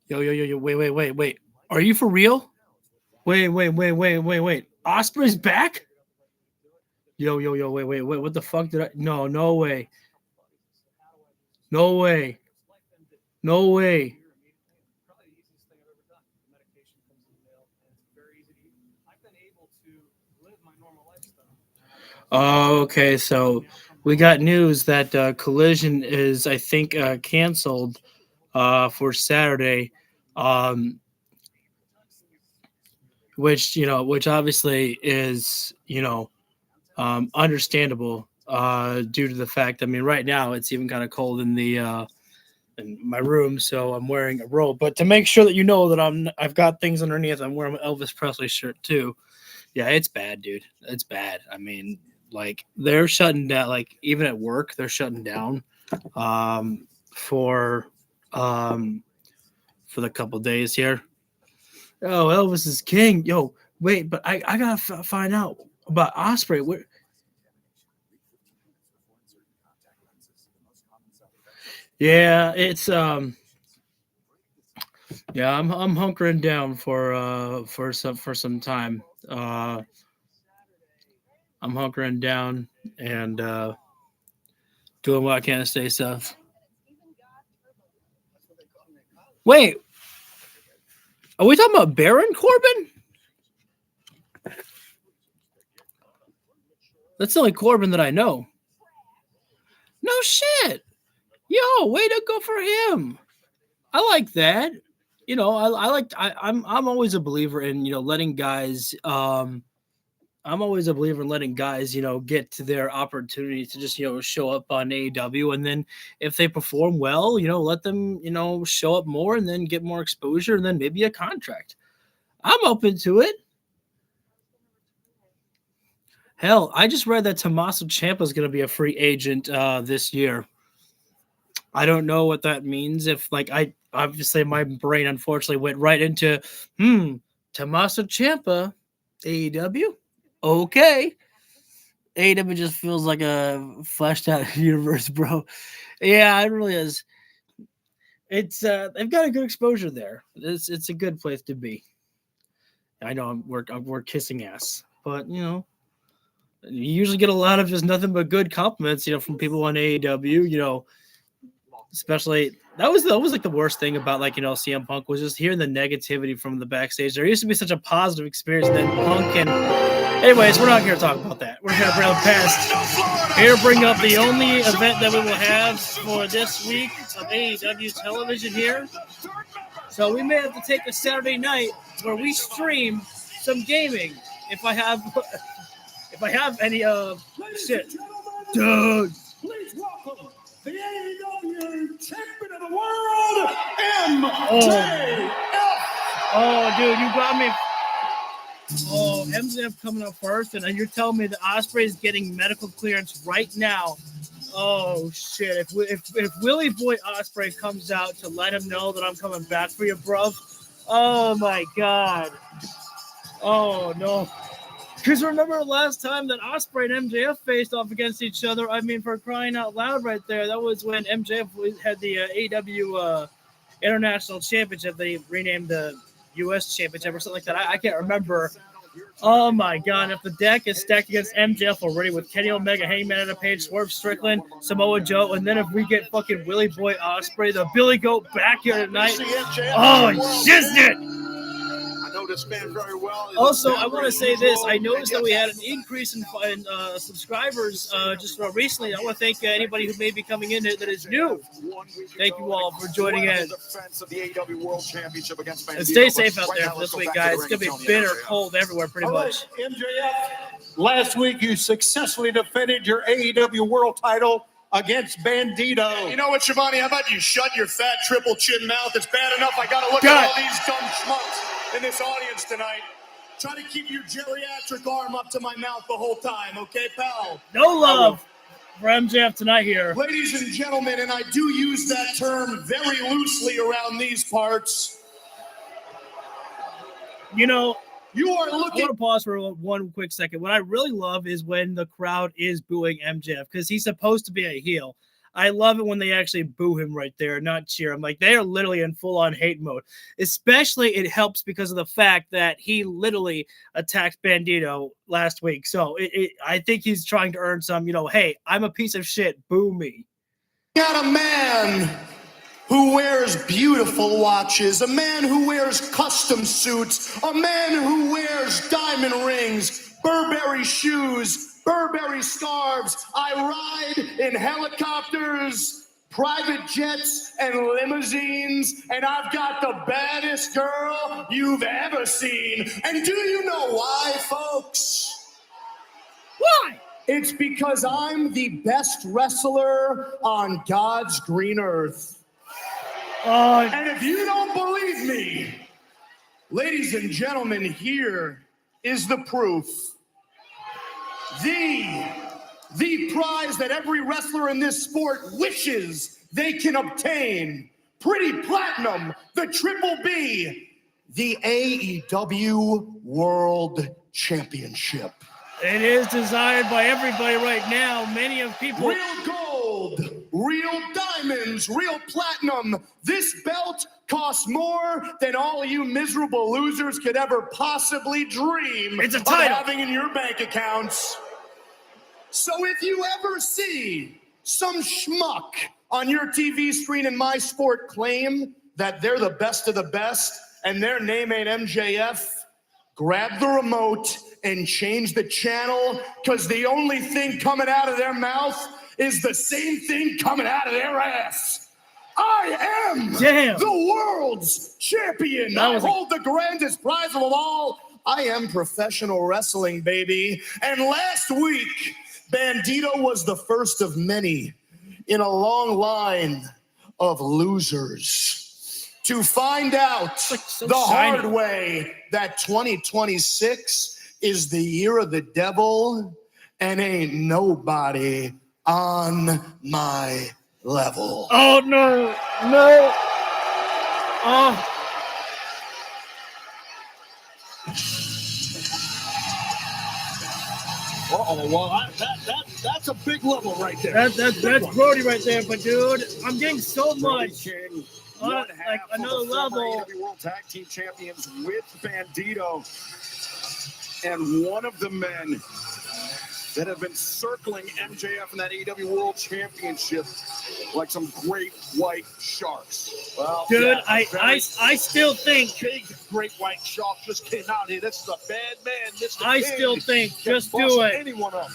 Yo. Wait. Are you for real? Wait. Osprey's back? Yo. Wait. What the fuck did I? No way. No way. No way. Oh, okay. So we got news that Collision is, I think, canceled for Saturday, um, which obviously is, understandable due to the fact. I mean, right now it's even kind of cold in my room, so I'm wearing a robe. But to make sure that you know that I've got things underneath, I'm wearing my Elvis Presley shirt too. Yeah, it's bad, dude. It's bad. I mean, like they're shutting down. Like even at work, they're shutting down for the couple days here. Oh, Elvis is king. Yo, wait, but I gotta find out about Osprey. Where? Yeah, it's yeah, I'm hunkering down for some time. I'm hunkering down and doing what I can to stay safe. Wait, are we talking about Baron Corbin? That's the only Corbin that I know. No shit. Yo, way to go for him. I like that. I'm always a believer in, letting guys I'm always a believer in letting guys, get to their opportunity to just, show up on AEW. And then if they perform well, let them, show up more and then get more exposure and then maybe a contract. I'm open to it. Hell, I just read that Tommaso Ciampa is going to be a free agent this year. I don't know what that means. If I obviously my brain unfortunately went right into Tommaso Ciampa, AEW. Okay. AEW just feels like a fleshed out universe, bro. Yeah, it really is. It's they've got a good exposure there. It's a good place to be. I know we're kissing ass, but you usually get a lot of just nothing but good compliments, from people on AEW, especially that was like the worst thing about CM Punk was just hearing the negativity from the backstage. There used to be such a positive experience, and then Punk and anyways, we're not here to talk about that. We're here to bring up past. Here to bring up the only event that we will have for this week of AEW television here. So we may have to take a Saturday night where we stream some gaming. If I have any shit. Dude. Please welcome the AEW champion of the world, MJF. Oh, dude, you got me. Oh, MJF coming up first, and you're telling me that Osprey is getting medical clearance right now. Oh shit! If Willie Boy Osprey comes out to let him know that I'm coming back for you, bro. Oh my god. Oh no. Because remember last time that Osprey and MJF faced off against each other? I mean, for crying out loud, right there. That was when MJF had the AEW International Championship. They renamed the U.S. Championship or something like that. I can't remember. Oh my god! If the deck is stacked against MJF already with Kenny Omega, Hangman Adam Page, Swerve Strickland, Samoa Joe, and then if we get fucking Willie Boy Osprey, the Billy Goat back here tonight. Oh, shit! This man very well. Also, I want to say this. I noticed that we had an increase in subscribers just recently. I want to thank anybody who may be coming in that is new. Thank you all for joining in. And stay safe out there for this week, guys. It's going to be bitter cold everywhere pretty much. MJF, last week you successfully defended your AEW World title against Bandito. You know what, Shivani? How about you shut your fat triple chin mouth? It's bad enough I got to look at all these dumb schmucks in this audience tonight. Try to keep your geriatric arm up to my mouth the whole time, okay, pal? No love for MJF tonight here. Ladies and gentlemen, and I do use that term very loosely around these parts. You are looking. I want to pause for one quick second. What I really love is when the crowd is booing MJF because he's supposed to be a heel. I love it when they actually boo him right there, not cheer him. Like, they are literally in full-on hate mode. Especially, it helps because of the fact that he literally attacked Bandito last week. So I think he's trying to earn some, hey, I'm a piece of shit, boo me. Got a man who wears beautiful watches, a man who wears custom suits, a man who wears diamond rings, Burberry shoes, Burberry scarves. I ride in helicopters, private jets, and limousines, and I've got the baddest girl you've ever seen. And do you know why, folks? Why? It's because I'm the best wrestler on God's green earth. And if you don't believe me, ladies and gentlemen, here is the proof. The prize that every wrestler in this sport wishes they can obtain. Pretty Platinum, the Triple B, the AEW World Championship. It is desired by everybody right now. Many of people. Real gold, real diamonds, real platinum. This belt costs more than all you miserable losers could ever possibly dream It's a of title. having in your bank accounts. So if you ever see some schmuck on your TV screen in my sport claim that they're the best of the best and their name ain't MJF, grab the remote and change the channel, because the only thing coming out of their mouth is the same thing coming out of their ass. I am the world's champion. I hold the grandest prize of them all. I am professional wrestling, baby. And last week, Bandito was the first of many in a long line of losers to find out the hard way that 2026 is the year of the devil and ain't nobody on my level. Oh, no. No. Oh. Well, that's a big level right there. That's Brody right there, but dude, I'm getting so much on like another level. AEW World Tag Team Champions with Bandito, and one of the men that have been circling MJF in that AEW World Championship like some great white sharks. Well, dude, I still think big great white shark just came out here. This is a bad man. Mr. I King still think can just bust do it. Anyone up.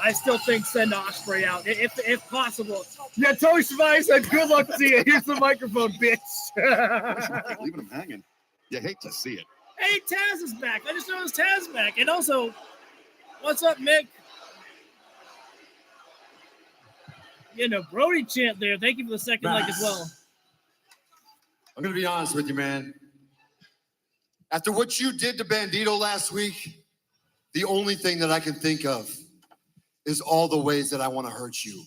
I still think send Ospreay out if possible. Yeah, Tony Schiavone said, "Good luck to you. Here's the microphone, bitch." Leaving him hanging. You hate to see it. Hey, Taz is back. I just noticed Taz is back. And also, what's up, Mick? Brody chant there. Thank you for the second like as well. I'm going to be honest with you, man. After what you did to Bandito last week, the only thing that I can think of is all the ways that I want to hurt you.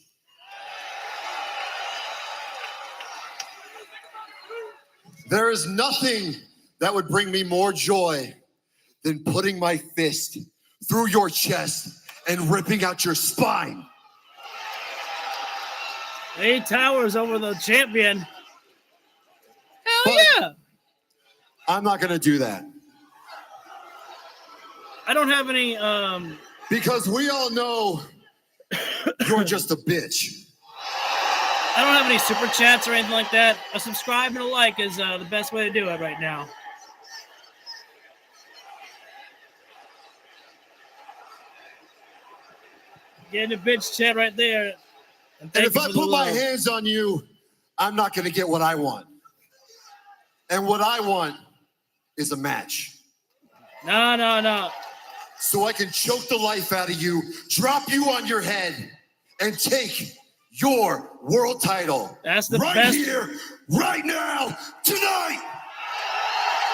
There is nothing that would bring me more joy than putting my fist through your chest and ripping out your spine. Hey, Towers over the champion. Hell But yeah. I'm not going to do that. I don't have any Because we all know you're just a bitch. I don't have any super chats or anything like that. A subscribe and a like is the best way to do it right now. Getting a bitch chat right there. And if I put my hands on you, I'm not going to get what I want. And what I want is a match. No. So I can choke the life out of you, drop you on your head, and take your world title. That's the right best. Here, right now, tonight.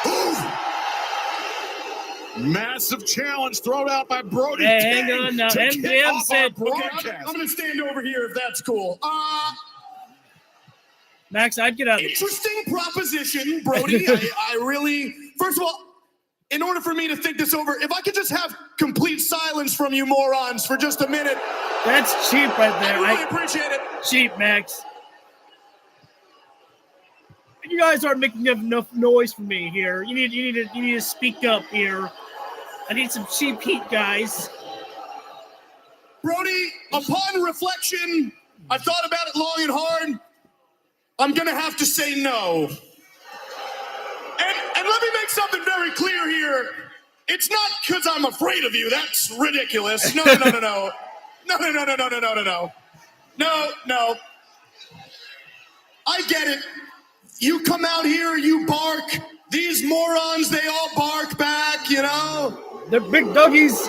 Ooh. Massive challenge thrown out by Brody. Hey, hang on now. to kick MJF off said, our broadcast. I'm going to stand over here if that's cool. Max, I'd get out of Interesting proposition, Brody. I really, first of all, in order for me to think this over, if I could just have complete silence from you morons for just a minute. That's cheap right there. I really appreciate it. Cheap, Max. You guys aren't making enough noise for me here. You need to speak up here. I need some cheap heat, guys. Brody, upon reflection, I've thought about it long and hard. I'm gonna have to say no. And let me make something very clear here. It's not because I'm afraid of you. That's ridiculous. No. No. I get it. You come out here, you bark. These morons, they all bark back, you know? They're big doggies.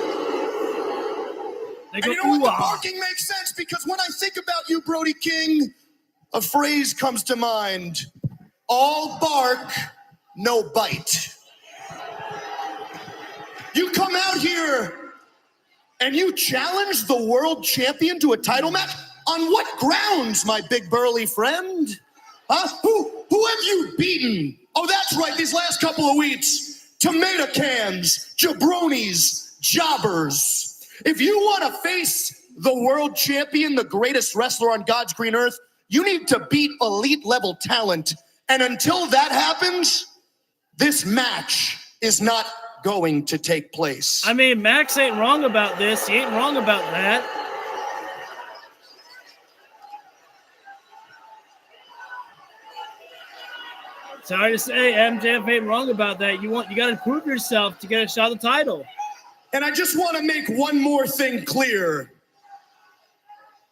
And you know what? The barking makes sense because when I think about you, Brody King, a phrase comes to mind. All bark, no bite. You come out here and you challenge the world champion to a title match? On what grounds, my big burly friend? Huh? Who have you beaten? Oh, that's right, these last couple of weeks. Tomato cans, jabronis, jobbers. If you want to face the world champion, the greatest wrestler on God's green earth, you need to beat elite level talent. And until that happens, this match is not going to take place. I mean, Max ain't wrong about this. He ain't wrong about that. Sorry to say, MJF ain't wrong about that. You got to prove yourself to get a shot at the title. And I just want to make one more thing clear.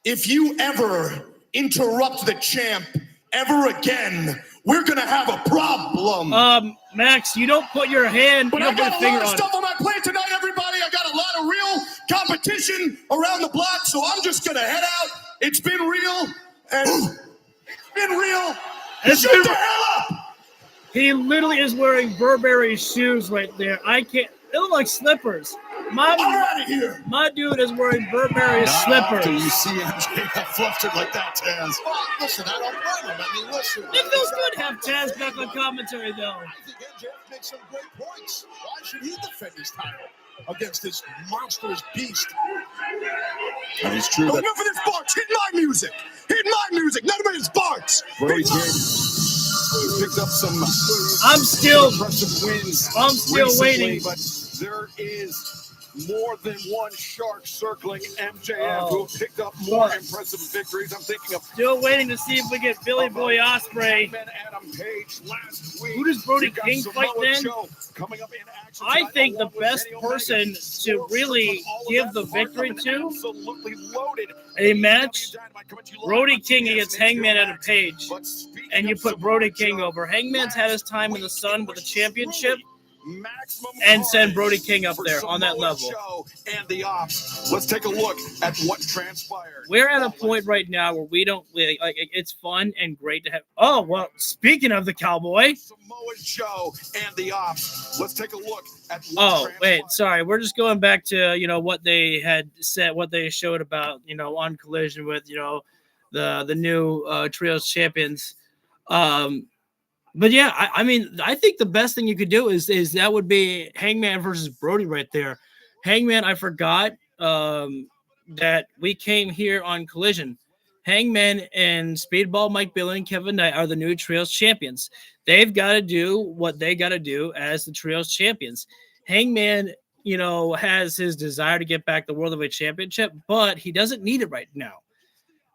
If you ever interrupt the champ ever again, we're going to have a problem. Max, you don't put your hand, but you I don't put got a a finger lot of on stuff on my plate tonight, everybody. I got a lot of real competition around the block, so I'm just going to head out. It's been real, and it's been real. Shut the hell up! He literally is wearing Burberry shoes right there. I can't. They look like slippers. I'm out of here. My dude is wearing Burberry slippers. After you see MJF flustered like that, Taz. Well, listen, I don't blame him. I mean, listen. It feels good to have Taz back on commentary, though. I think MJF makes some great points. Why should he defend his title against this monstrous beast? And it's true Don't that for this barks. Hit my music. Hit my music. None of it is barks. Brody King has picked up some I'm still impressive wins. I'm still recently, waiting. But there is more than one shark circling MJF who have picked up more impressive victories. I'm thinking of Still waiting to see if we get Billy Boy Ospreay. Adam Page last week. Who does Brody King fight then? Coming up in action I tonight, think the along with best Kenny Omega. person to really give the victory to Absolutely loaded a match, Dynamite coming to you live Brody on King TBS against and Hangman HBO Adam Max. Page. But speaking And you of put Brody Samoa King Joe, over. Hangman's had his time in the sun with the championship. Maximum And send carnage Brody King up for there on that Samoa level. Joe and the Ops. Let's take a look at what transpired. We're at a point right now where we don't like it's fun and great to have. Oh, well, speaking of the Cowboy. Samoa Joe and the Ops. Let's take a look at what Oh, transpired. wait, sorry. We're just going back to, what they had said, what they showed about, on Collision with, the new Trios champions. But yeah, I mean, I think the best thing you could do is that would be Hangman versus Brody right there. Hangman, I forgot that we came here on Collision. Hangman and Speedball Mike Bailey and Kevin Knight are the new Trios champions. They've got to do what they got to do as the Trios champions. Hangman, has his desire to get back the World Heavyweight Championship, but he doesn't need it right now.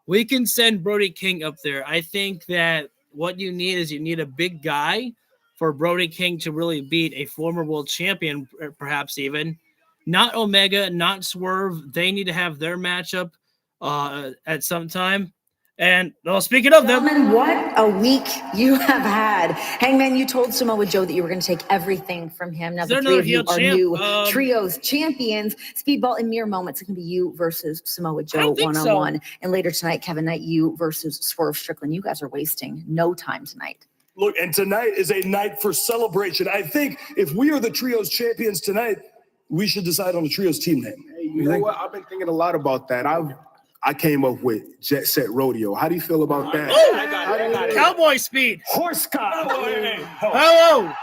We can send Brody King up there. I think that what you need is a big guy for Brody King to really beat a former world champion, perhaps even. Not Omega, not Swerve. They need to have their matchup at some time. And speaking of them, Gentlemen, what a week you have had. Hangman, you told Samoa Joe that you were going to take everything from him. Now the three of you are new Trios champions. Speedball in mere moments. It can be you versus Samoa Joe one-on-one. And later tonight, Kevin Knight, you versus Swerve Strickland. You guys are wasting no time tonight. Look, and tonight is a night for celebration. I think if we are the Trios champions tonight, we should decide on the Trios team name. Hey, you know what? I've been thinking a lot about that. I came up with Jet Set Rodeo. How do you feel about that? I got it. Cowboy speed. Horse cock. Hello.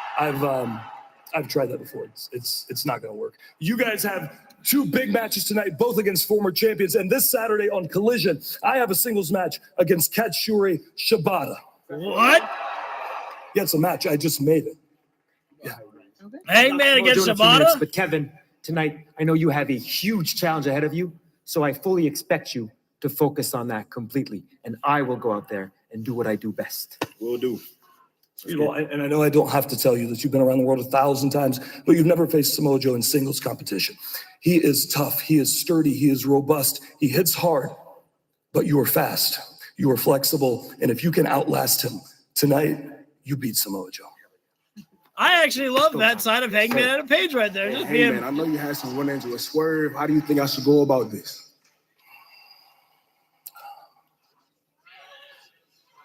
I've tried that before. It's not going to work. You guys have 2 big matches tonight, both against former champions. And this Saturday on Collision, I have a singles match against Katsuyori Shibata. What? Yeah, it's a match. I just made it. Yeah. Hangman against Shibata? But Kevin, tonight, I know you have a huge challenge ahead of you, so I fully expect you to focus on that completely. And I will go out there and do what I do best. Will do. You know, and I know I don't have to tell you that you've been around the world 1,000 times, but you've never faced Samoa Joe in singles competition. He is tough. He is sturdy. He is robust. He hits hard, but you are fast. You are flexible. And if you can outlast him tonight, you beat Samoa Joe. I actually love that side of Hangman Adam Page right there. Just Hey, man, I know you had some run-ins with Swerve. How do you think I should go about this?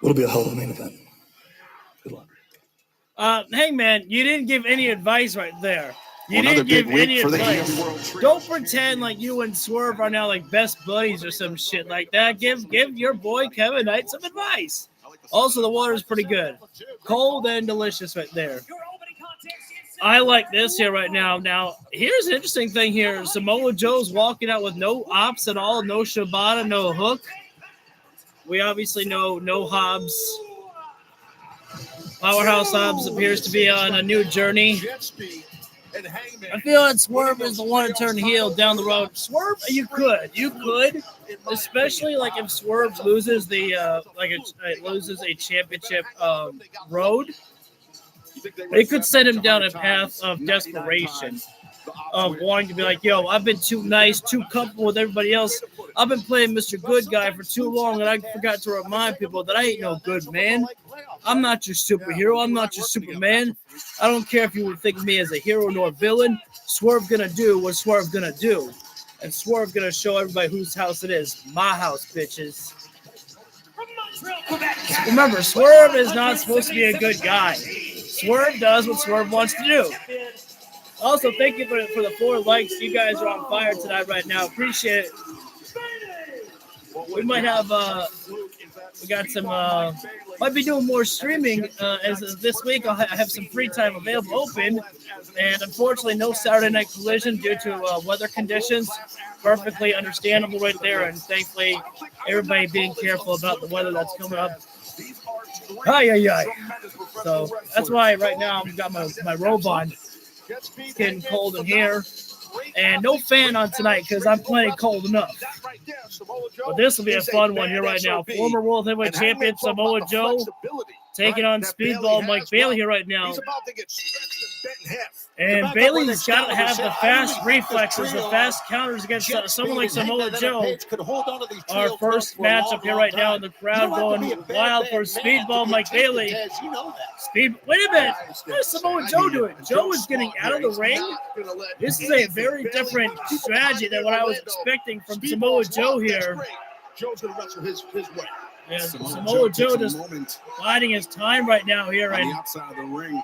It'll be a hell of a main event. Good luck. Hangman, you didn't give any advice right there. You didn't give any advice. Don't pretend like you and Swerve are now like best buddies or some shit like that. Give your boy Kevin Knight some advice. Also, the water is pretty good. Cold and delicious right there. I like this here right now. Now, here's an interesting thing here. Samoa Joe's walking out with no ops at all, no Shibata, no Hook. We obviously know no Hobbs. Powerhouse Hobbs appears to be on a new journey. I feel like Swerve is the one to turn heel down the road. Swerve, you could, especially like if Swerve loses loses a championship road. It could send him down a path of desperation, of wanting to be like, yo, I've been too nice, too comfortable with everybody else. I've been playing Mr. Good Guy for too long, and I forgot to remind people that I ain't no good man. I'm not your superhero. I'm not your Superman. I don't care if you would think of me as a hero nor a villain. Swerve gonna do what Swerve gonna do. And Swerve gonna show everybody whose house it is. My house, bitches. Remember, Swerve is not supposed to be a good guy. Swerve does what Swerve wants to do. Also, thank you for the 4 likes. You guys are on fire tonight right now. Appreciate it. We might have we got some might be doing more streaming as this week. I have some free time available open, and unfortunately no Saturday Night Collision due to weather conditions. Perfectly understandable right there, and thankfully everybody being careful about the weather that's coming up. So that's why right now I've got my robe on. It's getting cold in here. And no fan on tonight because I'm plenty cold enough. But this will be a fun one here right now. Former World Heavyweight Champion Samoa Joe taking on Speedball Mike Bailey here right now. And Bailey's got to have the fast reflexes, the fast counters against someone like Samoa Joe. Our first matchup here right now in the crowd going wild for Speedball Mike Bailey. Wait a minute. What is Samoa Joe doing? Joe is getting out of the ring. This is a very different strategy than what I was expecting from Samoa Joe here. Joe's going to wrestle his way. Yeah, Samoa Joe just biding his time right now here. On the outside of the ring.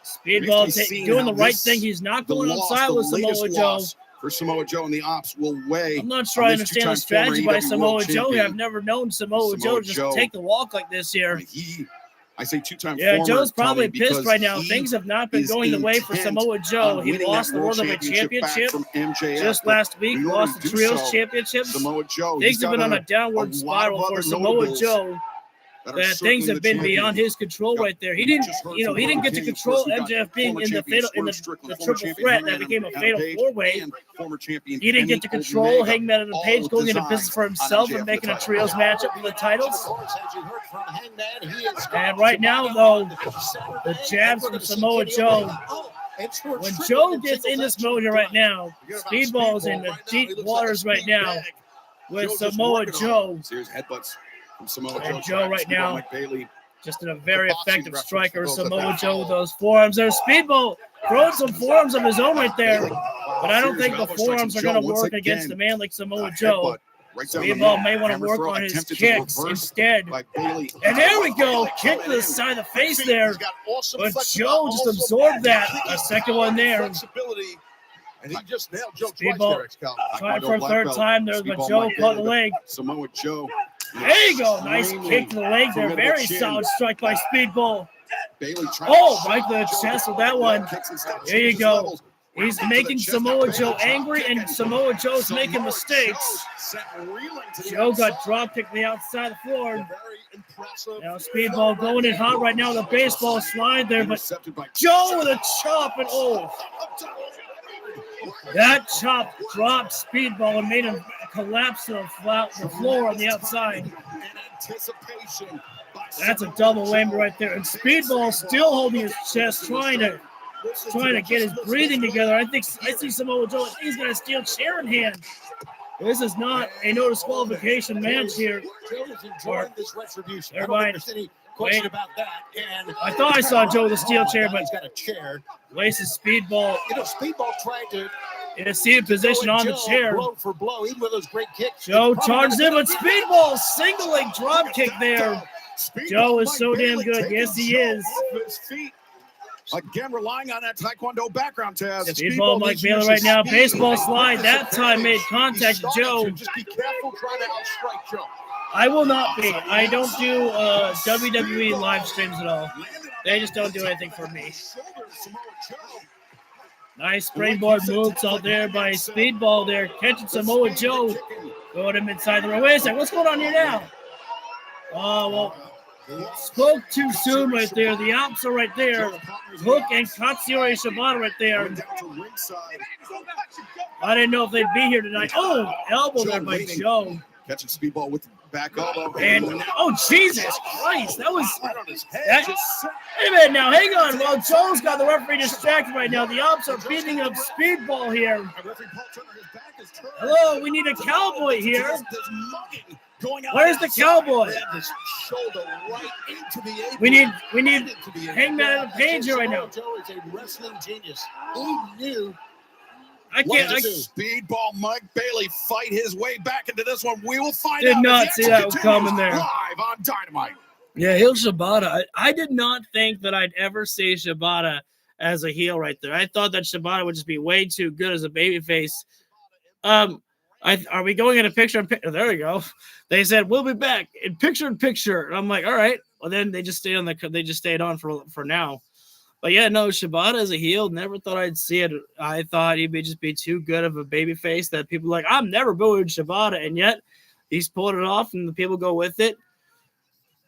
Speedball doing the right thing. He's not going outside with Samoa Joe. For Samoa Joe and the ops will weigh. I'm not sure I understand the strategy by Samoa Joe. I've never known Samoa Joe just take the walk like this here. I say 2-time former. Joe's probably pissed right now. Things have not been going the way for Samoa Joe. He lost the World Heavyweight Championship just last week. Lost the Trios Championships. Things have been on a downward spiral for Samoa Joe. That things have been beyond his control right there. He didn't get to control MJF being in the triple threat that became a fatal 4-way. He didn't get to control Hangman and Page going into business for himself and making a trios matchup for the titles. And right now, though, the jabs from Samoa Joe. When Joe gets in this mode here right now, Speedball's in the deep waters right now with Samoa Joe. And Joe right now, just a very effective striker. Samoa Joe with those forearms. There's Speedball throwing some forearms of his own right there. But I don't think the forearms are going to work against a man like Samoa Joe. Speedball may want to work on his kicks instead. And there we go. Kick to the side of the face there. But Joe just absorbed that. A second one there. And he just nailed Joe Speedball trying for a third time there, but Joe caught the leg. Samoa Joe. There you go. Nice kick to the leg there. Very solid strike by Speedball. Right to the chest with that one. There you go. He's making Samoa Joe angry, and Samoa Joe's making mistakes. Joe got drop kicked the outside the floor. Now Speedball going in hot right now. The baseball slide there, but Joe with a chop and that chop dropped Speedball and made him collapse to the floor on the outside. That's a double whammy right there. And Speedball still holding his chest, trying to get his breathing together. I see Samoa Joe. He's got a steel chair in hand. This is not a no disqualification match here. Everybody, wait. I thought I saw Joe with a steel chair, but he's got a chair. Laces Speedball. Speedball tried to in a seated position on the chair. Blow for blow, even with those great kicks. Joe charges in, but Speedball single leg drop kick there. Joe is so damn good. Yes, he is. Again, relying on that Taekwondo background test. Speedball Mike Bailey right now. Baseball slide. That time made contact with Joe. Just be careful trying to outstrike Joe. I will not be. I don't do WWE live streams at all. They just don't do anything for me. Nice springboard moves out there by Speedball there. Catching Samoa Joe. Going him inside the ring. Wait a second. What's going on here now? Oh, well. Spoke too soon right there. The ops are right there. Hook and Katsuyori Shibata right there. I didn't know if they'd be here tonight. Oh, elbow there by Joe. Catching Speedball with the back elbow. And, oh, Jesus Christ. That was... Wait a minute now. Hang on. Well, Joe's got the referee distracted right now. The ops are beating up Speedball here. Hello, we need a cowboy here. Where's the cowboy? We need Hangman Page here right now. Joe is a wrestling genius. He knew. Speedball Mike Bailey fight his way back into this one. We will find out. Did not see that coming there. Live on Dynamite. Yeah, heel Shibata. I did not think that I'd ever see Shibata as a heel right there. I thought that Shibata would just be way too good as a babyface. Are we going in a picture? There we go. They said we'll be back in picture. And I'm like, all right. Well, then they just stayed on for now. But yeah, no, Shibata as a heel. Never thought I'd see it. I thought he'd just be too good of a babyface that people are like, I'm never booing Shibata, and yet he's pulled it off, and the people go with it.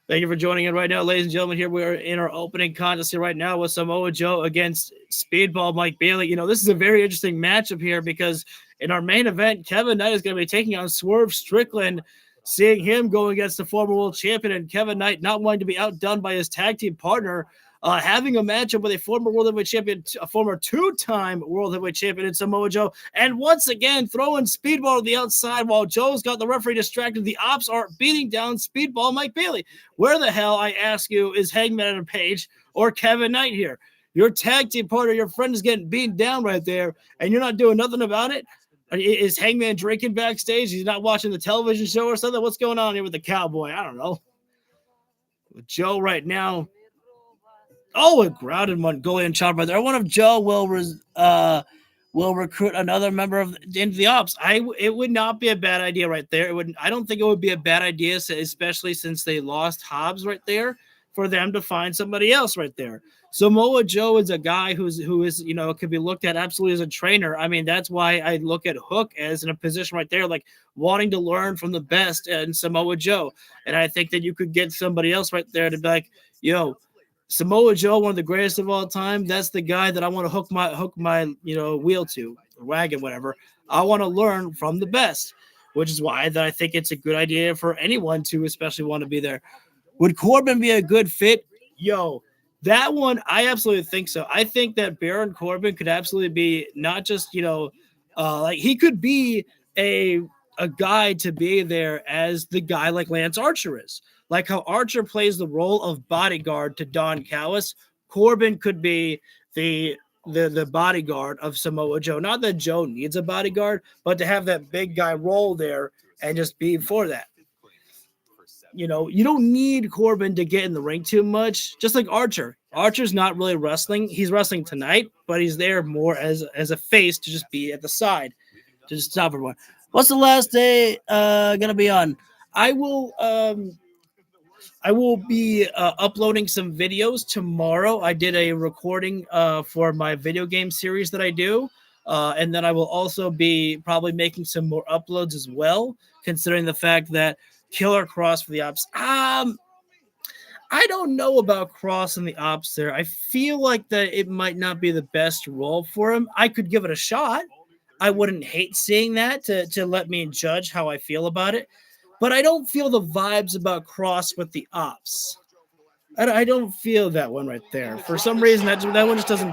Thank you for joining in right now, ladies and gentlemen. Here we are in our opening contest here right now with Samoa Joe against Speedball Mike Bailey. You know, this is a very interesting matchup here because in our main event, Kevin Knight is going to be taking on Swerve Strickland, seeing him go against the former world champion, and Kevin Knight not wanting to be outdone by his tag team partner, having a matchup with a former world heavyweight champion, a former two-time world heavyweight champion in Samoa Joe, and once again throwing Speedball to the outside while Joe's got the referee distracted. The ops are beating down Speedball Mike Bailey. Where the hell, I ask you, is Hangman Page or Kevin Knight here? Your tag team partner, your friend is getting beaten down right there, and you're not doing nothing about it? Is Hangman drinking backstage? He's not watching the television show or something? What's going on here with the cowboy? I don't know. With Joe right now. Oh, a grounded Mongolian chop right there. I wonder if Joe will recruit another member into the ops. It would not be a bad idea right there. I don't think it would be a bad idea, especially since they lost Hobbs right there, for them to find somebody else right there. Samoa Joe is a guy who is could be looked at absolutely as a trainer. I mean, that's why I look at Hook as in a position right there, like wanting to learn from the best in Samoa Joe. And I think that you could get somebody else right there to be like, Samoa Joe, one of the greatest of all time. That's the guy that I want to hook my wheel to, or wagon, whatever. I want to learn from the best, which is why that I think it's a good idea for anyone to especially want to be there. Would Corbin be a good fit? That one, I absolutely think so. I think that Baron Corbin could absolutely be not just, he could be a guy to be there as the guy like Lance Archer is. Like how Archer plays the role of bodyguard to Don Callis, Corbin could be the bodyguard of Samoa Joe. Not that Joe needs a bodyguard, but to have that big guy role there and just be for that. You don't need Corbin to get in the ring too much, just like Archer. Archer's not really wrestling. He's wrestling tonight, but he's there more as a face to just be at the side, to just stop everyone. What's the last day going to be on? I will I will be uploading some videos tomorrow. I did a recording for my video game series that I do. And then I will also be probably making some more uploads as well, considering the fact that Killer Cross for the Ops. I don't know about Cross and the Ops there. I feel like that it might not be the best role for him. I could give it a shot. I wouldn't hate seeing that to let me judge how I feel about it. But I don't feel the vibes about Cross with the Ops. I don't feel that one right there. For some reason, that one just doesn't,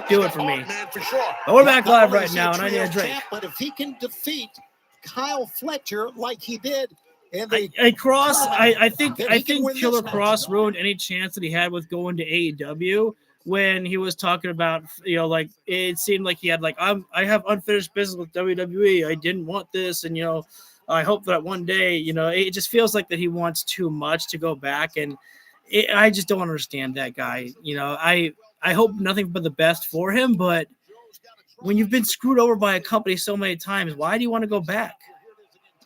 do it for me. But we're back live right now, and I need a drink. But if he can defeat Kyle Fletcher like he did, and Cross, I think Killer Cross ruined any chance that he had with going to AEW when he was talking about, like it seemed like he had I have unfinished business with WWE. I didn't want this, and I hope that one day, it just feels like that he wants too much to go back, and I just don't understand that guy. I hope nothing but the best for him, but when you've been screwed over by a company so many times, why do you want to go back?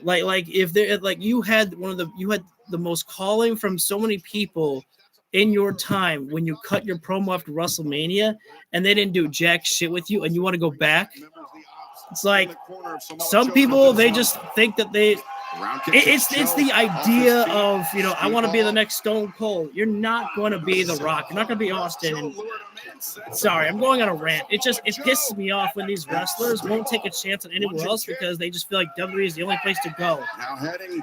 Like if there, you had the most calling from so many people in your time when you cut your promo after WrestleMania and they didn't do jack shit with you, and you want to go back. It's like some people, they just think that it's the idea of, I want to be the next Stone Cold. You're not going to be The Rock. You're not going to be Austin. And, sorry, I'm going on a rant. It pisses me off when these wrestlers won't take a chance on anywhere else because they just feel like WWE is the only place to go. Now heading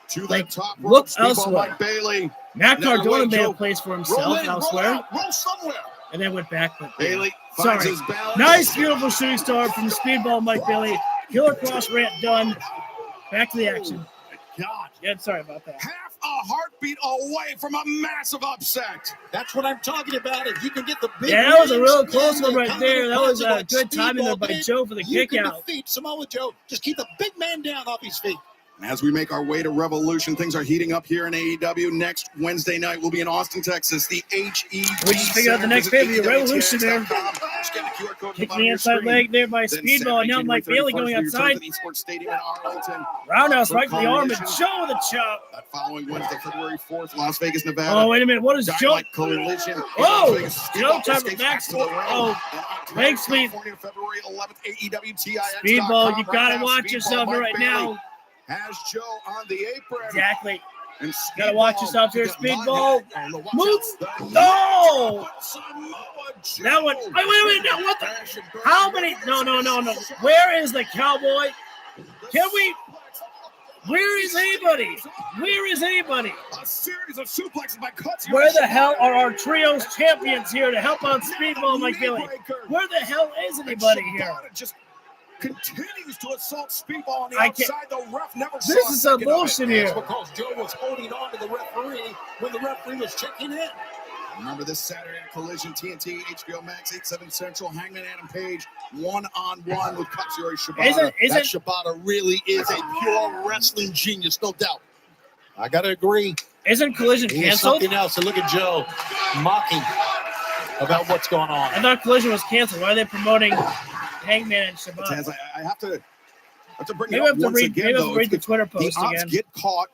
to the top rope, look elsewhere. Mike Bailey. Matt Cardona made a place for himself elsewhere. Roll somewhere. And then went back. But Bailey sorry. Nice, beautiful shooting star from Speedball Mike Bailey. Killer Cross rant done. Back to the action. God. Yeah, sorry about that. Half a heartbeat away from a massive upset. That's what I'm talking about. If you can get the big that was a real close one right there. That was a good timing there by Joe for the kick out. Defeat Samoa Joe. Just keep the big man down off his feet. As we make our way to Revolution, things are heating up here in AEW. Next Wednesday night, we'll be in Austin, Texas. The HEB. We just figured out the next pay-per-view, Revolution there. Kicking the inside leg there by Speedball, and now Mike Bailey going outside. Roundhouse right to the arm, and Joe with a chop. Following Wednesday, February 4th, Las Vegas, Nevada. Oh, wait a minute. What is Joe? Oh, Joe trying to back. Oh, leg sweep. Speedball, you got to watch yourself right now. Has Joe on the apron. Exactly. And gotta watch yourself here, Speedball. Move. No. That one. Wait a minute. No, what the? How many? No. Where is the cowboy? Can we? Where is anybody? Where is anybody? A series of suplexes by cuts. Where the hell are our trios champions here to help out Speedball Mike Bailey? Where the hell is anybody here? Continues to assault Speedball on the outside. The ref never saw this is a bullshit here. That's because Joe was holding on to the referee when the referee was checking in. Remember this Saturday at Collision, TNT, HBO Max, 8/7 Central, Hangman Adam Page, one-on-one with Katsuyori Shibata. That Shibata really is a pure wrestling genius, no doubt. I got to agree. Isn't Collision canceled? Something else. And look at Joe mocking about what's going on. I thought Collision was canceled. Why are they promoting Hangman and Shibata? I have to bring maybe it up once again. Maybe I have to read the Twitter post the Ops get caught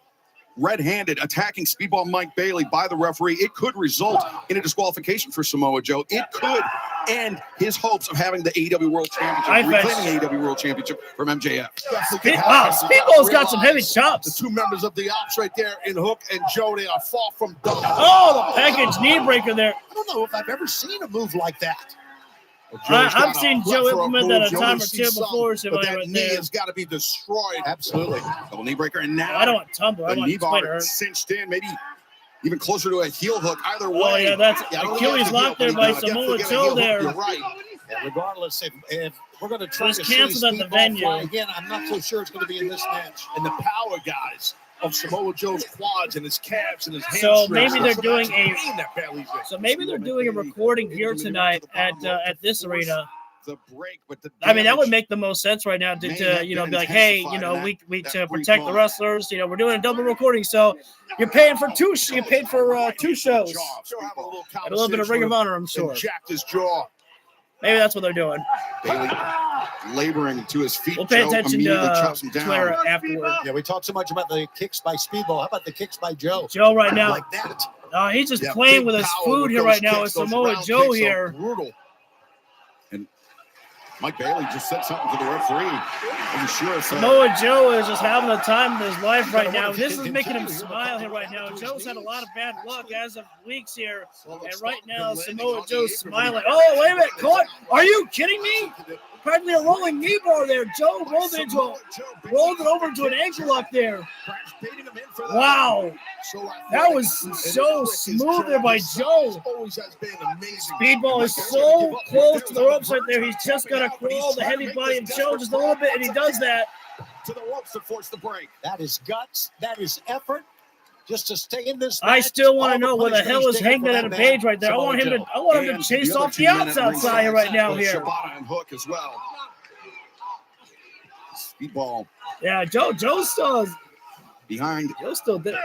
red-handed attacking Speedball Mike Bailey by the referee. It could result in a disqualification for Samoa Joe. It could end his hopes of having the AEW World Championship, reclaiming the AEW World Championship from MJF. Wow, Speedball's got some heavy chops. The two members of the Ops right there in Hook and Joe, they are far from done. Oh, the package knee breaker there. I don't know if I've ever seen a move like that. I've seen Joe implement that a time or two before. But that knee has got to be destroyed. Absolutely. Double knee breaker, and now I don't want to tumble. I the want knee bar cinched in, maybe even closer to a heel hook. Either way. Oh, yeah, that's Achilles locked there by Samoa Joe there. You're right. Yeah, regardless, if we're going to try to canceled at the venue again, I'm not so sure it's going to be in this match. And the power guys of Samoa Joe's quads and his calves and his hamstrings. So maybe they're doing a recording here tonight at this arena. I mean, that would make the most sense right now to be like, hey, we to protect the wrestlers, we're doing a double recording, so you're paying for two shows. And a little bit of Ring of Honor, I'm sure. Jacked his jaw. Maybe that's what they're doing. Bailey laboring to his feet. We'll pay Joe attention immediately to chops him down. Twitter afterward. Yeah, we talked so much about the kicks by Speedball. How about the kicks by Joe? Joe right now, Like that. he's just playing with his food here right now. With Samoa Joe here. Brutal. And Mike Bailey just said something to the referee. I'm sure Samoa Joe is just having the time of his life right now. This is making him smile here right now. Joe's had a lot of bad luck as of weeks here. And right now, Samoa Joe's smiling. Oh, wait a minute. Caught. Are you kidding me? Practically a rolling knee bar there. Joe rolled it over into an ankle lock there. Wow. That was so smooth there by Joe. Speedball is so close to the ropes right there. He's just got to crawl the heavy body of Joe just a little bit, and he does that. To the ropes to force the break. That is guts. That is effort. Just to stay in this match. I still want to know where the hell is Hangman at a Page right there. I want him to chase off the outside here right now here. Shibata and Hook as well. Speedball. Yeah, Joe's still behind. Joe still did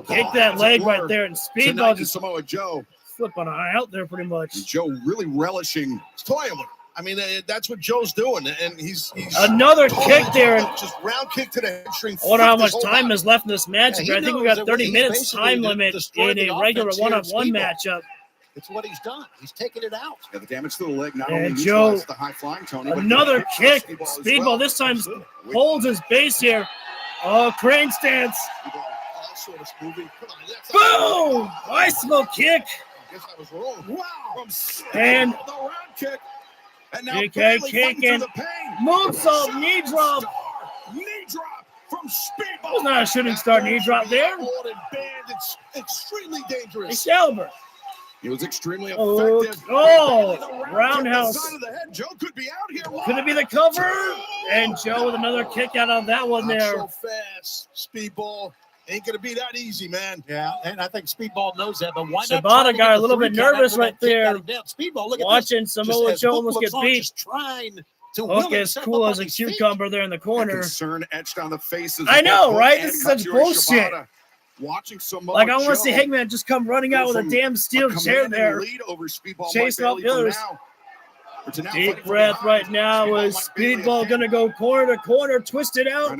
kick that leg right there, and Speedball just Samoa Joe flipping out there pretty much. And Joe really relishing. He's toying with him. I mean, that's what Joe's doing, and he's another kick there, and just round kick to the hamstring. I wonder how much time is left in this match. I think we got 30 minutes time limit in a regular one-on-one matchup. It's what he's done. He's taking it out. Yeah, the damage to the leg not and only Joe, the high flying Tony. Another kick. Speedball this time holds his base here. Oh, crane stance. Boom! Bicycle kick. Wow! And the round kick. And now kicking. Moonsault, knee drop. Knee drop from Speedball. There's not a shooting star knee drop there. It's extremely dangerous. Excalibur. It was extremely effective. Roundhouse. Joe could be out here. Could it be the cover? And Joe with another kick out of that one there. So fast, Speedball. Ain't gonna be that easy, man. Yeah, and I think Speedball knows that. But why not? Shibata got a little bit nervous right there. Speedball, look at watching Samoa Joe almost get beat. Trying to Hook as cool as a cucumber there in the corner. Concern etched on the faces. I know, right? This is such bullshit. Watching Samoa like I want to see Hangman just come running out with a damn steel chair there, chasing off the others. Deep breath right now as Speedball gonna go corner to corner, twisted out.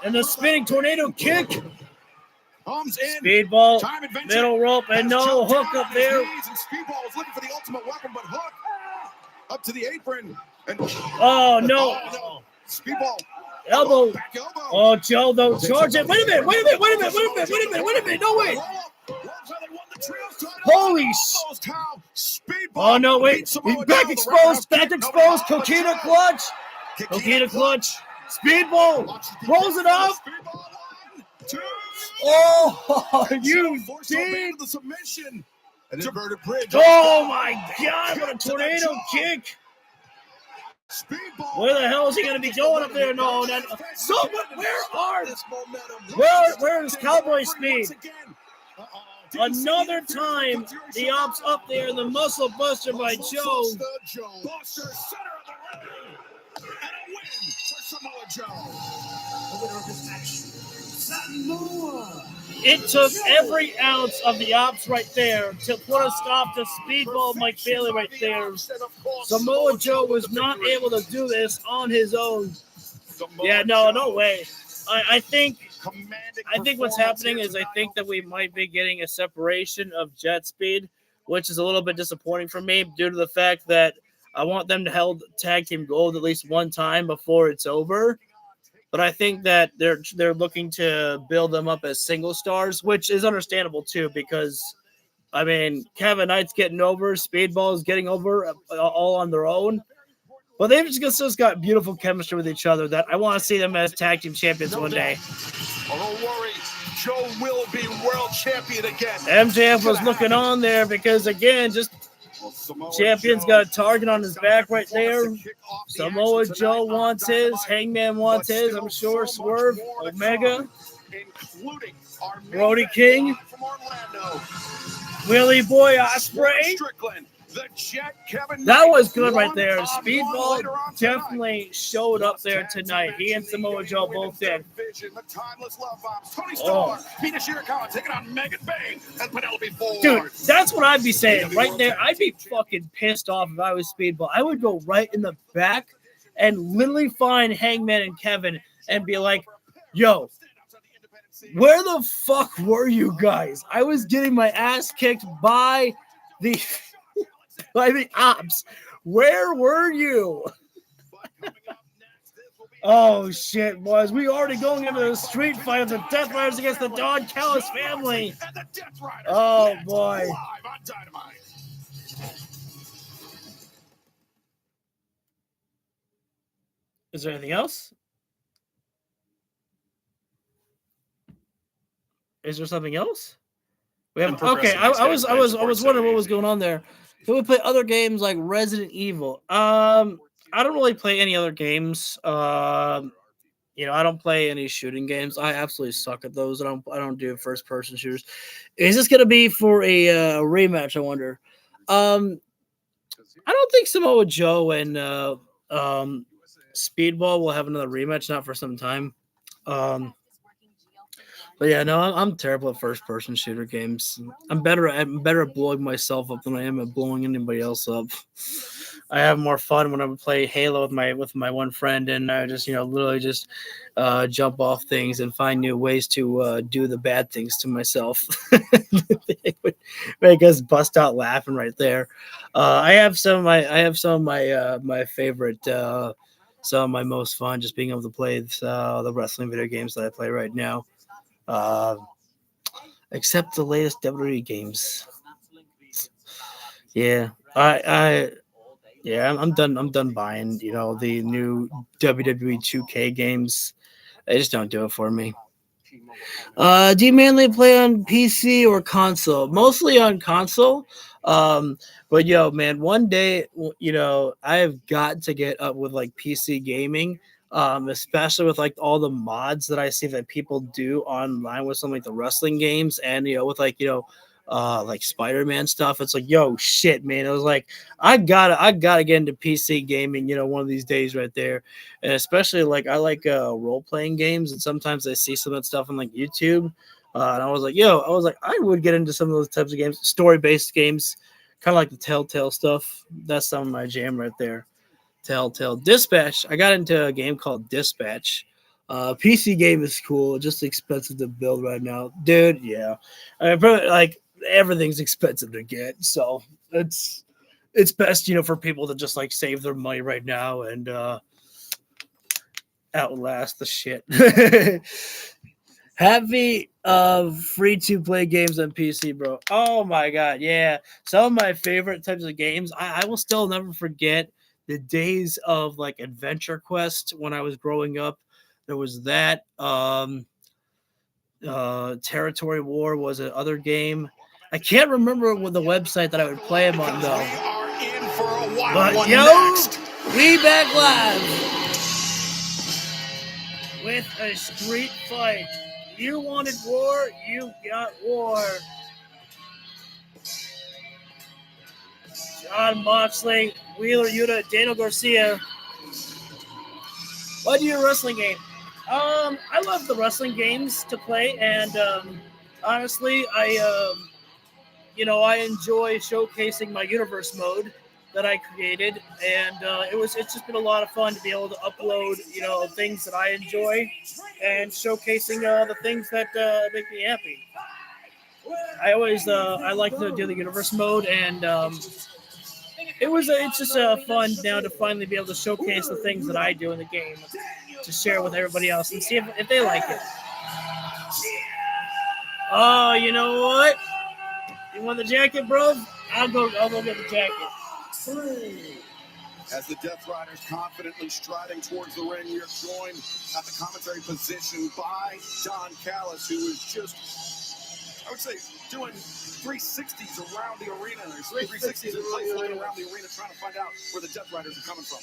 And the spinning tornado kick. Speedball, middle rope, and no Hook up there. And Speedball is looking for the ultimate weapon, but Hook up to the apron. And oh no! Speedball. Elbow. Oh, Joe, don't charge it. Wait a minute. No, wait. Holy oh, no, wait. He's back exposed. Coquina clutch. Speedball rolls it up. Oh, you did. An inverted bridge. Oh, my God. What a tornado kick. Where the hell is he going to be going up there? No, so where is Cowboy Speed? Another time, the ops up there, and the muscle buster by Joe. It took every ounce of the ops right there to put a stop to Speedball Mike Bailey right there. Samoa Joe was not able to do this on his own. Yeah, no way. I think what's happening is I think that we might be getting a separation of Jet Speed, which is a little bit disappointing for me due to the fact that I want them to hold tag team gold at least one time before it's over. But I think that they're looking to build them up as single stars, which is understandable too, because I mean Kevin Knight's getting over, Speedball is getting over all on their own. But they've just got beautiful chemistry with each other that I want to see them as tag team champions one day. Oh, don't worry, Joe will be world champion again. MJF was looking on there because again, just champion's got a target on his back right there. Samoa Joe wants his. Hangman wants his. I'm sure Swerve, Omega, Brody King, Willie Boy Ospreay. That was good right there. Speedball definitely showed up there tonight. He and Samoa Joe both did. Oh. Dude, that's what I'd be saying right there. I'd be fucking pissed off if I was Speedball. I would go right in the back and literally find Hangman and Kevin and be like, yo, where the fuck were you guys? I was getting my ass kicked by the ops. Where were you? Oh shit, boys. We already going into the street fight of the Deathriders against the Don Callis family. Oh boy. Is there anything else? Is there something else? We have okay. I was wondering what was going on there. Can we play other games like Resident Evil? I don't really play any other games. You know, I don't play any shooting games. I absolutely suck at those. I don't do first person shooters. Is this gonna be for a rematch? I wonder. I don't think Samoa Joe and Speedball will have another rematch. Not for some time. But yeah, no, I'm terrible at first person shooter games. I'm better at blowing myself up than I am at blowing anybody else up. I have more fun when I play Halo with my one friend, and I just literally just jump off things and find new ways to do the bad things to myself. It would make us bust out laughing right there. I have some of my favorite, some of my most fun, just being able to play the wrestling video games that I play right now. Except the latest WWE games. Yeah, I'm done buying, the new WWE 2K games. They just don't do it for me. Do you mainly play on PC or console? Mostly on console. But yo, man, one day, I have got to get up with like PC gaming. Especially with like all the mods that I see that people do online with some like the wrestling games, and with like Spider-Man stuff. It's like, yo, shit, man. It was like I gotta get into PC gaming, one of these days right there. And especially like I like role-playing games, and sometimes I see some of that stuff on like YouTube. And I was like, I would get into some of those types of games, story-based games, kind of like the Telltale stuff. That's some of my jam right there. Telltale. Dispatch. I got into a game called Dispatch. PC game is cool, just expensive to build right now, dude. Yeah, I mean, probably, like everything's expensive to get, so it's best, for people to just like save their money right now and outlast the shit. Heavy free to play games on PC, bro. Oh my god, yeah. Some of my favorite types of games. I will still never forget the days of like Adventure Quest when I was growing up. There was that. Territory War was another game. I can't remember what the website that I would play them on though. But we back live with a street fight. You wanted war, you got war. John Moxley, Wheeler Yuta, Daniel Garcia. What do you wrestling game? I love the wrestling games to play, and honestly, I enjoy showcasing my universe mode that I created, and it's just been a lot of fun to be able to upload, things that I enjoy, and showcasing the things that make me happy. I always I like to do the universe mode, and it's just fun now to finally be able to showcase the things that I do in the game to share with everybody else and see if they like it. Oh, you know what? You want the jacket, bro? I'll go get the jacket. As the Deathriders confidently striding towards the ring, we are joined at the commentary position by Don Callis, who is just, I would say, doing 360s around the arena. There's 360s in place looking around the arena trying to find out where the Deathriders are coming from.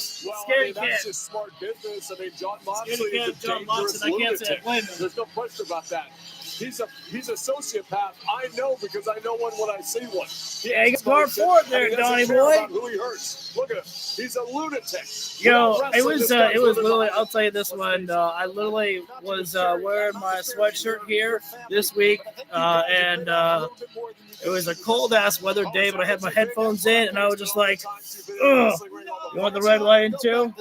Scary kid. That's just smart business. I mean, John Moxley is a dangerous lunatic. There's no question about that. He's a sociopath. I know because I know one when I see one. Yeah, he's part four there, Donnie boy. Who he hurts. Look at him. He's a lunatic. Yo, it was literally. I'll tell you this one. I literally was wearing my sweatshirt here this week, and it was a cold ass weather day. But I had my headphones in, and I was just like, ugh. You want the red lion too?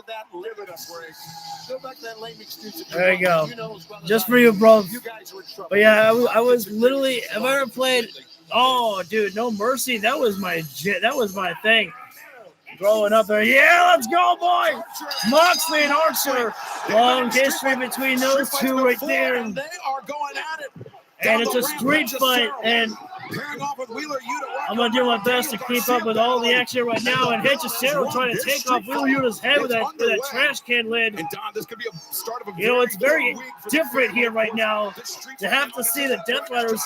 There you go. Just for you, bro. But yeah, I was literally. Have I ever played? Oh, dude, No Mercy. That was my thing. Growing up there. Yeah, let's go, boy. Moxley and Archer. Long history between those two right there. And they are going at it. And it's a street fight, and I'm going to do my best to keep up with all the action right now. And Hechicero trying to take off Wheeler Yuta's head with that trash can lid. You know, it's very different here right now to have to see the Deathriders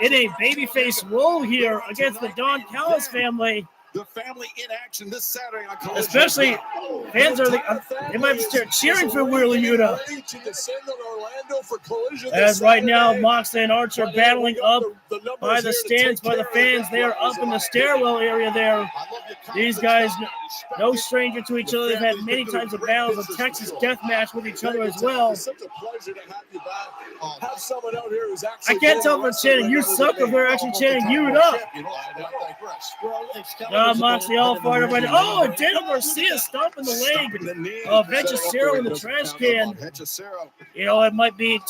in a babyface role here against the Don Callis family. The family in action this Saturday on Collision. Especially fans they might start cheering for Wheeler Yuta. As right now, Moxley and Archer battling up by the stands, by the fans. They are up in the stairwell area there. These guys, no stranger to each other. They've had many times of battles of Texas death match with each other as well. It's such a pleasure to have you back. Have someone out here who's actually. I can't tell if they're chanting "You suck" or they're actually chanting "Yuta." Moxley all fired up right now. Oh, and Daniel Garcia stomping the leg of Hechicero in the trash can. You know, it might be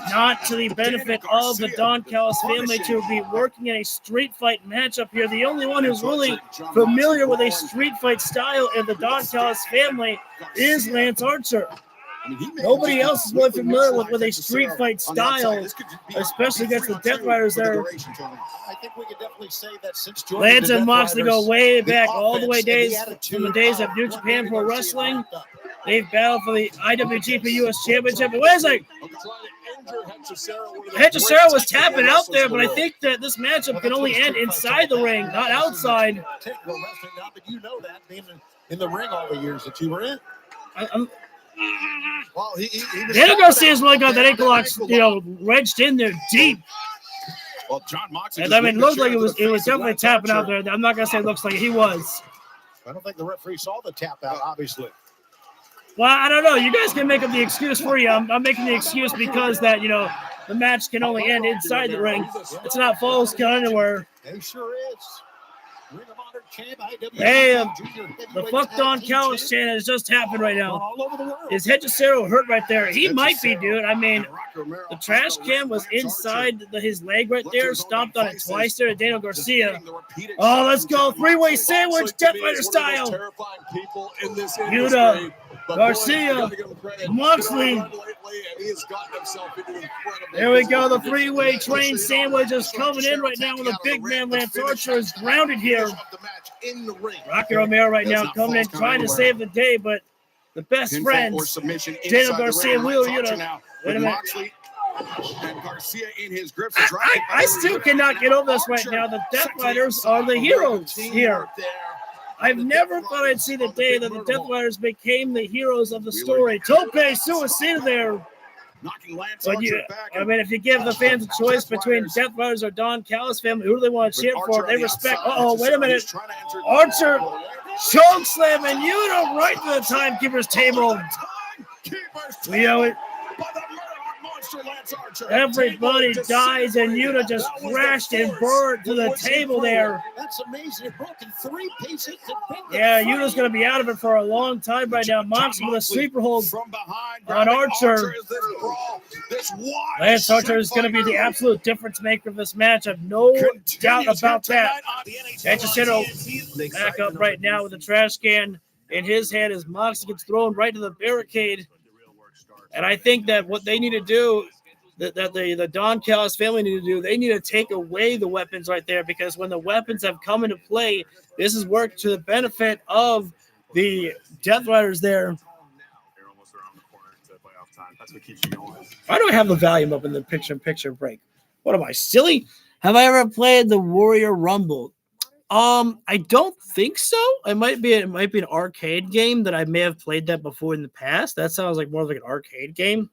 not to the benefit of the Don Callis family to be working in a street fight matchup here. The only one who's really familiar with a street fight style in the Don Callis family is Lance Archer. Nobody else is really familiar with a street fight style, especially against the Deathriders there. I think we could definitely say that since Lance and Moxley go way back, all the way from the days of New Japan Pro Wrestling. They've battled for the IWGP US Championship. But wait a second. Hechicero was tapping out there, but I think that this matchup can only end inside the ring, not outside. But you know that being in the ring all the years that you were in. Well, Daniel Garcia's really got that ankle lock, wrenched in there deep. Well, John Moxley. And I mean, it looked like it was definitely tapping out there. I'm not gonna say it looks like he was. I don't think the referee saw the tap out, obviously. Well, I don't know. You guys can make up the excuse for you. I'm making the excuse because that the match can only end inside the ring. It's not falls count anywhere. It sure is. Ring of Honor champ, Hey, the fuck Don Callis chant has just happened right now. Is Hechicero hurt right there? He might be, dude. I mean, the trash can was inside his leg right there. Stomped on it twice there to Daniel Garcia. Oh, let's go. Three-way sandwich, Deathrider style. Yuta, Garcia, Moxley. There we go. The three-way train sandwich is coming in right now with a big man. Lance Archer is grounded here. Rocky Romero right now coming in, trying to save the day, but the best friends, Daniel Garcia and Wheeler Yuta. Wait a minute. And Garcia in his grips. I still cannot get over this right now. The Deathriders are the heroes here. I've never thought I'd see the day that the Deathriders became the heroes of the story. Tope Suicida there. But if you give the fans a choice between Deathriders or Don Callis family, who do they want to cheer for? They respect. Wait a minute. Archer choke slam and Yuta right to the timekeeper's table. Everybody dies, and Yuta just crashed and burned to the table there. That's amazing. Broken 3 pieces. Yeah, Yuta's going to be out of it for a long time right now. Moxley with a sleeper hold on Archer. Lance Archer is going to be the absolute difference maker of this match. I have no doubt about that. Hechicero back up right now with the trash can in his hand as Moxley gets thrown right to the barricade. And I think that what they need to do, that the Don Callis family need to do, they need to take away the weapons right there, because when the weapons have come into play, this has worked to the benefit of the Deathriders there. Why do I have the volume up in the picture-in-picture break? What am I, silly? Have I ever played the Warrior Rumble? I don't think so. It might be an arcade game that I may have played that before in the past. That sounds like more like an arcade game.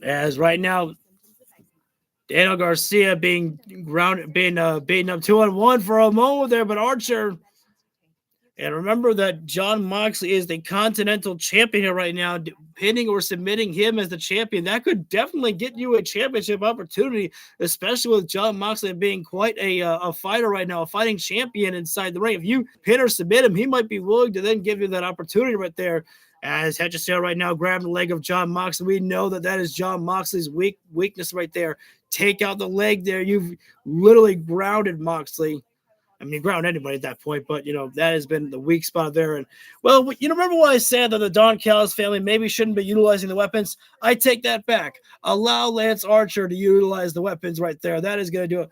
As right now, Daniel Garcia being grounded, being up 2-on-1 for a moment there, but Archer And remember that Jon Moxley is the Continental Champion here right now. Pinning or submitting him as the champion, that could definitely get you a championship opportunity, especially with Jon Moxley being quite a fighter right now, a fighting champion inside the ring. If you pin or submit him, he might be willing to then give you that opportunity right there. As Hedgesell right now grabbing the leg of Jon Moxley, we know that is Jon Moxley's weakness right there. Take out the leg there. You've literally grounded Moxley. I mean, ground anybody at that point, but, that has been the weak spot there. And, well, remember what I said that the Don Callis family maybe shouldn't be utilizing the weapons? I take that back. Allow Lance Archer to utilize the weapons right there. That is going to do it.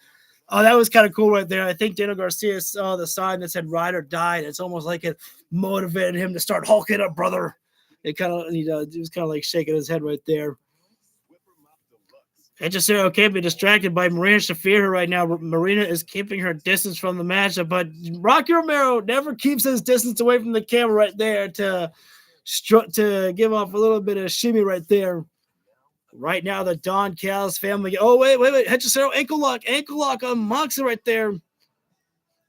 Oh, that was kind of cool right there. I think Daniel Garcia saw the sign that said ride or die. It's almost like it motivated him to start hulking up, brother. It kind of, he was kind of like shaking his head right there. Hedgesell can't be distracted by Marina Shafir right now. Marina is keeping her distance from the matchup, but Rocky Romero never keeps his distance away from the camera right there to give off a little bit of shimmy right there. Right now, the Don Callis family. Oh, wait. Hedgesell ankle lock on Moxley right there.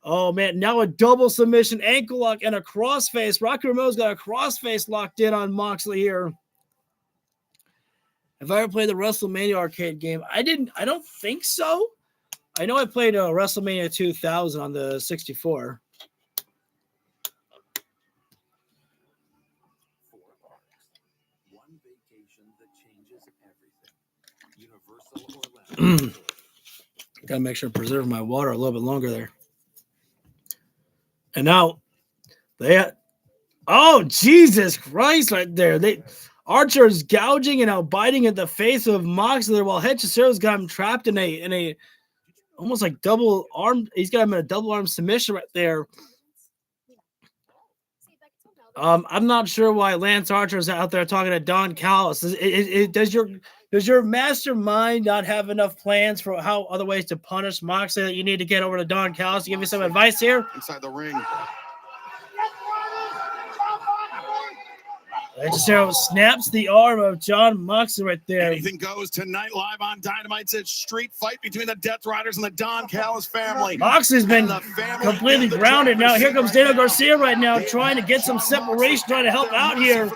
Oh, man, now a double submission, ankle lock, and a crossface. Rocky Romero's got a crossface locked in on Moxley here. Have I ever played the WrestleMania arcade game? I don't think so. I know I played WrestleMania 2000 on the 64. Gotta make sure to preserve my water a little bit longer there. And now Jesus Christ right there. Archer is gouging and out biting at the face of Moxley while Hedgesell's got him trapped in a almost like double arm. He's got him in a double arm submission right there. I'm not sure why Lance Archer is out there talking to Don Callis. Does your mastermind not have enough plans for how other ways to punish Moxley that you need to get over to Don Callis to give you some advice here? Inside the ring. Hedgesell snaps the arm of Jon Moxley right there. Anything goes tonight live on Dynamite. It's a street fight between the Deathriders and the Don Callis family. Moxley's been completely grounded. Now here comes Daniel Garcia right now trying to get some separation, trying to help out here.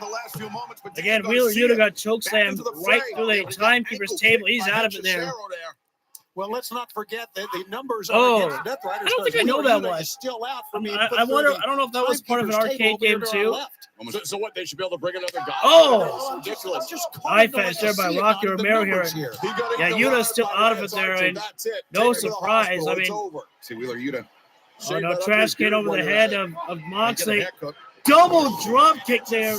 Again, Wheeler Yuta got chokeslammed right through the timekeeper's table. He's out of it there. Well, let's not forget that the numbers are against Deathriders. I don't think I know that one. Still out for me. I wonder. I don't know if that was part of an arcade game too. So what? They should be able to bring another guy. Oh, ridiculous! High fast there by Rocky Romero here. Yeah, Yuta's still out of it there, and no surprise. I mean, see Wheeler Yuta. Oh no, trash can over the head of Moxley. Double drop kick there.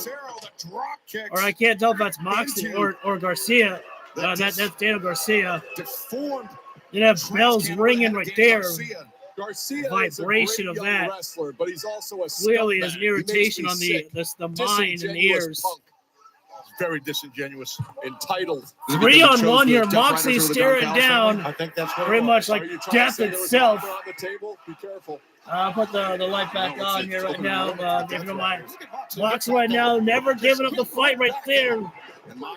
Or I can't tell if that's Moxley or Garcia. No, that's Daniel Garcia. You have bells ringing right there. Garcia vibration of that. Wrestler, but he's also a clearly is an irritation on the mind and the ears. Punk. Very disingenuous, entitled. 3-on-1 here. Moxley staring down. I think that's pretty much like death itself. On the table? Be careful. I'll put the light back on here right now. If you don't mind. Moxley right now, never giving up the fight right there.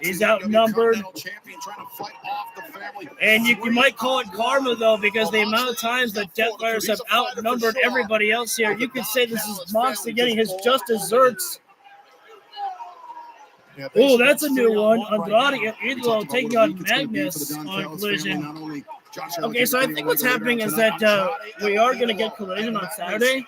He's outnumbered. And you might call it karma, though, because the amount of times the Deathriders have outnumbered everybody else here. You could say this is Moxley getting his just desserts. Oh, that's a new one. Andrade Idolo taking on Magnus on Collision. Okay, so I think what's happening is that we are going to get Collision on Saturday.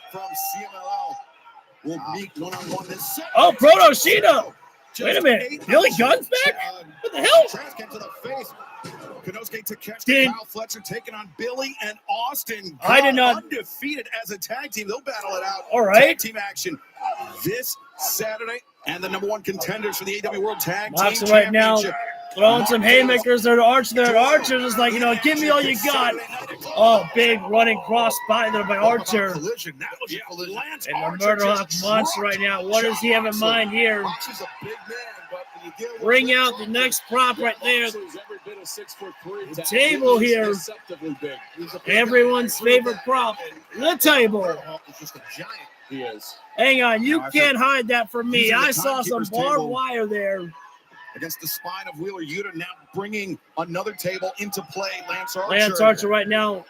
Oh, Proto Shida! Wait a minute. Billy Gunn's back? What the hell? Konosuke Takeshita, Kyle Fletcher taking on Billy and Austin. I did not. Undefeated as a tag team. They'll battle it out. All right. Tag team action this Saturday. And the number one contenders for the AEW World Tag Team Moxley right now Championship. throwing some haymakers there to Archer. Archer is like, give me all you got. Oh, big running cross body there by Archer. And the Murder Hawk Monster right now. What does he have in mind here? Bring out the next prop right there. The table here. Everyone's favorite prop. The table. He is. Hang on, you can't hide that from me. I saw some barbed wire there. Against the spine of Wheeler Yuta, now bringing another table into play. Lance Archer. Lance Archer right now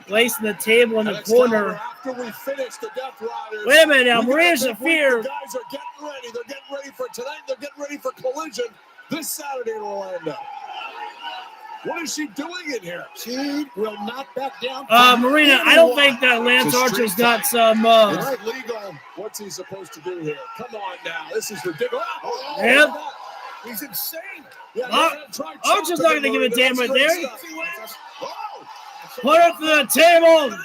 Placing the table in the corner. After we finish the Deathriders. Wait a minute now, Maria Shafir. The guys are getting ready. They're getting ready for tonight. They're getting ready for Collision this Saturday in Orlando. What is she doing in here? She will not back down. Marina, I don't think that Lance Archer's got some. It's legal. What's he supposed to do here? Come on now. This is ridiculous. Yep. He's insane. Archer's not going to give a damn right there. Put her through the table.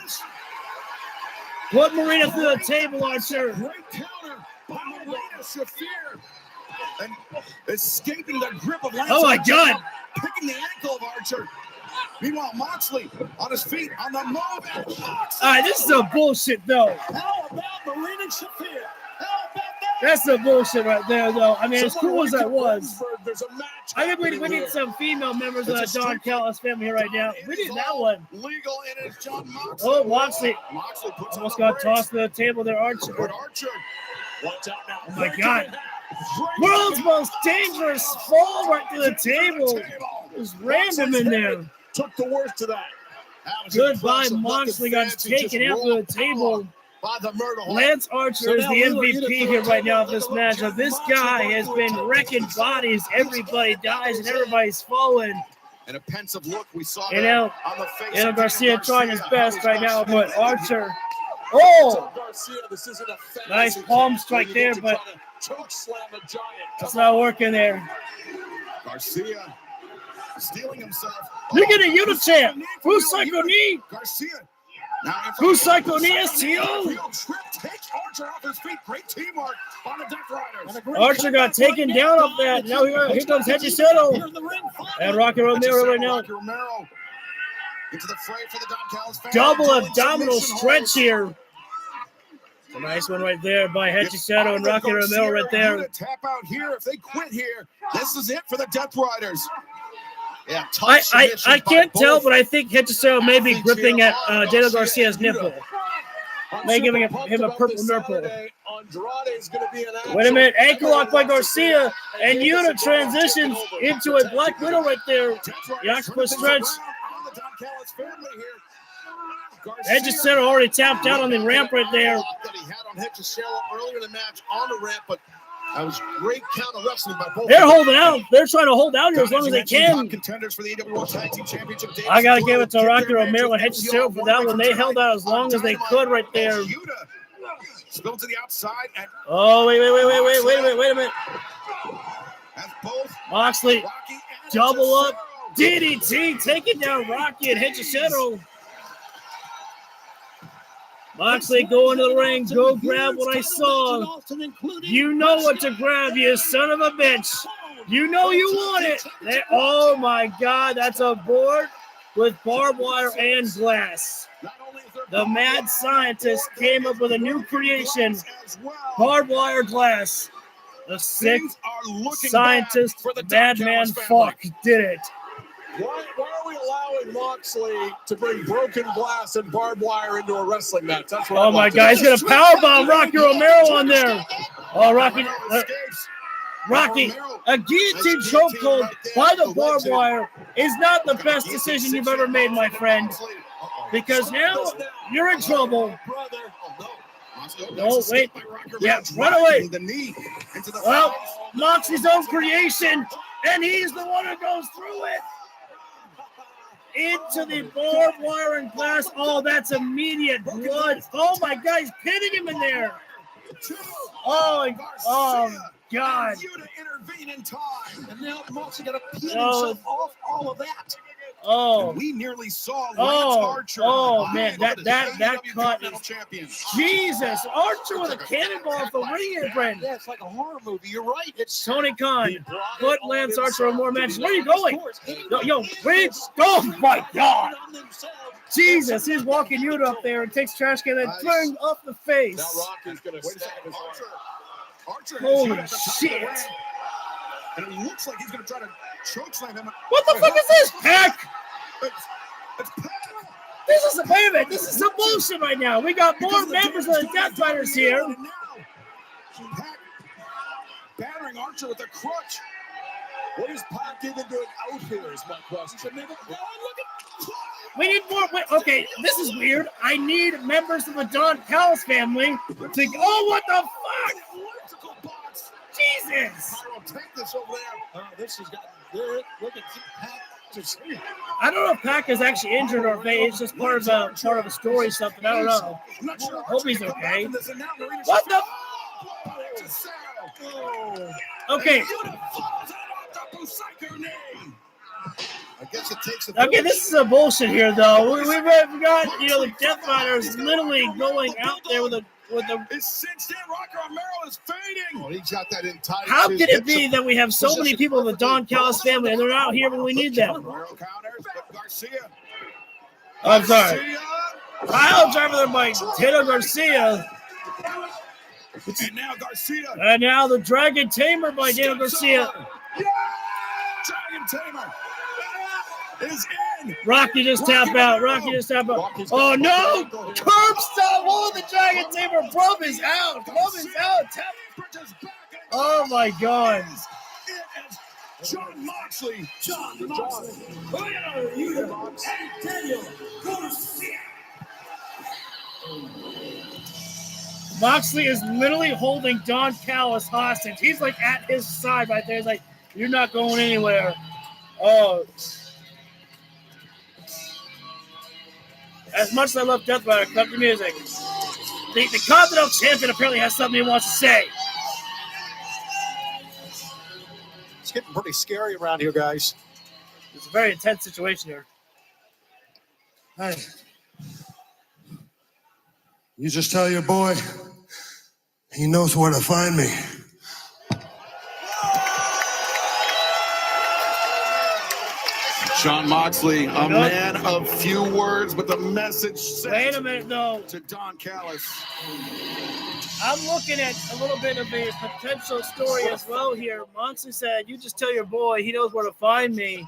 Put Marina through the table, Archer. Great counter by Marina Shafir. And escaping the grip of Lance. Oh, my God. Picking the ankle of Archer. Meanwhile, Moxley on his feet on the move. All right, this is a bullshit, though. How about Marina Shafir? How about that? That's the bullshit right there, though. I mean, as cool as that was. There's a match. I think we need some female members of the Don Callis family here right now. We need that one. Legal, and it's John Moxley. Oh, Moxley. Moxley puts Almost got tossed to the table there, Archer. But Archer. Watch out now. Oh, my God. World's most dangerous fall right to the table. Just random in there. Took the worst of that. Goodbye, Moxley got taken out to the table. By the Myrtle. Lance Archer is the MVP here right now of this matchup. This guy has been wrecking bodies. Everybody dies and everybody's falling. And a pensive look we saw You know, on the face of Garcia trying his best right now, but Archer. Oh! Garcia, this isn't a Nice palm strike there, but choke slam a giant. it's not working there. Garcia stealing himself. Look at the Unichamp. Who's Psycho Knee? Garcia. Who's Psycho Knee? STO? Takes Archer off his feet. Great teamwork on the Deathriders. Archer got taken down off that. Now here comes Hedgesito. And Rocky Romero right now. Rocky Romero into the fray for the Don Callis family. Double abdominal stretch here. A nice one right there by Hedgesito and Rocky Romero right there. Tap out here. If they quit here, this is it for the Deathriders. Yeah, I can't tell, but I think Hedgesito may be gripping at Daniel Garcia's nipple. May giving him a purple nipple. Wait a minute, ankle lock by Garcia, and Yuta transitions into a Black Widow right there. The octopus stretch. Hedgesito already tapped out on the ramp right there. That he had on Hedgesito earlier in the match on the ramp, but that was great counter wrestling by both. They're holding out. They're trying to hold out here as long as they can. Contenders for the AEW World Tag Team Championship. I gotta give it to Rocky Romero and Hedgesito for that one. They held out as long as they could right there. Spilled to the outside. Oh, wait a minute. Moxley, double up, DDT, taking down Rocky and Hedgesito. Moxley going to the ring. Go grab what I saw. You know what to grab, you son of a bitch. You know you want it. Oh, my God. That's a board with barbed wire and glass. The mad scientist came up with a new creation. Barbed wire glass. The sick scientist, madman fuck did it. Why are we allowing Moxley to bring broken glass and barbed wire into a wrestling match? That's what oh my God, he's gonna powerbomb Rocky Romero on there. Oh, Rocky, a guillotine chokehold by the barbed wire is not the best decision you've ever made, my friend. Because now you're in trouble. No, wait. Yeah, run away. Well, Moxley's own creation, and he's the one who goes through it. Into the barbed wire and glass. Oh, that's immediate blood. Oh, my God, he's pinning him in there. Oh, God. Intervene in time. And now Moxley got to peel himself off all of that. Oh, and we nearly saw Lance Archer. Oh, man, that cut is Jesus. Archer with a cannonball off the ring apron. Yeah, it's like a horror movie. You're right. It's Tony Khan. Put Lance Archer on more matches. Where are you going? Yo, oh my God. Jesus, he's walking Yuta up there and takes trash can and throwing off the face. Now Rocky's going to stab his Archer. Holy shit. And it looks like he's going to try to chokeslam him. What the fuck is this, Pac? It's Pac. This is wait a minute. This is some bullshit right now. We got more members of the Deathriders here. Pac battering Archer with a crutch. What is Pac even doing out here is my question. We need more. Okay, this is weird. I need members of the Don Callis family to. Oh, what the fuck! Jesus! Take this over there. This has got good. Look at Pat. I don't know if Pac is actually injured or if it's just part of a story something. I don't know. Hope he's okay. What the? Okay. I guess it takes Okay, this is a bullshit here, though. We've got the Deathriders literally going out there with a. His cinched-in Rocker Romero is fading. Oh, he's got that entire. How can it be that we have so many people in the Don Callis family and they're out here when we need them? Garcia. I'm sorry. Pile driver there by Tito Garcia. And now Garcia. And now the Dragon Tamer by Daniel Garcia. Yeah! Dragon Tamer is in. Rocky just tap out. Oh no! Curb stop! Oh, the Dragon Tamer. Brub is out. Oh my God. John Moxley. John Moxley. And Daniel Garcia. Moxley is literally holding Don Callis hostage. He's like at his side right there. He's like, you're not going anywhere. Oh. As much as I love Death Rider, cut the music. The Continental Champion apparently has something he wants to say. It's getting pretty scary around here, guys. It's a very intense situation here. Hey. You just tell your boy he knows where to find me. Jon Moxley, a man of few words, but the message sent. Wait a minute, though. To Don Callis. I'm looking at a little bit of a potential story as well here. Moxley said, you just tell your boy he knows where to find me.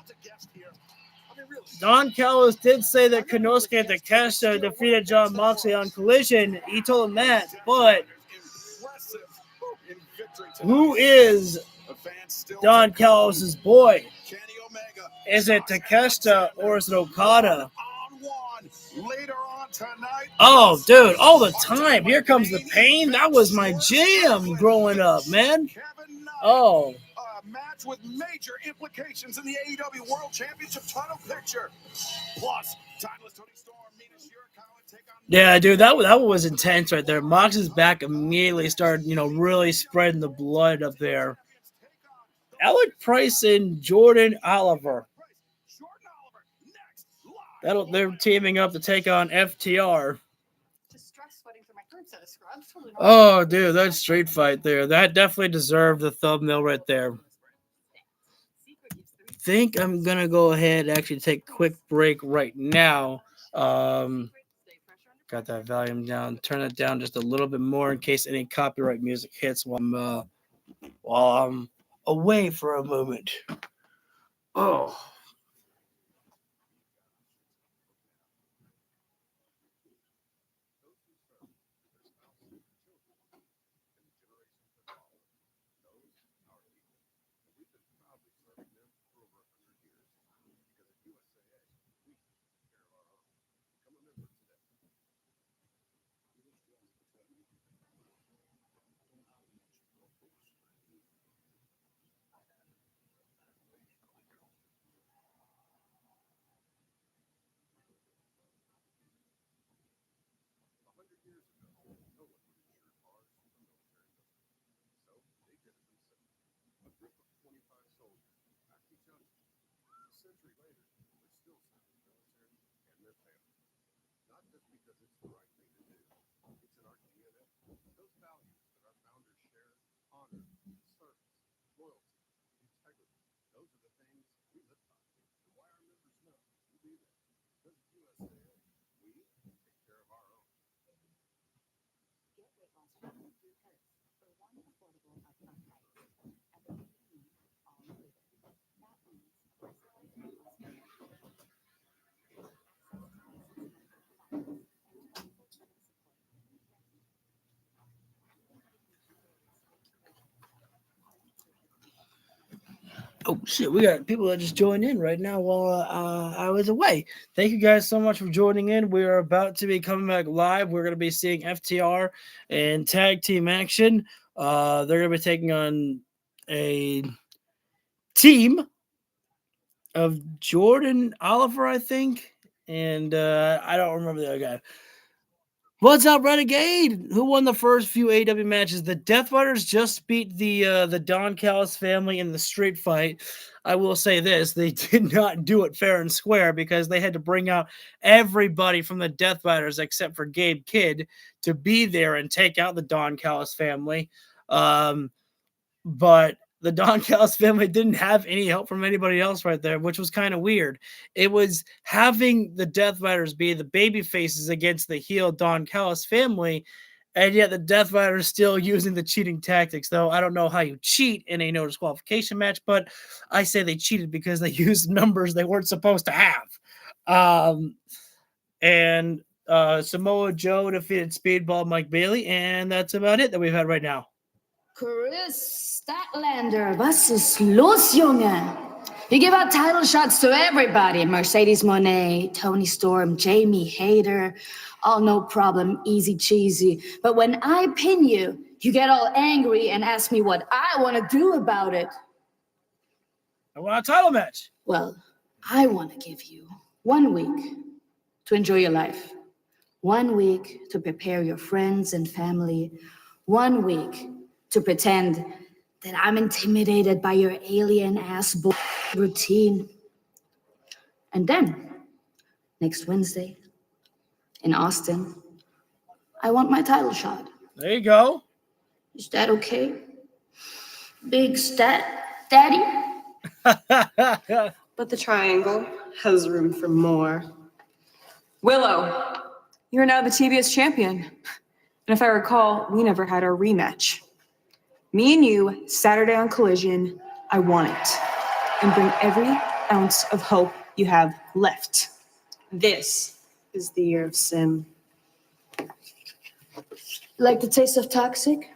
Don Callis did say that Konosuke Takeshita defeated Jon Moxley on Collision. He told him that, but who is Don Callis' boy? Is it Takeshita or is it Okada? Oh, dude, all the time. Here comes the pain. That was my jam growing up, man. Oh. Match with major implications in the AEW World Championship title picture. Plus, timeless Tony Storm, Mina Shirakawa take on. Yeah, dude, that was intense right there. Mox's back immediately started, really spreading the blood up there. Alec Price and Jordan Oliver. They're teaming up to take on FTR. Oh, dude, that street fight there. That definitely deserved the thumbnail right there. Think I'm going to go ahead and actually take a quick break right now. Got that volume down. Turn it down just a little bit more in case any copyright music hits while I'm away for a moment. Oh. Oh shit, we got people that just joined in right now while I was away. Thank you guys so much for joining in. We are about to be coming back live. We're going to be seeing FTR and tag team action. They're going to be taking on a team of Jordan Oliver, I think, and I don't remember the other guy. What's up, Renegade? Who won the first few AEW matches? The Deathriders just beat the Don Callis family in the street fight. I will say this, they did not do it fair and square because they had to bring out everybody from the Deathriders except for Gabe Kidd to be there and take out the Don Callis family. But the Don Callis family didn't have any help from anybody else right there, which was kind of weird. It was having the Deathriders be the baby faces against the heel Don Callis family, and yet the Deathriders still using the cheating tactics, though I don't know how you cheat in a no disqualification match, but I say they cheated because they used numbers they weren't supposed to have. Samoa Joe defeated Speedball Mike Bailey, and that's about it that we've had right now. Chris Statlander versus Los Junge. You give out title shots to everybody. Mercedes Moné, Tony Storm, Jamie Hayter. All no problem, easy cheesy. But when I pin you, you get all angry and ask me what I want to do about it. I want a title match. Well, I want to give you 1 week to enjoy your life. 1 week to prepare your friends and family. 1 week to pretend that I'm intimidated by your alien-ass routine. And then, next Wednesday, in Austin, I want my title shot. There you go. Is that okay? Big stat daddy? But the triangle has room for more. Willow, you're now the TBS champion. And if I recall, we never had our rematch. Me and you, Saturday on Collision, I want it. And bring every ounce of hope you have left. This is the year of Sim. Like the taste of toxic?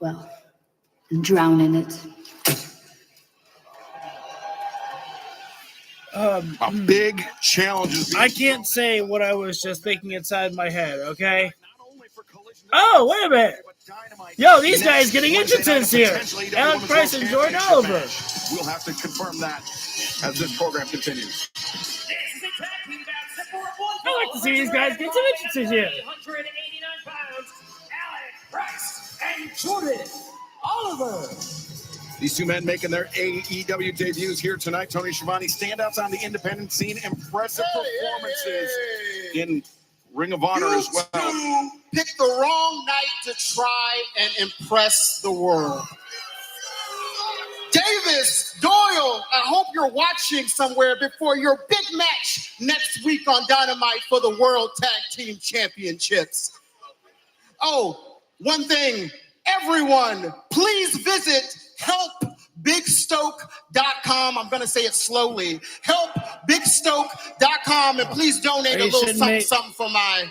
Well, drown in it. A big challenge. I can't say what I was just thinking inside my head, okay? Oh, wait a minute. Yo, these guys getting entrances here. Alan Price and Jordan Oliver. We'll have to confirm that as this program continues. I like to see these guys get some entrances here. 189 pounds, Alan Price and Jordan Oliver. These two men making their AEW debuts here tonight. Tony Schiavone, standouts on the independent scene, impressive performances in Ring of Honor as well. You picked the wrong night to try and impress the world. Davis, Doyle, I hope you're watching somewhere before your big match next week on Dynamite for the World Tag Team Championships. Oh, one thing, everyone, please visit helpbigstoke.com. I'm going to say it slowly. Helpbigstoke.com, and please donate a little something for my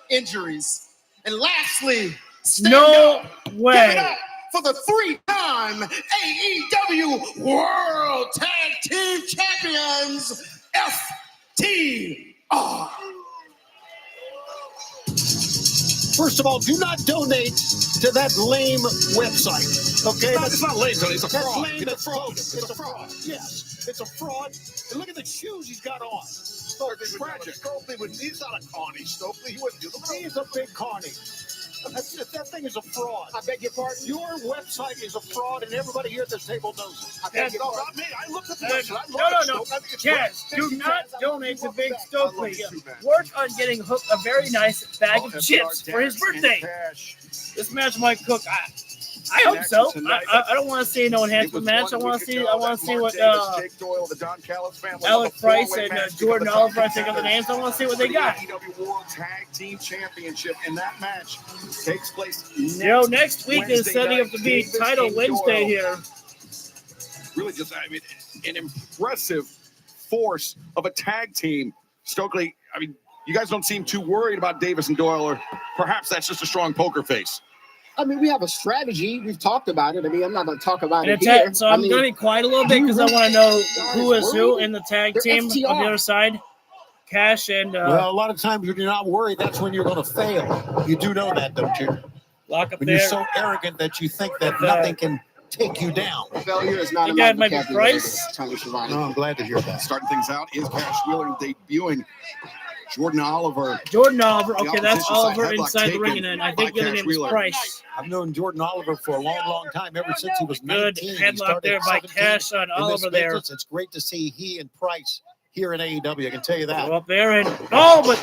injuries. And lastly, stand up. Way. Give it up for the 3-time AEW World Tag Team Champions, FTR. First of all, do not donate to that lame website. Okay, It's not lame, Tony. It's a fraud. Lame. It's a fraud. It's a fraud. Yes, it's a fraud. And look at the shoes he's got on. Stokely he's not a carny. Stokely, he wouldn't do the He's a big carny. That thing is a fraud. I beg your pardon? Your website is a fraud, and everybody here at this table knows it. I beg your pardon. Not me. I looked at the website. No. Yes, do not donate to Big Stokely. Work on getting Hook a very nice bag of chips for his birthday. This match might cook. I hope so. I don't want to see no enhancement match. I want to see what Alec Price and Jordan Oliver, I think of the names. I want to see what they got. AEW World Tag Team Championship, and that match takes place next week is setting up to be Title Wednesday here. Really just, an impressive force of a tag team. Stokely, you guys don't seem too worried about Davis and Doyle, or perhaps that's just a strong poker face. I mean, we have a strategy. We've talked about it. I mean, I'm not going to talk about it here. here. So I'm going to be quiet a little bit because I want to know who is who in the tag team on the other side. Cash and well, a lot of times when you're not worried, that's when you're going to fail. You do know that, don't you? Lock up when there. You're so arrogant that you think that nothing can take you down. Failure is not a might be Price. No, I'm glad to hear that. Starting things out is Cash Wheeler debuting Jordan Oliver. Okay, that's Oliver inside the ring, and then I think the other name is Price. I've known Jordan Oliver for a long, long time, ever since he was 19. Good headlock there by Cash on Oliver there. It's great to see he and Price here in AEW, I can tell you that. Go up there and Oliver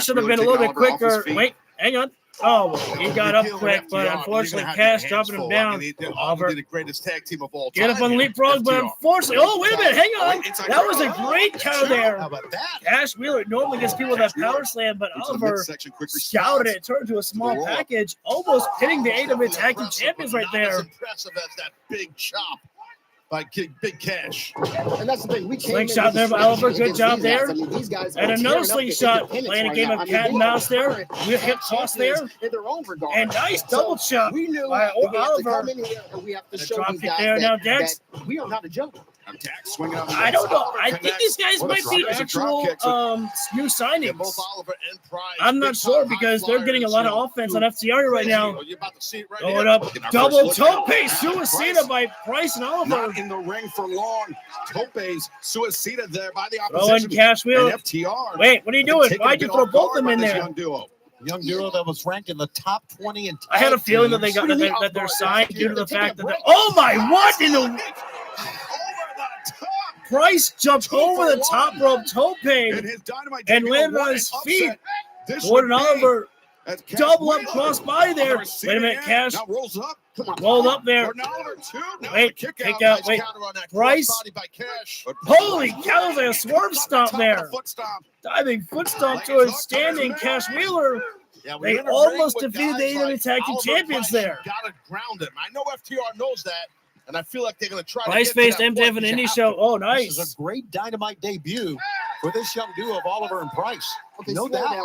should have been a little bit quicker. Wait, hang on. Oh, he got up quick, but unfortunately, Cash dropping him down. Oliver did the greatest tag team of all time. Get up on the leapfrog, but unfortunately, wait a minute, hang on. That was a great counter there. How about that? Cash Wheeler normally gets people that power slam, but Oliver scouted it, turned into a small package, almost hitting the AEW Tag Team Champions right there. As impressive as that big chop by Big Cash. And that's the thing. We slingshot there by Oliver. Good job there. I mean, these guys and another slingshot. Playing a game of cat and mouse there. We hip toss there. In their own regard. And nice double chop by Oliver. We have to show these kick guys there now, Dex. We are not a joke. I don't know. I think these guys might be actual new signings. I'm not sure because they're getting a lot of offense on FTR right now. Going up, double tope suicida by Price and Oliver. Not in the ring for long. Tope's suicida there by the opposition. opposition. Cash Wheeler. FTR. Wait, what are you doing? Why'd you throw both of them in there? Young duo that was ranked in the top 20 in I had a feeling that they got that they're signed due to the fact that oh my, what in the Price jumped over the top rope tope and landed on his feet. Jordan Oliver double up cross body there. Wait a minute, Cash rolled up there. Wait, kick out. Wait, Price. Holy cow, there's like a swerve stomp there. Diving foot stomp to a standing Cash Wheeler. They almost defeated the AEW Tag Team Champions there. Gotta ground him. I know FTR knows that. And I feel like they're going to try Price to get faced MJF in an indie show. Oh, nice. This is a great Dynamite debut for this young duo of Oliver and Price. Okay, no doubt.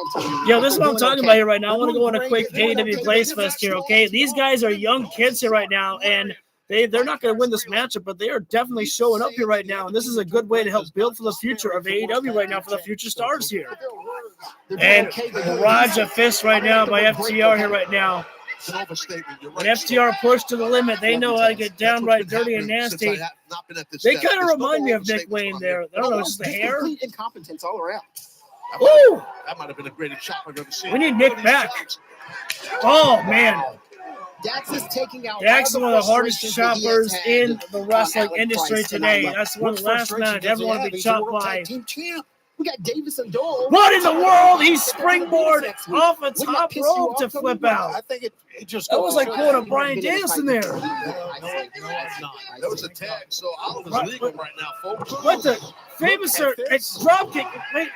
Yo, this is what I'm talking about here right now. I want to go on a quick AEW Place Fest here, okay? These guys are young kids here right now, and they're not going to win this matchup, but they are definitely showing up here right now, and this is a good way to help build for the future of AEW right now for the future stars here. And barrage of fists right now by FTR here right now. When FTR pushed to the limit, they know how to get downright dirty and nasty. They kind of remind me of Nick Wayne there. I don't know, it's just the hair. Incompetence all around. Woo! That might have been the greatest chop I've ever seen. We need Nick back. Oh, man. Dax is taking out. Dax is one of the hardest choppers in the wrestling industry today. That's one of the last men I'd ever want to be chopped by. We got Davis and Dole. What in the world? He springboarded off a top rope to flip out. I think it just that was like pulling a Bryan Danielson there. That was a tag, so Oliver's legal right now, folks. What the famous it's drop kick. Wait,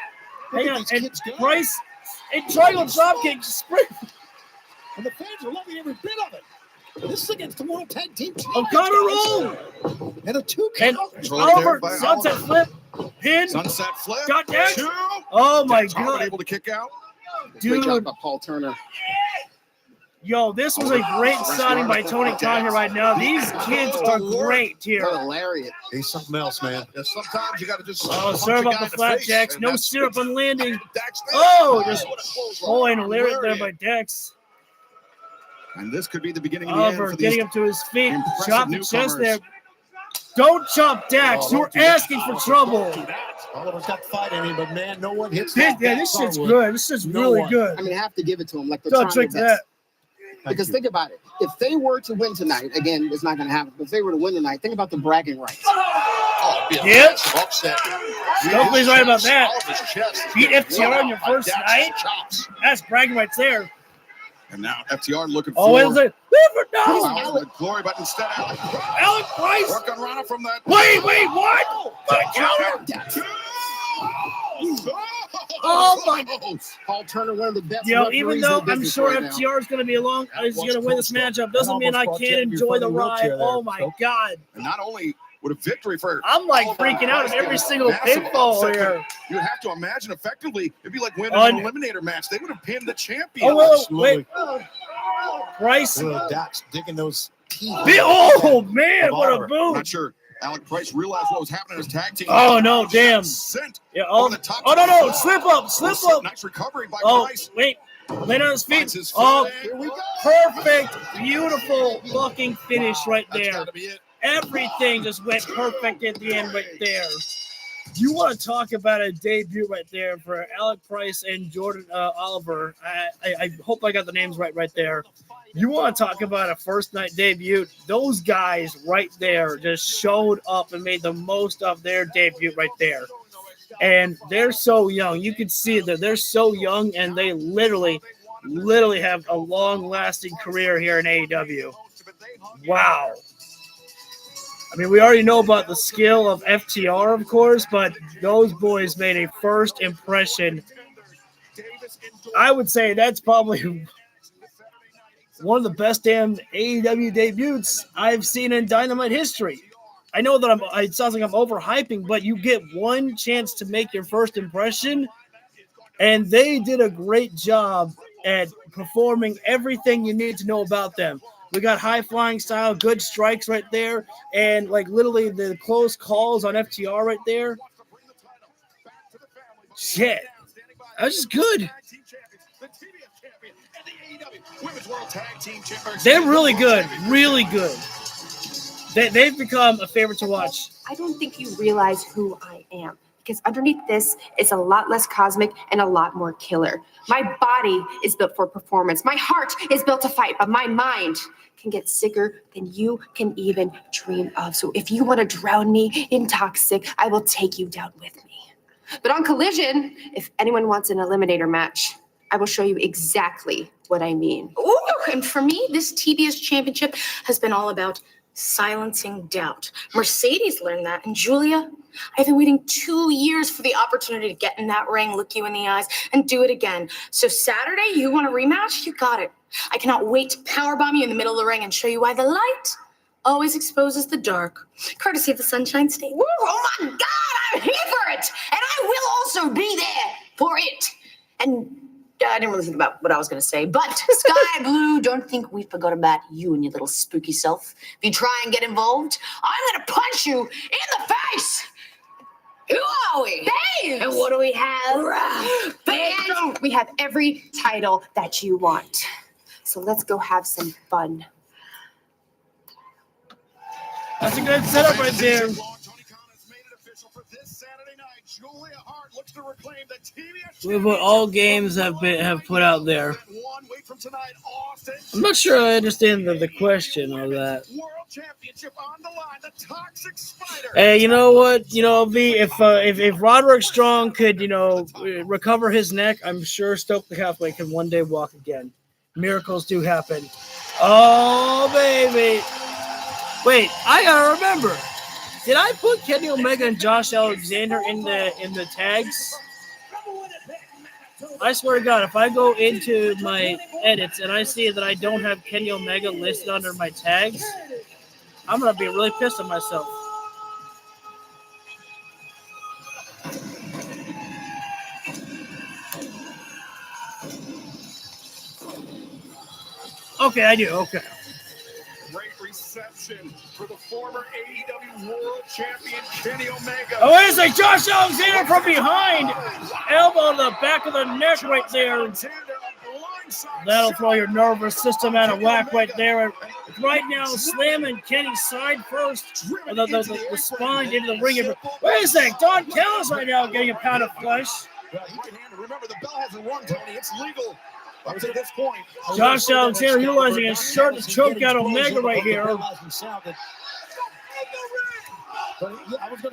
hang on. And Price, a triangle drop kick spring. And the fans are loving every bit of it. This is against the World Tag Team O'Connor roll. And a 2 count. And Oliver, sunset flip. Pin. Sunset flip. Got that. Oh my God. Able to kick out. Dude. Great job by Paul Turner. Yo, this was a great signing by Tony Khan here right now. These kids are great here. Hilarious. He's something else, man. Yeah, sometimes you got to just serve up the flapjacks. No syrup on landing. Oh, just pulling a lyric there by Dex. And this could be the beginning of the end for getting up to his feet. Chop the chest there. Don't chop Dax. You're asking for trouble. Oliver's got the fight in him, but man, no one hits that. Yeah, this shit's good. This shit's really good. I mean, I have to give it to him. Like they're trying their best. Because think about it. If they were to win tonight, again, it's not going to happen. But if they were to win tonight, think about the bragging rights. Yeah. Nobody's right about that. Beat FTR on your first night. That's bragging rights there. And now FTR looking for. Oh, it's like Glory, but instead Alec Price. Working Rana from that. Wait, what? What a counter! Oh my! Paul Turner, one of the best. Yo, even though I'm sure FTR is going to be along, is going to win this matchup, doesn't mean I can't enjoy the ride. Oh my God! And not only would a victory for I'm like freaking out at every single pinfall here. You have to imagine effectively, it'd be like winning an eliminator match. They would have pinned the champion. Oh, wait. Price. Dax digging those teeth. Oh, man, what a boot. I'm not sure Alec Price realized what was happening in his tag team. Oh, no, damn. Yeah, no, slip up. Nice recovery by Price. Wait. Lay on his feet. Oh, perfect, beautiful fucking finish right there. Everything just went perfect at the end right there. You want to talk about a debut right there for Alec Price and Jordan Oliver. I hope I got the names right there. You want to talk about a first night debut. Those guys right there just showed up and made the most of their debut right there. And they're so young. You can see that they're so young, and they literally have a long-lasting career here in AEW. Wow. I mean, we already know about the skill of FTR, of course, but those boys made a first impression. I would say that's probably one of the best damn AEW debuts I've seen in Dynamite history. I know that it sounds like I'm overhyping, but you get one chance to make your first impression, and they did a great job at performing everything you need to know about them. We got high-flying style, good strikes right there, and like literally the close calls on FTR right there. Shit. That was just good. They're really good. Really good. They've become a favorite to watch. I don't think you realize who I am, because underneath this is a lot less cosmic and a lot more killer. My body is built for performance. My heart is built to fight, but my mind can get sicker than you can even dream of. So if you want to drown me in toxic, I will take you down with me. But on Collision, if anyone wants an eliminator match, I will show you exactly what I mean. Ooh, and for me, this TBS championship has been all about silencing doubt. Mercedes learned that. And Julia, I've been waiting 2 years for the opportunity to get in that ring, look you in the eyes, and do it again. So Saturday, you want a rematch? You got it. I cannot wait to powerbomb you in the middle of the ring and show you why the light always exposes the dark. Courtesy of the Sunshine State. Woo, oh my God, I'm here for it. And I will also be there for it. And I didn't really think about what I was going to say, but Sky Blue, don't think we forgot about you and your little spooky self. If you try and get involved, I'm going to punch you in the face. Who are we? Babes. And what do we have? Babes. We have every title that you want. So let's go have some fun. That's a good setup right there. With what all games have put out there. I'm not sure I understand the question of that. Hey, you know what? You know, V, if Roderick Strong could, recover his neck, I'm sure Stokely Hathaway can one day walk again. Miracles do happen. Oh, baby. Wait, I gotta remember. Did I put Kenny Omega and Josh Alexander in the tags? I swear to God, if I go into my edits and I see that I don't have Kenny Omega listed under my tags, I'm going to be really pissed at myself. Okay, I do. Okay. Great reception for the former AEW World Champion Kenny Omega. Oh, wait a second. Josh Alexander from behind. Elbow to the back of the neck right there. That'll throw your nervous system out of whack right there. Right now, slamming Kenny's side first. The spine into the ring. Wait a second. Don Callis right now getting a pound of flesh. Well, he can handle. Remember, the bell hasn't rung, Tony. It's legal. I was at this point. Josh Alexander utilizing his shirt to choke out Omega right here.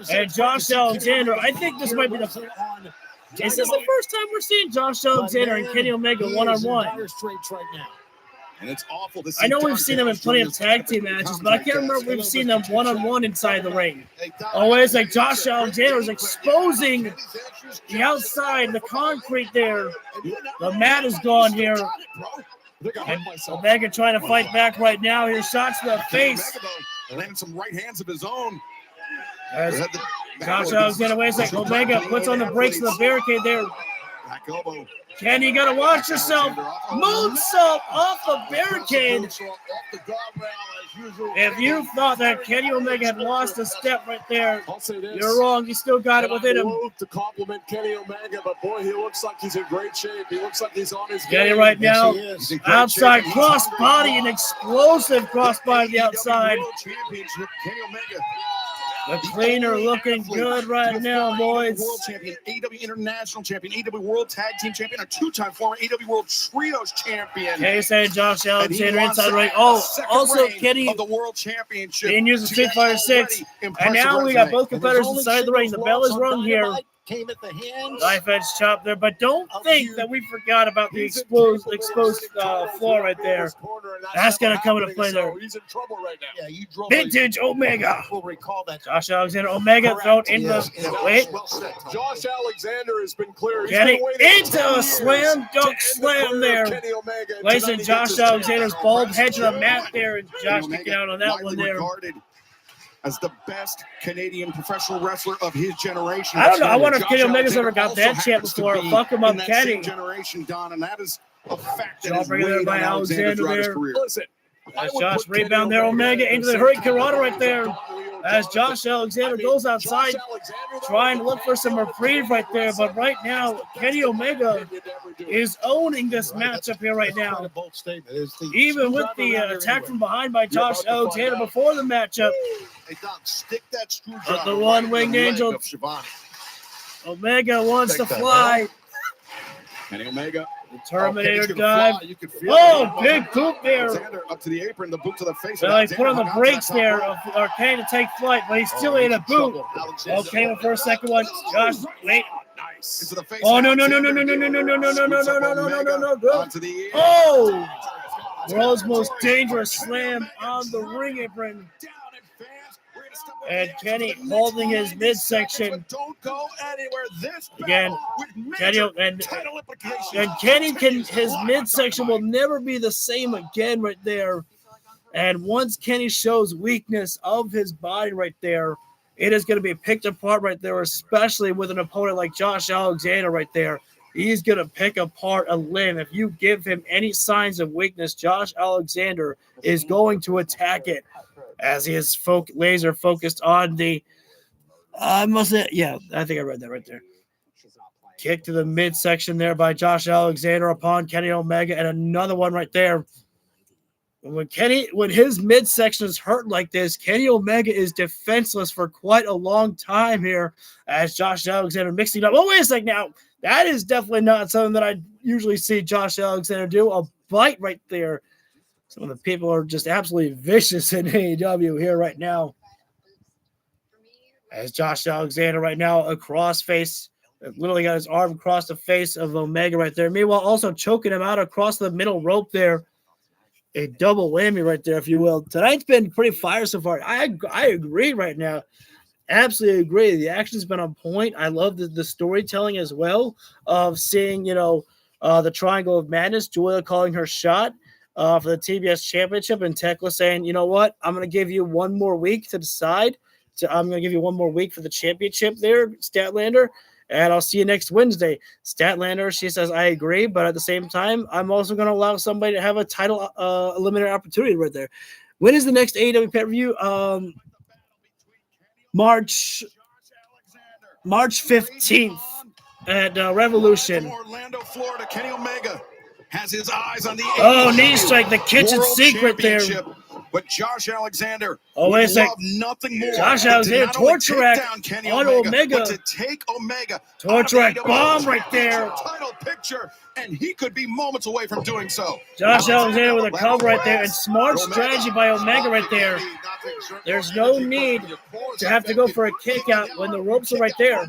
And Josh Alexander, I think this might be the first. Is this the first time we're seeing Josh Alexander and Kenny Omega one-on-one? And it's awful to see. I know we've seen them in plenty of tag team matches, but I can't remember if we've seen them one-on-one inside the ring. Oh, it's like Josh Alexander is exposing the outside, the concrete there. The mat is gone here. And Omega trying to fight back right now. Here's shots to the face. Landing some right hands of his own. As Josh Alexander, wait a second. Omega puts on the brakes of the barricade there. Back elbow. Kenny, you got to watch yourself. Moonsault off the barricade. If you thought that Kenny Omega had lost a step right there, you're wrong. You still got it within him. I loathe to compliment Kenny Omega, but boy, he looks like he's in great shape. He looks like he's on his Kenny game. right now, Yes, he is. outside cross body, an explosive cross body to the outside. Kenny Omega. The cleaner looking good right now, boys. World champion, AEW International champion, AEW World Tag Team champion, a two-time former AEW World Trios champion. Okay, saying Josh Alexander inside ring. Oh, also Kenny of the World Championship. being used as Street Fighter 6. And now we got both competitors inside the ring. The bell is rung here. Came at the hands. Knife edge chop there, but don't think that we forgot about the exposed floor right there. That's gonna come into play there. He's in trouble right now. Yeah, you drove. Vintage Omega. Will recall that. Josh Alexander, Omega thrown into the wait. Josh Alexander has been clear. Getting into a slam dunk slam there. Placing Josh Alexander's bald head to the mat there, and Josh kicking out on that one there. As the best Canadian professional wrestler of his generation. I don't know. I wonder if Kenny Omega's ever got that chant before. Fuck him up, Kenny. Generation, Don, and that is a fact that Josh is bringing there by Alexander there. Listen, as Josh rebound there, Omega into the Hurricane Karate right there. As Josh Alexander goes outside, trying to look for some reprieve right there. But right now, Kenny Omega is owning this matchup here right now. Even with the attack from behind by Josh Alexander before the matchup. But the one-winged angel, Omega wants to fly. Kenny Omega. The Terminator dive. Oh, big boot there. Up to the apron, the boot to the face. Well, he put on the brakes there of Kenny to take flight, but he still ate a boot. Okay, well, for a second one. Josh, wait. Nice. Oh, no. Oh! World's most dangerous slam on the ring apron. And Kenny holding his midsection. Don't go anywhere. This again, Kenny and Kenny can his midsection will never be the same again right there. And once Kenny shows weakness of his body right there, it is going to be picked apart right there, especially with an opponent like Josh Alexander right there. He's going to pick apart a limb. If you give him any signs of weakness, Josh Alexander is going to attack it. As he is laser focused on the, I think I read that right there. Kick to the midsection there by Josh Alexander upon Kenny Omega, and another one right there. When his midsection is hurt like this, Kenny Omega is defenseless for quite a long time here. As Josh Alexander mixing up. Oh, wait a second now. That is definitely not something that I usually see Josh Alexander do. A bite right there. Some of the people are just absolutely vicious in AEW here right now. As Josh Alexander right now across face, literally got his arm across the face of Omega right there. Meanwhile, also choking him out across the middle rope there. A double whammy right there, if you will. Tonight's been pretty fire so far. I agree right now. Absolutely agree. The action's been on point. I love the storytelling as well of seeing, the Triangle of Madness, Julia calling her shot. For the TBS Championship, and Tekla saying, you know what, I'm going to give you one more week to decide. I'm going to give you one more week for the championship there, Statlander, and I'll see you next Wednesday. Statlander, she says, I agree, but at the same time, I'm also going to allow somebody to have a title eliminator opportunity right there. When is the next AEW pay-per-view? March 15th at Revolution. Orlando, Florida, Kenny Omega has his eyes on the knee strike, the kitchen secret there. But Josh Alexander wait a sec. Nothing more. Josh Alexander, torture rack on Omega. To take Omega. Torture rack bomb right there. Title picture, and he could be moments away from doing so. Josh Alexander with a cover right there, and smart strategy by Omega right there. There's no need to have to go for a kick out when the ropes are right there.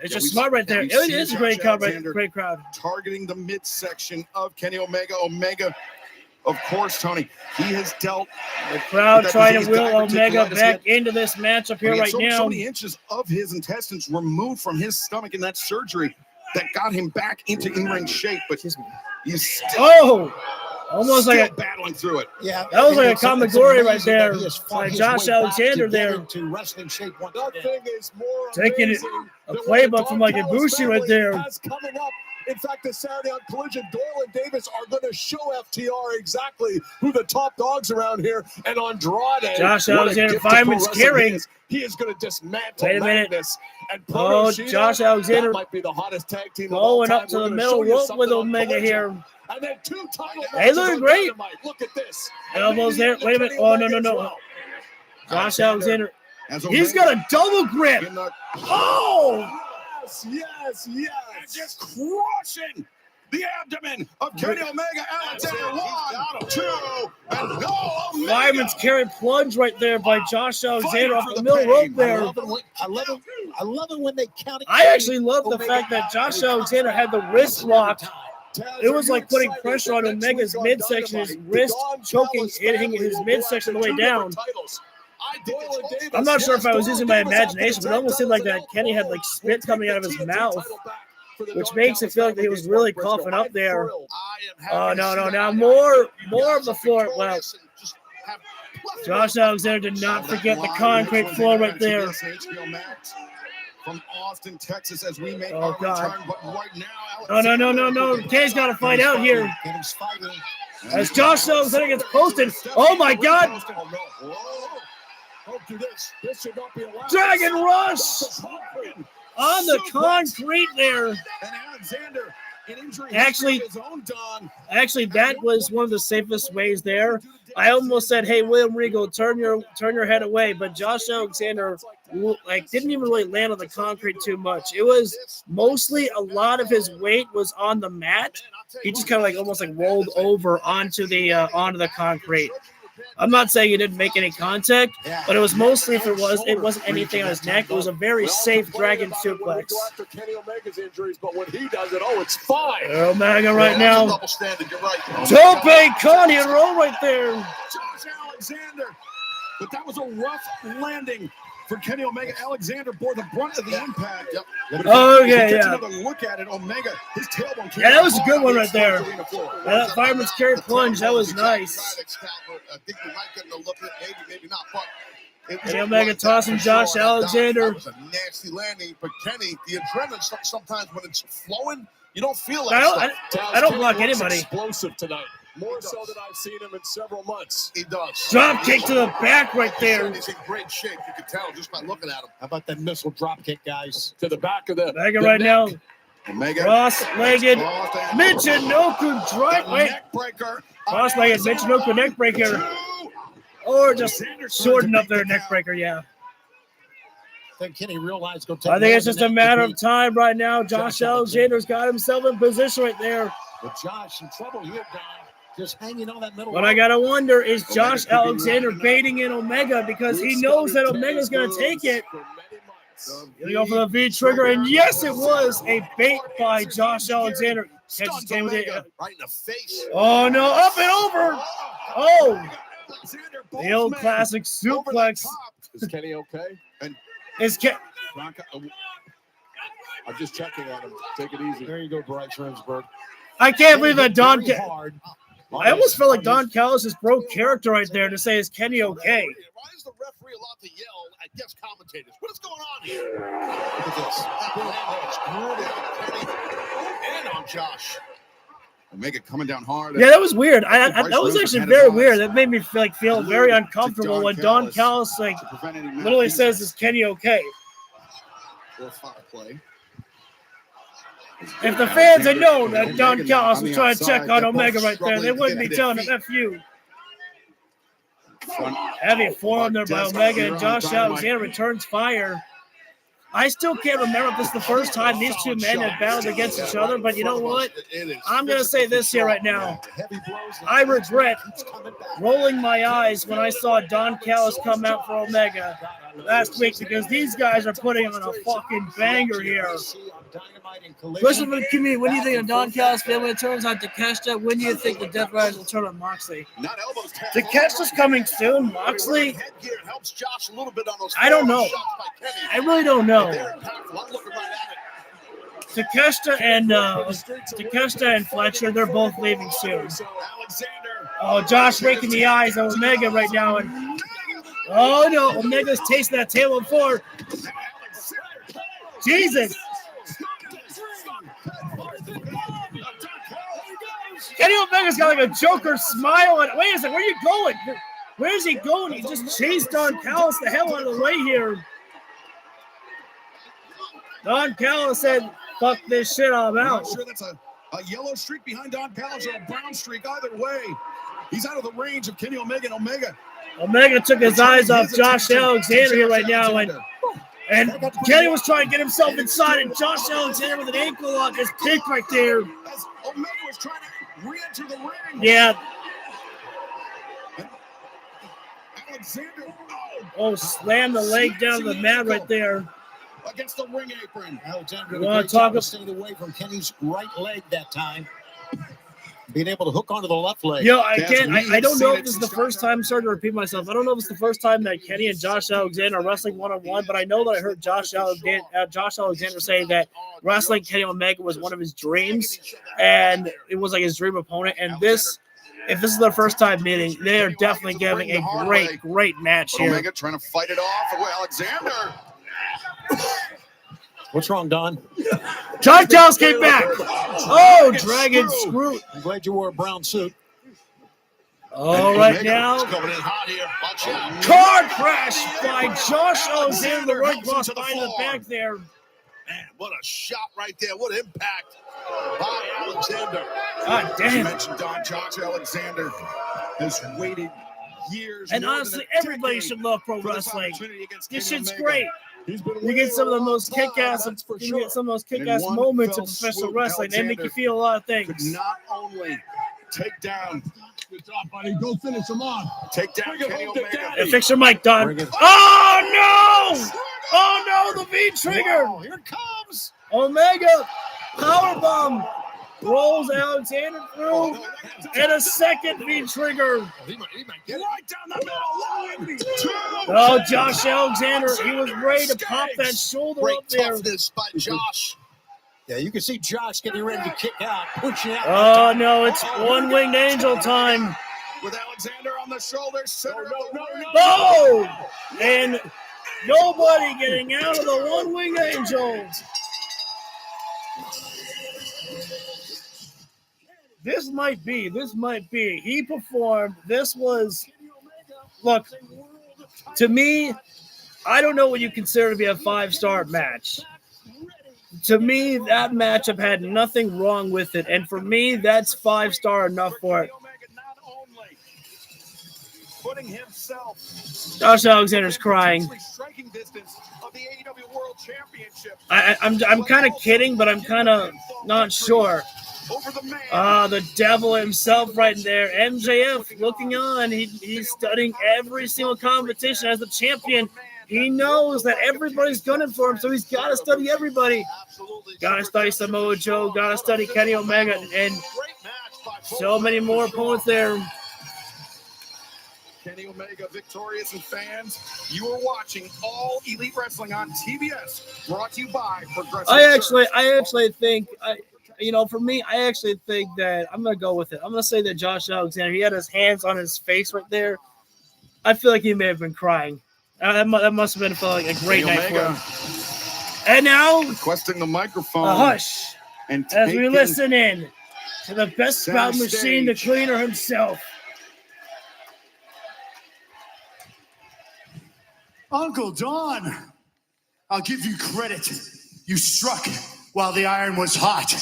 It's just smart right there. It is a great crowd. Great crowd. Targeting the midsection of Kenny Omega. Omega, of course, Tony. He has dealt. The crowd trying to will Omega back into this matchup here right now. So many inches of his intestines removed from his stomach in that surgery that got him back into in-ring shape. But he's still. Almost like battling through it. Yeah, that was like a Kamigori right there by by Josh Alexander there. Into wrestling shape Nothing is more Taking it, amazing a than playbook what the from like Don Callis Ibushi right family there. has coming up. In fact, this Saturday on Collision, Doyle and Davis are going to show FTR exactly who the top dogs around here. And Andrade, Josh what a Alexander, gift to fireman's pro wrestling carry. He is going to dismantle Wait a minute. Magnus. And Oh, Proto Josh Shida, Alexander that might be the hottest tag team of all going time. up to We're the gonna middle show you rope with something on Omega Collision. here. And then 2 title They matches look on great. Dynamite. Look at this. Elbows there. Wait a minute. Oh, no. Josh Alexander. He's got a double grip. Oh! Yes. And just crushing the abdomen of Kenny Omega. Alexander, 1, 2, and go. Omega. Fireman's carry plunge right there by Josh Alexander off the middle rope there. I love it when they count it. I actually love the fact that Josh Alexander had the wrist locked. It was like putting pressure on Omega's midsection, his wrist choking, hitting his midsection the way down. I'm not sure if I was using my imagination, but it almost seemed like that Kenny had like spit coming out of his mouth, which makes it feel like he was really coughing up there. Oh, no. Now more before. Well, Josh Alexander did not forget the concrete floor right there. From Austin, Texas, as we make Oh, our God. return, but right now, No. Kay's got to fight out here. As Josh Alexander gets posted. Oh, my God. This should not be allowed. Dragon Rush on the concrete there. And Alexander, an injury Actually, his own Don. that was one of the safest ways there. I almost said, "Hey, William Regal, turn your head away," but Josh Alexander didn't even really land on the concrete too much. It was mostly a lot of his weight was on the mat. He just kind of almost rolled over onto the concrete. I'm not saying he didn't make any contact, but it was mostly it wasn't anything on his neck. It was a very safe dragon suplex. Go after Kenny Omega's injuries, but when he does it, it's fine. Omega right now. Double standard, you're right. Tope Connie and roll right there. Josh Alexander. But that was a rough landing for Kenny Omega. Alexander bore the brunt of the impact. Yep. Another look at it. Omega, his tailbone came that was a good one right there. That fireman's carry plunge, that was nice. I think we might get a look at it, maybe not, but Kenny Omega tossing Josh Alexander. That was a nasty landing, but Kenny, the adrenaline sometimes when it's flowing, you don't feel I don't block Kenny looks anybody. Explosive tonight. More so than I've seen him in several months. He does. Drop kick to the back right there. He's in great shape. You can tell just by looking at him. How about that missile drop kick, guys? To the back of the Omega right now. Omega. Cross-legged Michinoku drive. Neck breaker. Cross-legged Michinoku neck breaker. Or just shorten up their neck breaker, yeah. I think Kenny realized go take I think it's just a matter of time right now. Josh Alexander's got himself in position right there. But Josh in trouble here, Don. Just hanging on that middle. What I gotta wonder is Josh Alexander baiting in Omega because he knows that Omega's gonna take it. Gonna go for the V trigger, and yes, it was a bait by Josh Alexander. Stuns Omega right in the face. Oh no, up and over! Oh, the old classic suplex. Is Kenny okay? And is I'm just checking on him. Take it easy. There you go, Bryce Remsburg. I can't believe that I almost felt like Don Callis just broke character right there to say, is Kenny okay? Why is the referee allowed to yell at guest commentators? What is going on here? Look at this. And on Josh. Omega coming down hard. Yeah, that was weird. That was actually very weird. That made me feel very uncomfortable when Don Callis literally says, is Kenny okay? Or foul play. If the fans had known that Don Callis was trying to check on Omega right there, they wouldn't be telling him F you. Heavy forearm there by Omega, and Josh Alexander returns fire. I still can't remember if this is the first time these two men have battled against each other, but you know what? I'm going to say this here right now. I regret rolling my eyes when I saw Don Callis come out for Omega last week because these guys are putting on a fucking banger here. Question for the community. When do you think the Don Callis family turns on Takeshita? When do you think the Deathriders will turn on Moxley? Takeshita's coming soon. Moxley? I don't know. I really don't know. Takeshita and Fletcher, they're both leaving soon. Oh, Josh raking the eyes of Omega right now. And oh, no, Omega's tasting that table of 4. Jesus. Kenny Omega's got like a Joker smile. And wait a second, where are you going? Where's he going? He just chased Don Callis the hell out of the way here. Don Callis said, fuck this shit, I'm out. I'm not sure that's a yellow streak behind Don Callis or a brown streak. Either way, he's out of the range of Kenny Omega and Omega. Omega took his eyes off Josh Alexander here right now, and Kenny was trying to get himself inside, and Josh Alexander with an ankle lock is kicked right there. As Omega was trying to re-enter the ring. Yeah. Alexander. Oh, slam the leg down to the mat right there. Against the ring apron. Alexander stayed away from Kenny's right leg that time. Being able to hook onto the left leg. Yo, I don't know if this is the first time, sorry to repeat myself, I don't know if it's the first time that Kenny and Josh Alexander are wrestling one-on-one, but I know that I heard Josh Alexander say that wrestling Kenny Omega was one of his dreams, and it was like his dream opponent, and this, if this is their first time meeting, they are definitely giving a great match here. Omega trying to fight it off. Away Alexander. What's wrong, Don? John Callis came back. Oh, Dragon screw. I'm glad you wore a brown suit. All right now. Car crash by Josh Alexander. The right cross behind the back there. Man, what a shot right there. What impact by Alexander. God damn. As you mentioned, Josh Alexander has waited years. And honestly, everybody should love pro wrestling. This shit's great. You get some of the most kick-ass, moments of professional wrestling. They make you feel a lot of things. Could not only take down. Good job, buddy. Go finish him on. Take down Kenny Omega. And fix your mic, Don. Oh no! Oh no! The V trigger. Wow, here it comes. Omega powerbomb rolls Alexander through, and a second V trigger. He might get right down the middle. 1, 2. Oh, Josh Alexander, he was ready to pop that shoulder Great up there. toughness by Josh. Yeah, you can see Josh getting ready to kick out, pushing out. Oh no, it's one-winged angel time. With Alexander on the shoulders. No! And nobody getting out of the one-winged angel. This might be. He performed. This was, look, to me, I don't know what you consider to be a 5-star match. To me, that matchup had nothing wrong with it. And for me, that's 5-star enough for it. Putting himself Josh Alexander's crying. striking distance of the AEW World Championship. I'm kind of kidding, but I'm kind of not sure. Over the man. The devil himself right there. MJF looking on. He's studying every single competition as the champion. He knows that everybody's gunning for him, so he's got to study everybody. Got to study Samoa Joe. Got to study Kenny Omega. And so many more opponents there. Kenny Omega victorious, and fans, you are watching All Elite Wrestling on TBS, brought to you by Progressive. I actually think, for me, I actually think that I'm going to go with it. I'm going to say that Josh Alexander, he had his hands on his face right there. I feel like he may have been crying. That must have been like a great night for him. And now, requesting the microphone. A hush and as we listen in to the best spout machine, the cleaner himself. Uncle Don, I'll give you credit. You struck while the iron was hot.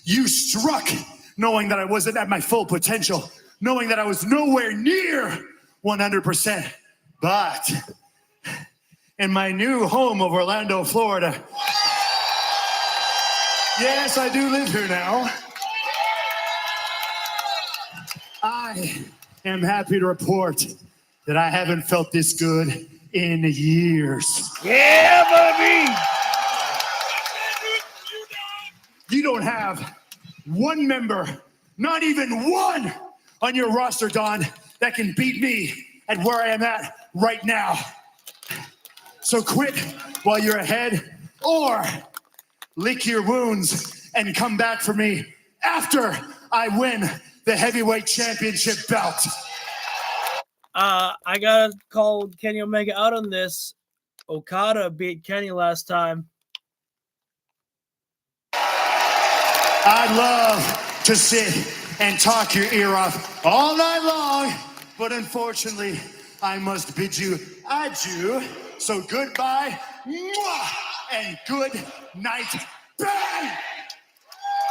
You struck knowing that I wasn't at my full potential, knowing that I was nowhere near 100%. But in my new home of Orlando, Florida, yes, I do live here now, I am happy to report that I haven't felt this good in years. Yeah, baby! You don't have one member, not even one, on your roster, Don, that can beat me at where I am at right now. So quit while you're ahead, or lick your wounds, and come back for me after I win the heavyweight championship belt. I gotta call Kenny Omega out on this. Okada beat Kenny last time. I'd love to sit and talk your ear off all night long, but unfortunately, I must bid you adieu. So goodbye, mwah, and good night, bang!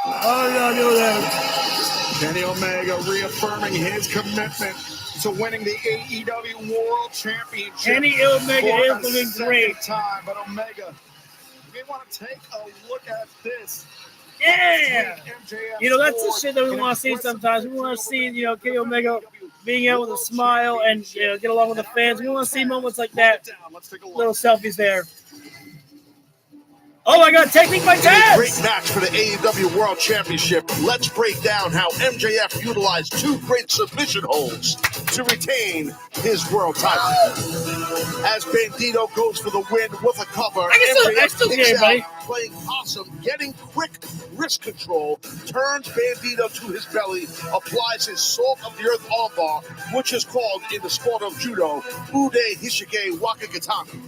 Oh, no, do that. Kenny Omega reaffirming his commitment to winning the AEW World Championship. Kenny Omega is looking great. Time, but Omega, you may want to take a look at this. Yeah! You know, that's the shit that we want to see sometimes. We want to see, you know, Kenny Omega being able to smile and, you know, get along with the fans. We want to see moments like that. Little selfies there. Oh my God, technique by Taz! Great match for the AEW World Championship. Let's break down how MJF utilized 2 great submission holds to retain his world title. As Bandito goes for the win with a cover, MJF kicks out, playing possum, getting quick wrist control, turns Bandito to his belly, applies his salt of the earth armbar, which is called in the sport of judo, Ude Hishige Wakagatami.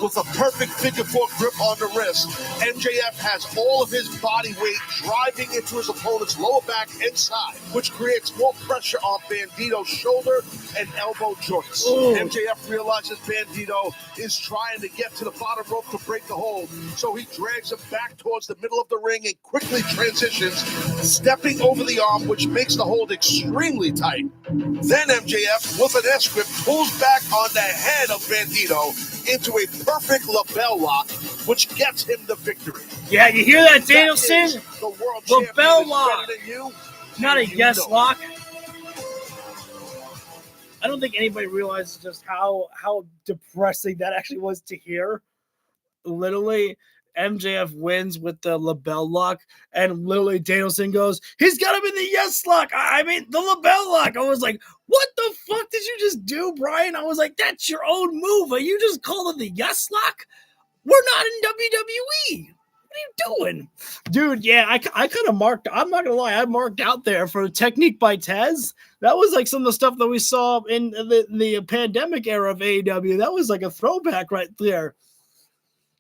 With a perfect figure 4 grip on the wrist, MJF has all of his body weight driving into his opponent's lower back and side, which creates more pressure on Bandito's shoulder and elbow joints. MJF realizes Bandito is trying to get to the bottom rope to break the hold, so he drags him back towards the middle of the ring and quickly transitions, stepping over the arm, which makes the hold extremely tight. Then MJF, with an S-whip, pulls back on the head of Bandito into a perfect label lock, which gets him the victory. Yeah, you hear that, Danielson? Label lock. Not a yes lock. I don't think anybody realizes just how depressing that actually was to hear. Literally, MJF wins with the label lock, and literally Danielson goes, he's got him in the yes lock. I mean, the label lock. I was like, what the fuck did you just do, Brian? I was like, that's your own move. Are you just calling the yes lock? We're not in WWE. What are you doing? Dude, yeah, I kind of marked, I'm not going to lie, I marked out there for technique by Taz. That was like some of the stuff that we saw in the pandemic era of AEW. That was like a throwback right there.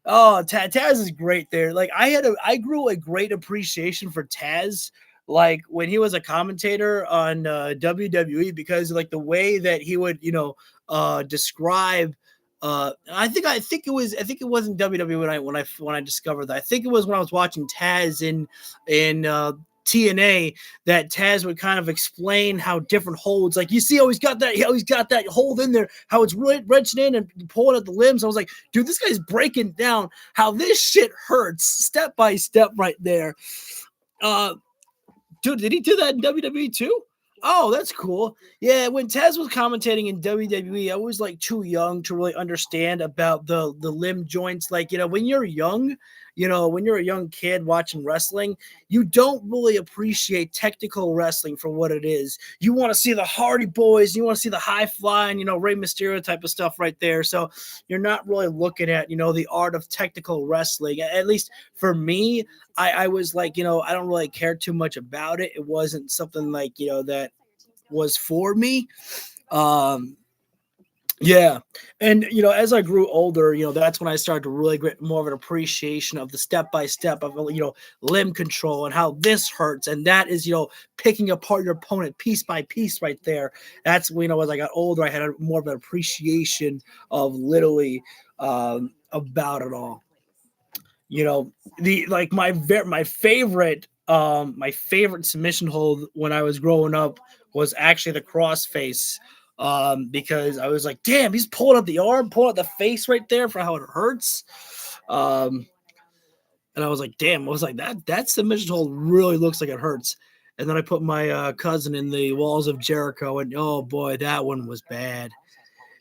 Oh, Taz is great there. Like I grew a great appreciation for Taz, like when he was a commentator on WWE, because like the way that he would, you know, describe. I think it wasn't WWE when I discovered that. I think it was when I was watching Taz in TNA that Taz would kind of explain how different holds, like you see how he's got that hold in there, how it's wrenching in and pulling at the limbs. I was like, dude, this guy's breaking down how this shit hurts step by step right there. Dude, did he do that in WWE too? Oh, that's cool. Yeah, when Taz was commentating in WWE, I was like too young to really understand about the limb joints. Like, you know, when you're young, you know, when you're a young kid watching wrestling, you don't really appreciate technical wrestling for what it is. You want to see the Hardy Boys, you want to see the high flying, you know, Rey Mysterio type of stuff right there. So you're not really looking at, you know, the art of technical wrestling. At least for me, I was like, you know, I don't really care too much about it. It wasn't something like, you know, that was for me. Yeah. And, you know, as I grew older, you know, that's when I started to really get more of an appreciation of the step-by-step of, you know, limb control and how this hurts. And that is, you know, picking apart your opponent piece by piece right there. That's, you know, as I got older, I had more of an appreciation of literally about it all. You know, my favorite submission hold when I was growing up was actually the crossface, because I was like, damn, he's pulling up the arm, pulling up the face right there for how it hurts. And I was like, damn, I was like, that submission hold really looks like it hurts. And then I put my cousin in the Walls of Jericho, and oh boy, that one was bad.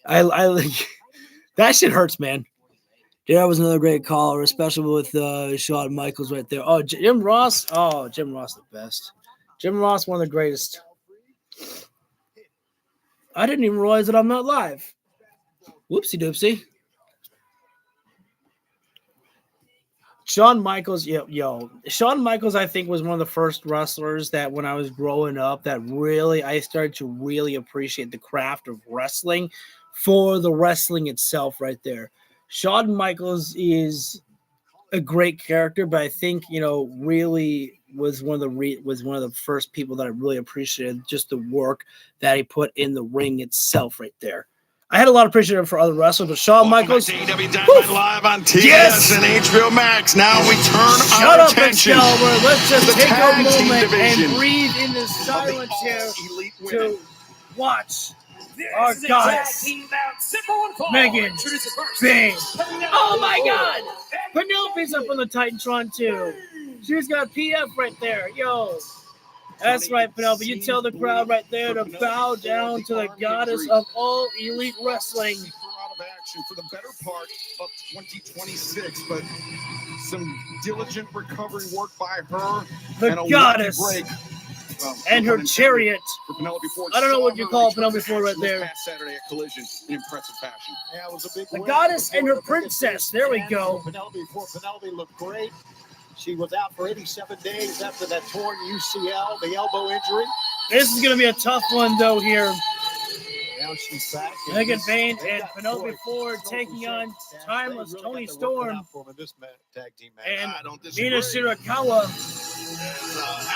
I like that shit hurts, man. Yeah, that was another great caller, especially with Shawn Michaels right there. Oh, Jim Ross. Oh, Jim Ross, the best. Jim Ross, one of the greatest. I didn't even realize that I'm not live. Whoopsie doopsie. Shawn Michaels, Shawn Michaels, I think, was one of the first wrestlers that when I was growing up that I started to really appreciate the craft of wrestling for the wrestling itself right there. Shawn Michaels is a great character, but I think, really was one of the first people that I really appreciated just the work that he put in the ring itself right there. I had a lot of appreciation for other wrestlers, but Shawn Michaels. AEW Dynamite live on TBS and HBO Max. Now we turn our attention. Let's just to the take a tag team moment division and breathe in this silence here to watch our goddess, Megan Bing. Oh my God! Penelope's up on the Titantron too. She's got PF right there. Yo. That's right, Penelope. You tell the crowd right there to bow down to the goddess of all elite wrestling. Out of action for the better part of 2026, but some diligent recovery work by her. The goddess and her chariot. For Penelope Ford. I don't know what you call Penelope Ford right there. Past Saturday at Collision in impressive fashion. Yeah, it was a big The win. goddess and her princess. There we go. Penelope looked great. She was out for 87 days after that torn UCL, the elbow injury. This is going to be a tough one, though, here. Now she's back. Megan Bain and Penelope Ford taking on Timeless Tony Storm this tag team match. and I don't disagree. Mina Shirakawa.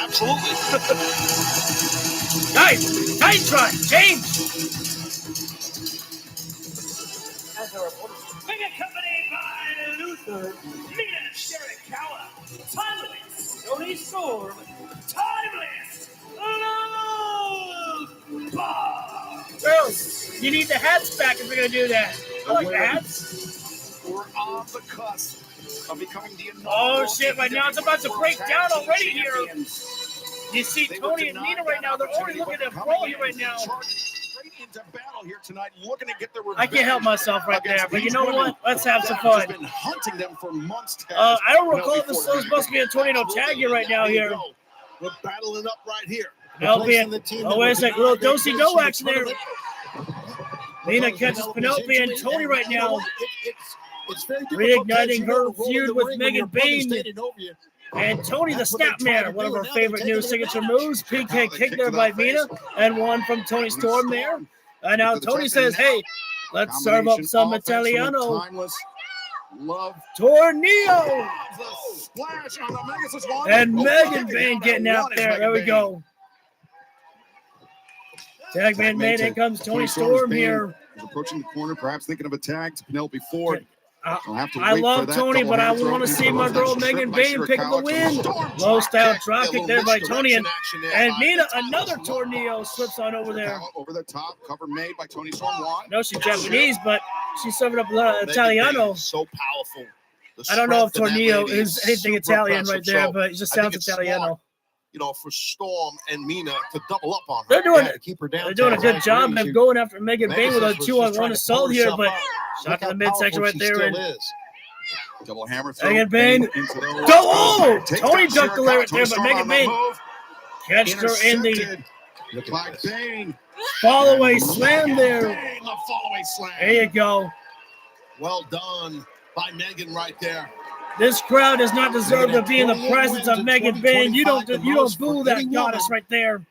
Absolutely. Guys, Titantron, James. Being accompanied by Luther, Mina Shirakawa, Timeless, Tony Storm, Timeless, Girls, you need the hats back if we're going to do that. I like the hats. We're on the cusp of becoming the Oh, shit, right now it's about to break down already here. You see Tony and Mina right now, they're already looking at brawl here right now. Into battle here tonight, looking to get the I can't help myself right there, but you know what? Let's have some fun. Been hunting them for months. I don't recall if this is supposed to be a tornado tag here right now here. We're battling up right here. Penelope, wait a second, little do-si-do action there. Mina catches Penelope and Tony right now, reigniting her feud with Megan Bain. And Tony the Snapman, one of our favorite new signature moves. PK kick there by Mina, and one from Tony Storm there. And now Tony says, hey, let's serve up some Italiano. Tornillo! And Megan Bain getting out there. There we go. Tag man made. Here comes Tony Storm here. Approaching the corner, perhaps thinking of a tag to Penelope Ford. I love Tony, but I want to see my girl Megan Bain pick up the win. Low style dropkick there by Tony, and Mina, another Tornillo slips on over there. Over the top, cover made by Tony Storm. No, she's Japanese, but she's serving up Italiano. So powerful. I don't know if Tornillo is anything Italian right there, but it just sounds Italiano. For Storm and Mina to double up on her. They're doing keep her down. They're doing a good job of going after Megan Bain with a 2-on-1 assault here, but shot to the midsection right there. And double hammer. Megan Bain. Tony jumped the leg right there, but Megan Bain catched her in the fall-away slam there. There you go. Well done by Megan right there. This crowd does not deserve to be in the presence of Megan Bain. You don't boo that goddess right there.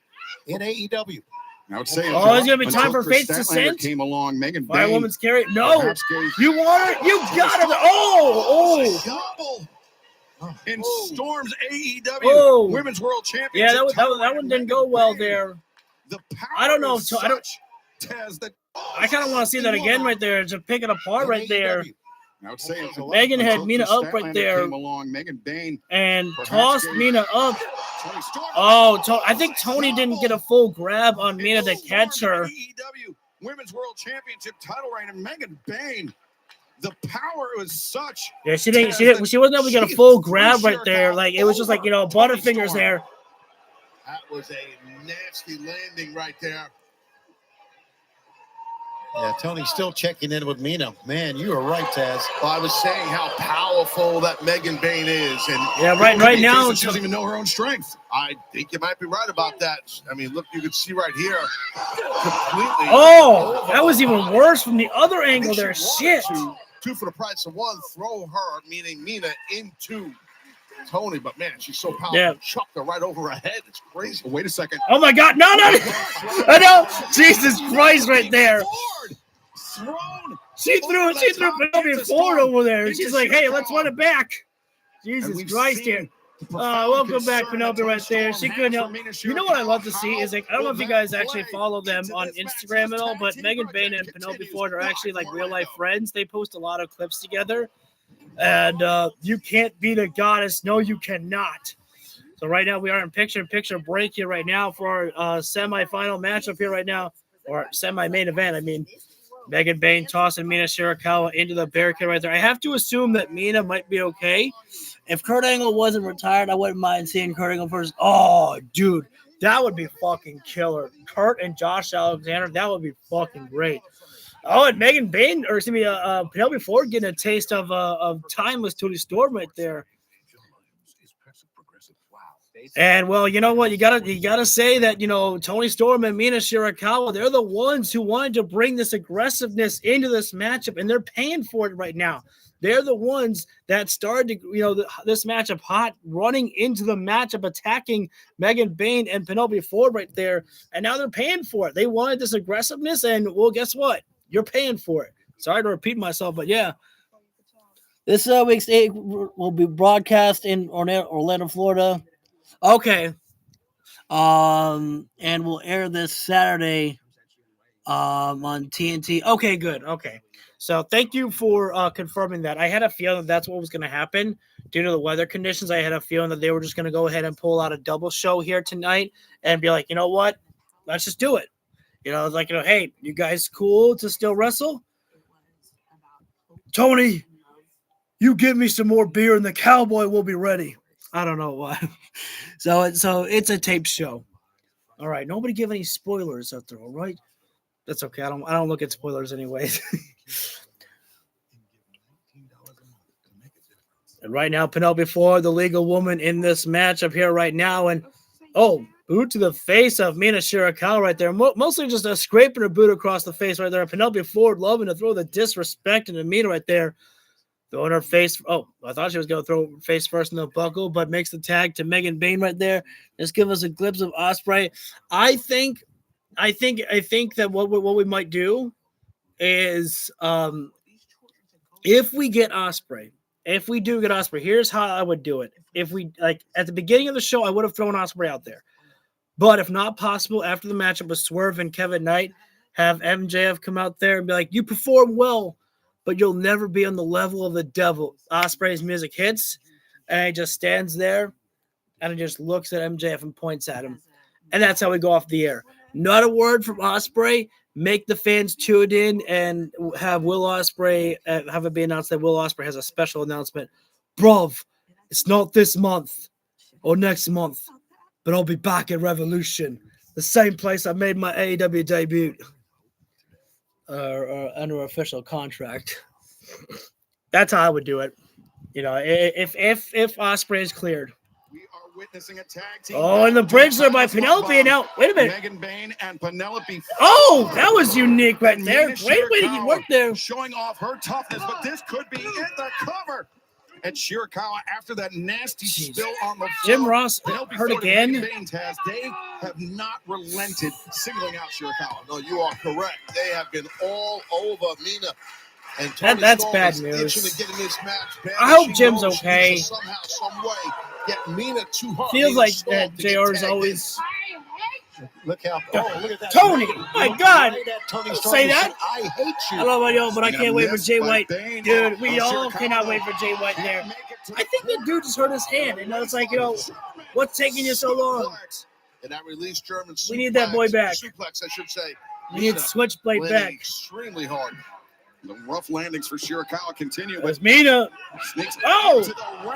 In AEW. I would say it's gonna be time for Fate's Descent. Came along, Megan Bain. Firewoman's carry. No, you want her? You got her. Oh. In Storm's AEW Women's World Championship. Yeah, that one didn't go well there. I don't know. I kind of want to see that again right there. Just pick it apart right there. I would say Megan had Mina up right there Megan Bain and tossed Mina up. Oh, I think Tony didn't get a full grab on Mina to catch her. AEW Women's World Championship title reign, and Megan Bain, the power was such. Yeah, she wasn't able to get a full grab right there. Like it was just like butterfingers there. That was a nasty landing right there. Yeah, Tony's still checking in with Mina. Man, you were right, Taz. Well, I was saying how powerful that Megan Bain is, and right now she doesn't even know her own strength. I think you might be right about that. I mean, look, you can see right here, completely. Oh, that was even worse from the other angle there. Shit. To 2 for the price of 1. Throw her, meaning Mina, into Tony. But man, she's so powerful. Yeah. Chucked her right over her head. It's crazy. Wait a second. Oh my God! No! I know. Jesus Christ, right there. She threw Penelope Ford over there. She's like, "Hey, let's run it back." Jesus Christ, here. Welcome back, Penelope, right there. She couldn't help. You know what I love to see is, like, I don't know if you guys actually follow them on Instagram at all, but Megan Bain and Penelope Ford are actually like real life friends. They post a lot of clips together, and you can't beat a goddess. No, you cannot. So right now we are in picture-in-picture break here right now for our semifinal matchup here right now, or semi-main event. I mean, Megan Bain tossing Mina Shirakawa into the barricade right there. I have to assume that Mina might be okay. If Kurt Angle wasn't retired, I wouldn't mind seeing Kurt Angle first. Oh, dude, that would be fucking killer. Kurt and Josh Alexander, that would be fucking great. Oh, and Megan Bain, or excuse me, Penelope Ford getting a taste of timeless Tony Storm right there. And well, you know what? You gotta say that, you know, Tony Storm and Mina Shirakawa, they're the ones who wanted to bring this aggressiveness into this matchup, and they're paying for it right now. They're the ones that started, this matchup hot, running into the matchup, attacking Megan Bain and Penelope Ford right there, and now they're paying for it. They wanted this aggressiveness, and well, guess what? You're paying for it. Sorry to repeat myself, but yeah. This week's 8 will be broadcast in Orlando, Florida. Okay. And we'll air this Saturday on TNT. Okay, good. Okay. So thank you for confirming that. I had a feeling that's what was going to happen due to the weather conditions. I had a feeling that they were just going to go ahead and pull out a double show here tonight and be like, you know what? Let's just do it. It's like, hey, you guys cool to still wrestle? Tony, you give me some more beer and the cowboy will be ready. I don't know why. So it's a taped show. All right. Nobody give any spoilers out there. All right. That's okay. I don't look at spoilers anyways. And right now, Penelope Ford, the legal woman in this matchup here right now. And boot to the face of Mina Shirakawa right there. Mostly just a scraping her boot across the face right there. Penelope Ford loving to throw the disrespect into Mina right there. Throwing her face. Oh, I thought she was going to throw face first in the buckle, but makes the tag to Megan Bain right there. Just give us a glimpse of Ospreay. I think that what we might do is if we get Ospreay, if we do get Ospreay, here's how I would do it. If we at the beginning of the show, I would have thrown Ospreay out there. But if not possible, after the matchup with Swerve and Kevin Knight, have MJF come out there and be like, you perform well, but you'll never be on the level of the devil. Ospreay's music hits, and he just stands there, and he just looks at MJF and points at him. And that's how we go off the air. Not a word from Ospreay. Make the fans tune in and have Will Ospreay, have it be announced that Will Ospreay has a special announcement. Bruv, it's not this month or next month, but I'll be back at Revolution, the same place I made my AEW debut. Under official contract. That's how I would do it. If Ospreay is cleared. We are witnessing a tag team. Oh, and the bridge there by Penelope. Now, wait a minute. Megan Bain and Penelope. Oh, that was unique right there. Great way to work there. Showing off her toughness, but this could be it. The cover. And Shirakawa, after that nasty spill on the floor, Jim Ross hurt again. They have not relented singling out Shirakawa. No, you are correct. They have been all over Mina. And that's bad news. To get in this match. I hope Jim's okay. Somehow, some way, get Mina to her. Feels like that JR is always. Look at that. Tony, my God. Tony Say that. I hate you. I love y'all, but I can't wait for Jay White. Dude, we all cannot wait for Jay White there. I think the dude just hurt his hand. And it's like, what's taking you so long? And that release German suplex. We need that boy back. Suplex, I should say. We need Switchblade back. Extremely hard. The rough landings for Shirakawa continue. It's Mina.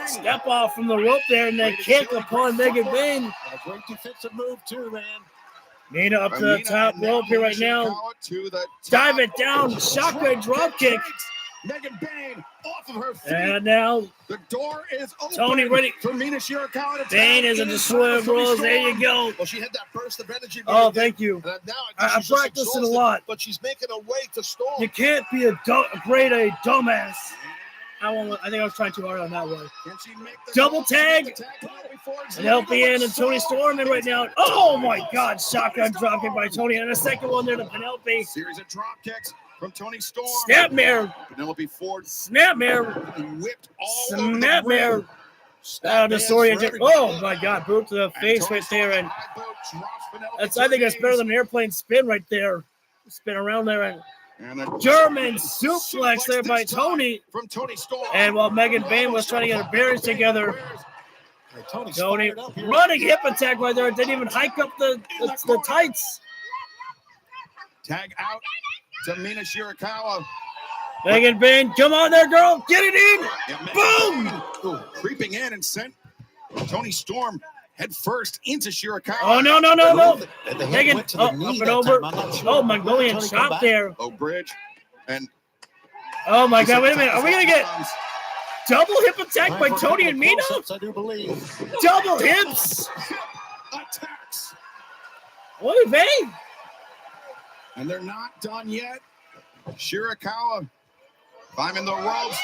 Step off from the rope there and then kick upon Megan Bain. A great defensive move too, man. Mina up to the top rope here right now. Dive it down. Shotgun drop kick. Megan Bain off of her feet. And now the door is open. Tony ready. For Mina Shirakawa to Bane is in the swim rules. There you go. Well, she had that burst of energy. Oh, thank you. And now I practiced it a lot. But she's making a way to Storm. You can't be a dumbass. I think I was trying too hard on that one. Double tag. Penelope and Tony Storm in right now. Oh my God! Shotgun drop kick by Tony, and a second one there to Penelope. Series of drop kicks from Tony Storm. Snapmare. Penelope Ford. Snapmare. Whipped all Snapmare. Out of Soria. Oh my God! Boot to the face right there, and I think that's better than an airplane spin right there. Spin around there and a German suplex there by Tony. From Tony Storm. And while Megan Bane was trying to get her bearings together, Tony running hip attack right there. Didn't even hike up the tights. Tag out to Mina Shirakawa. Megan Bane, come on there, girl. Get it in. Yeah, boom. Creeping in and sent Tony Storm head first into Shirakawa. Oh, no. Megan, up and over. Oh, Mongolian chop there. Oh, bridge. And oh, my God. Wait a minute. Are we going to get double hip attack by Tony and Mina? I do believe. Double hips. Attacks. Oy vey. And they're not done yet. Shirakawa climbing the ropes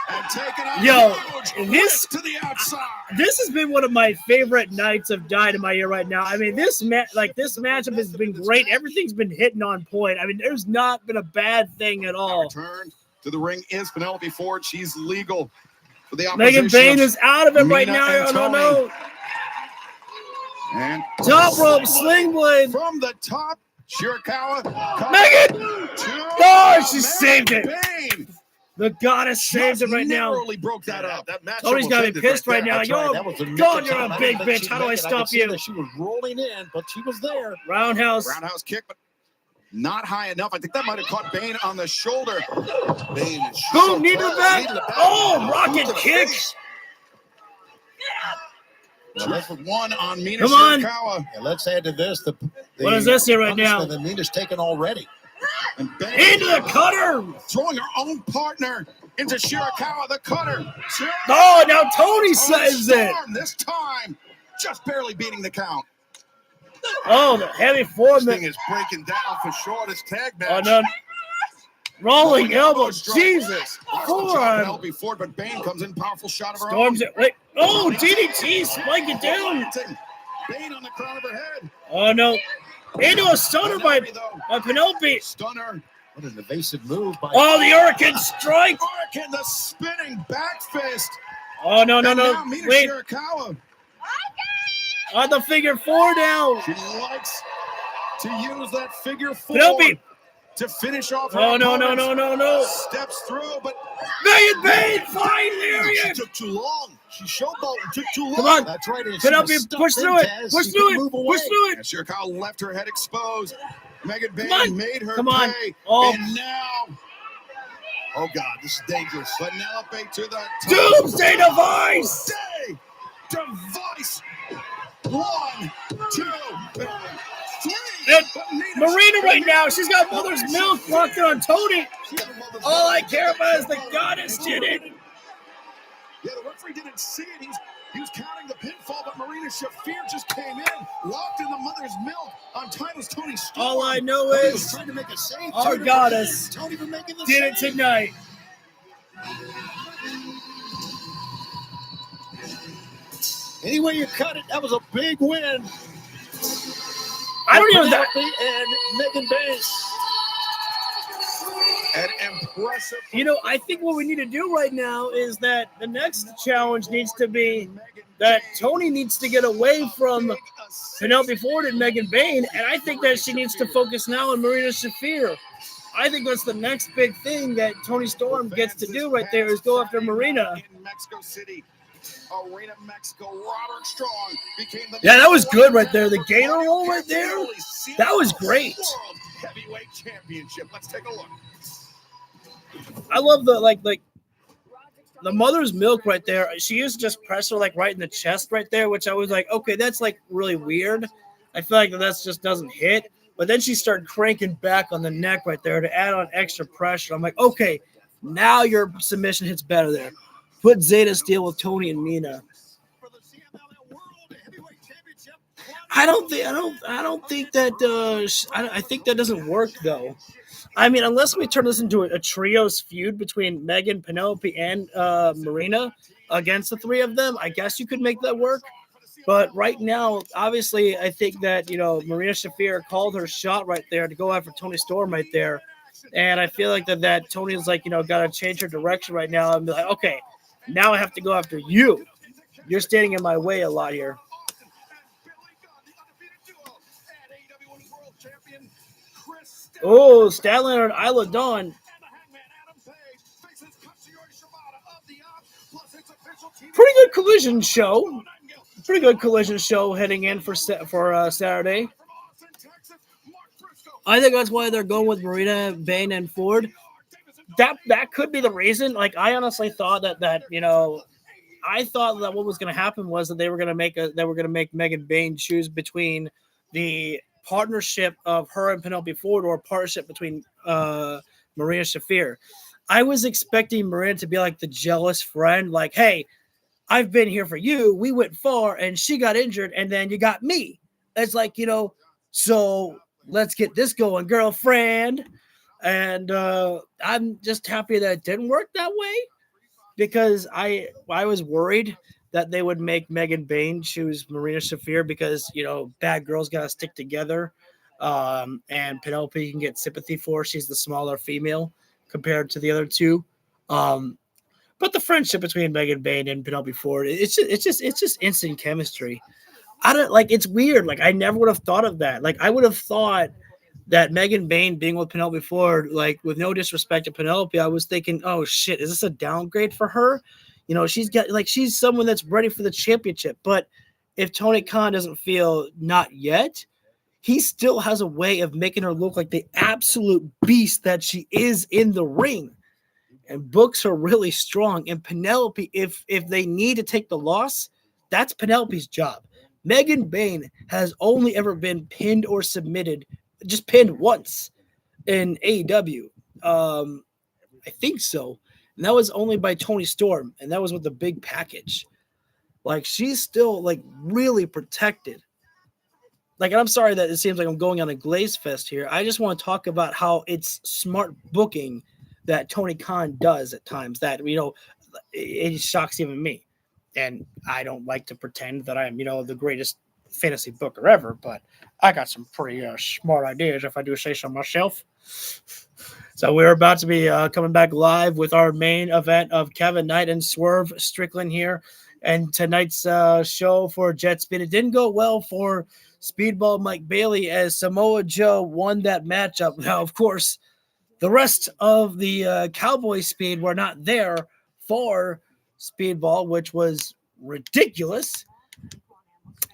and taking a this to the outside. This has been one of my favorite nights of Dynamite here right now. I mean, this matchup has been great. Everything's been hitting on point. I mean, there's not been a bad thing at all. Return to the ring is Penelope Ford. She's legal for the opposition. Megan Bane is out of it right now. No. And top rope sling blade from the top. Shirakawa. Megan! Oh, she saved it. Bane. The goddess saved it right now. Narrowly broke that up. Tony's got me pissed right now. Yo, God, you're a big bitch. How do I stop you? She was rolling in, but she was there. Roundhouse kick, but not high enough. I think that might have caught Bane on the shoulder. Bane is boom, knee to the back. Oh, rocket kick. One on Mina Come on. Shirakawa. Yeah, let's add to this. What is this here right now? The Mina's taken already. And Bane into the cutter. Throwing her own partner into Shirakawa, the cutter. Oh, now Tony says it. This time, just barely beating the count. Oh, the heavy foreman. This thing is breaking down for sure. This tag match. Oh, no. Rolling elbow. Jesus. Forearm. Ford, but Bane comes in, powerful shot of her Storms own. it. Wait. Oh, DDT. Spike it down. Bane on the crown of her head. Oh, no. Into a stunner by Penelope. Stunner. What an evasive move by. Oh, the Hurricane strike. Hurricane, the spinning back fist. Oh, no. Wait. Shirakawa. On the figure four now. She likes to use that figure four Penelope. to finish off her Oh, no. Steps through, but Megan Bane, flying there. She took too long. She showboated. Took too long. Come on. That's right. Penelope, push through it. Push through it. And Shirakawa left her head exposed. Megan Bane made her Come on. pay. Oh. And now, Oh, God, this is dangerous. Penelope to the top. Doomsday device. Doomsday device. 1, 2, 3. Marina right now, she's got mother's milk locked on Tony. All I care about is the goddess did it. Yeah, the referee didn't see it. He was counting the pinfall, but Marina Shafir just came in, locked in the mother's milk. On time was Tony Storm. All I know is trying to make a save. our goddess Tony for making the did it save. tonight. Any way you cut it, that was a big win. I don't even know. And Megan Bane. An impressive. You know, I think what we need to do right now is that the next challenge needs to be that Tony needs to get away from Penelope Ford and Megan Bane, and I think that she needs to focus now on Marina Shafir. I think that's the next big thing that Tony Storm gets to do right there is go after Marina. In Mexico City, Arena, Mexico, Roderick Strong became the Yeah, that was good right there. The gator roll right there, that was great. World Heavyweight Championship. Let's take a look. I love the like the mother's milk right there. She used to just press her like right in the chest right there, which I was like, okay, that's like really weird. I feel like that's just doesn't hit. But then she started cranking back on the neck right there to add on extra pressure. I'm like, okay, Now your submission hits better there. Put Zeta Steel with Tony and Mina. I don't think that. I think that doesn't work though. I mean, unless we turn this into a trios feud between Megan, Penelope, and Marina against the three of them, I guess you could make that work. But right now, obviously, I think that, Marina Shafir called her shot right there to go after Toni Storm right there. And I feel like that Tony's like, got to change her direction right now and be like, okay, now I have to go after you. You're standing in my way a lot here. Oh, Statlander and Isla Dawn. Pretty good collision show. Heading in for Saturday. I think that's why they're going with Marina, Bane, and Ford. That could be the reason. Like, I honestly thought that I thought that what was going to happen was that they were going to make Megan Bane choose between the partnership of her and Penelope Ford or a partnership between Marina Shafir. I was expecting Marina to be like the jealous friend, like, hey, I've been here for you. We went far and she got injured and then you got me. It's like, so let's get this going, girlfriend. And I'm just happy that it didn't work that way because I was worried that they would make Megan Bane choose Marina Shafir because, bad girls got to stick together. And Penelope can get sympathy for. She's the smaller female compared to the other two. But the friendship between Megan Bane and Penelope Ford, it's just instant chemistry. It's weird. Like, I never would have thought of that. Like, I would have thought that Megan Bane being with Penelope Ford, like, with no disrespect to Penelope, I was thinking, oh shit, is this a downgrade for her? She's someone that's ready for the championship. But if Tony Khan doesn't feel not yet, he still has a way of making her look like the absolute beast that she is in the ring. And books are really strong. And Penelope, if they need to take the loss, that's Penelope's job. Megan Bane has only ever been pinned or submitted, just pinned once in AEW. I think so. And that was only by Toni Storm. And that was with the big package. Like, she's still, like, really protected. Like, and I'm sorry that it seems like I'm going on a glaze fest here. I just want to talk about how it's smart booking that Tony Khan does at times that, it shocks even me. And I don't like to pretend that I'm, the greatest fantasy booker ever, but I got some pretty smart ideas if I do say so myself. So we're about to be coming back live with our main event of Kevin Knight and Swerve Strickland here. And tonight's show for Jet Speed, it didn't go well for Speedball Mike Bailey as Samoa Joe won that matchup. Now, of course, the rest of the Cowboy Speed were not there for Speedball, which was ridiculous.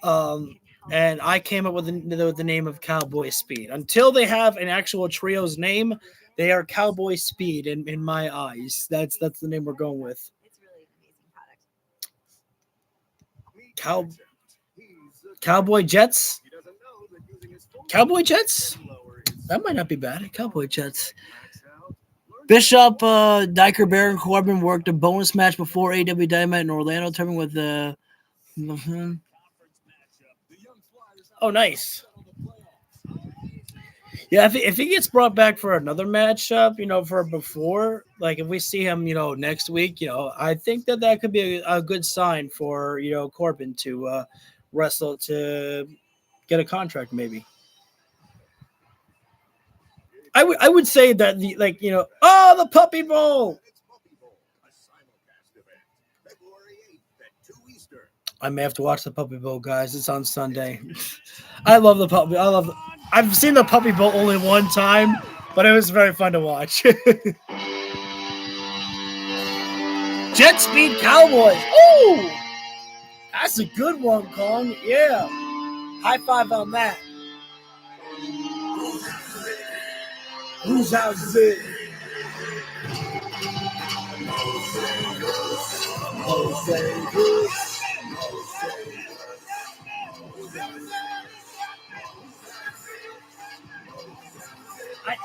And I came up with the name of Cowboy Speed. Until they have an actual trio's name, they are Cowboy Speed in my eyes. That's the name we're going with. Cowboy Jets? Cowboy Jets? That might not be bad. Cowboy Jets. Bishop, Diker, Baron Corbin worked a bonus match before AEW Dynamite in Orlando, turning with the. Oh, nice. Yeah, if he gets brought back for another matchup, for before, like if we see him, next week, I think that could be a good sign for, Corbin to wrestle to get a contract, maybe. I would say that the Puppy Bowl. I may have to watch the Puppy Bowl, guys. It's on Sunday. I love the Puppy. I've seen the Puppy Bowl only one time, but it was very fun to watch. Jet Speed Cowboys. Ooh, that's a good one, Kong. Yeah. High five on that. Who's out there?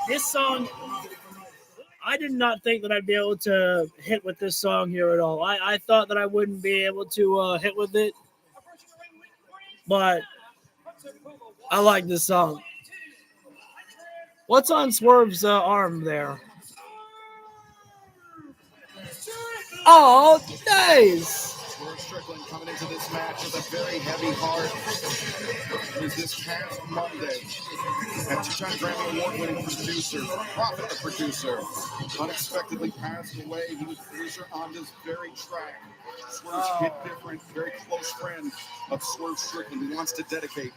This song, I did not think that I'd be able to hit with this song here at all. I thought that I wouldn't be able to hit with it, but I like this song. What's on Swerve's arm there? Oh, nice! Swerve Strickland coming into this match with a very heavy heart. It was this past Monday. A two-time Grammy Award-winning producer, Prophet the producer, unexpectedly passed away. He was producer on this very track. Swerve's hit different, very close friend of Swerve Strickland. He wants to dedicate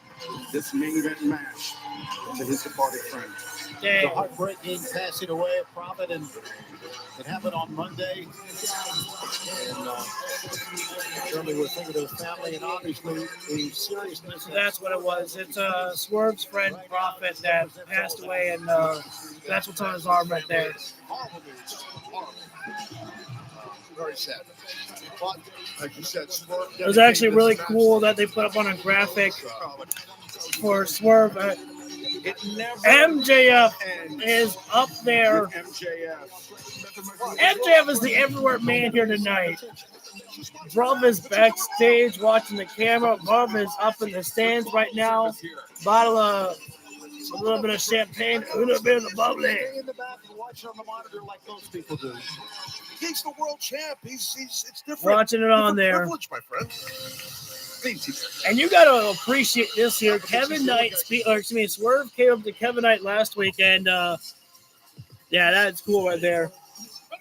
this main event match to his departed friend. The heartbreaking passing away of Prophet, and it happened on Monday. And certainly we're thinking of the family and obviously the seriousness. So that's what it was. It's Swerve's friend Prophet that passed away, and that's what's on his arm right there. Very sad. But, like you said, Swerve. It was actually really cool that they put up on a graphic for Swerve. MJF is up there. MJF is the everywhere man here tonight. Bruv is backstage watching the camera. Bruv is up in the stands right now. Bottle of a little bit of champagne, a little bit of the bubbly. In the back and watching on the monitor like those people do. He's the world champ. It's different. Watching it on there. Privilege, my friend. And you got to appreciate this here. Kevin Knight, Swerve came up to Kevin Knight last week, and yeah, that's cool right there.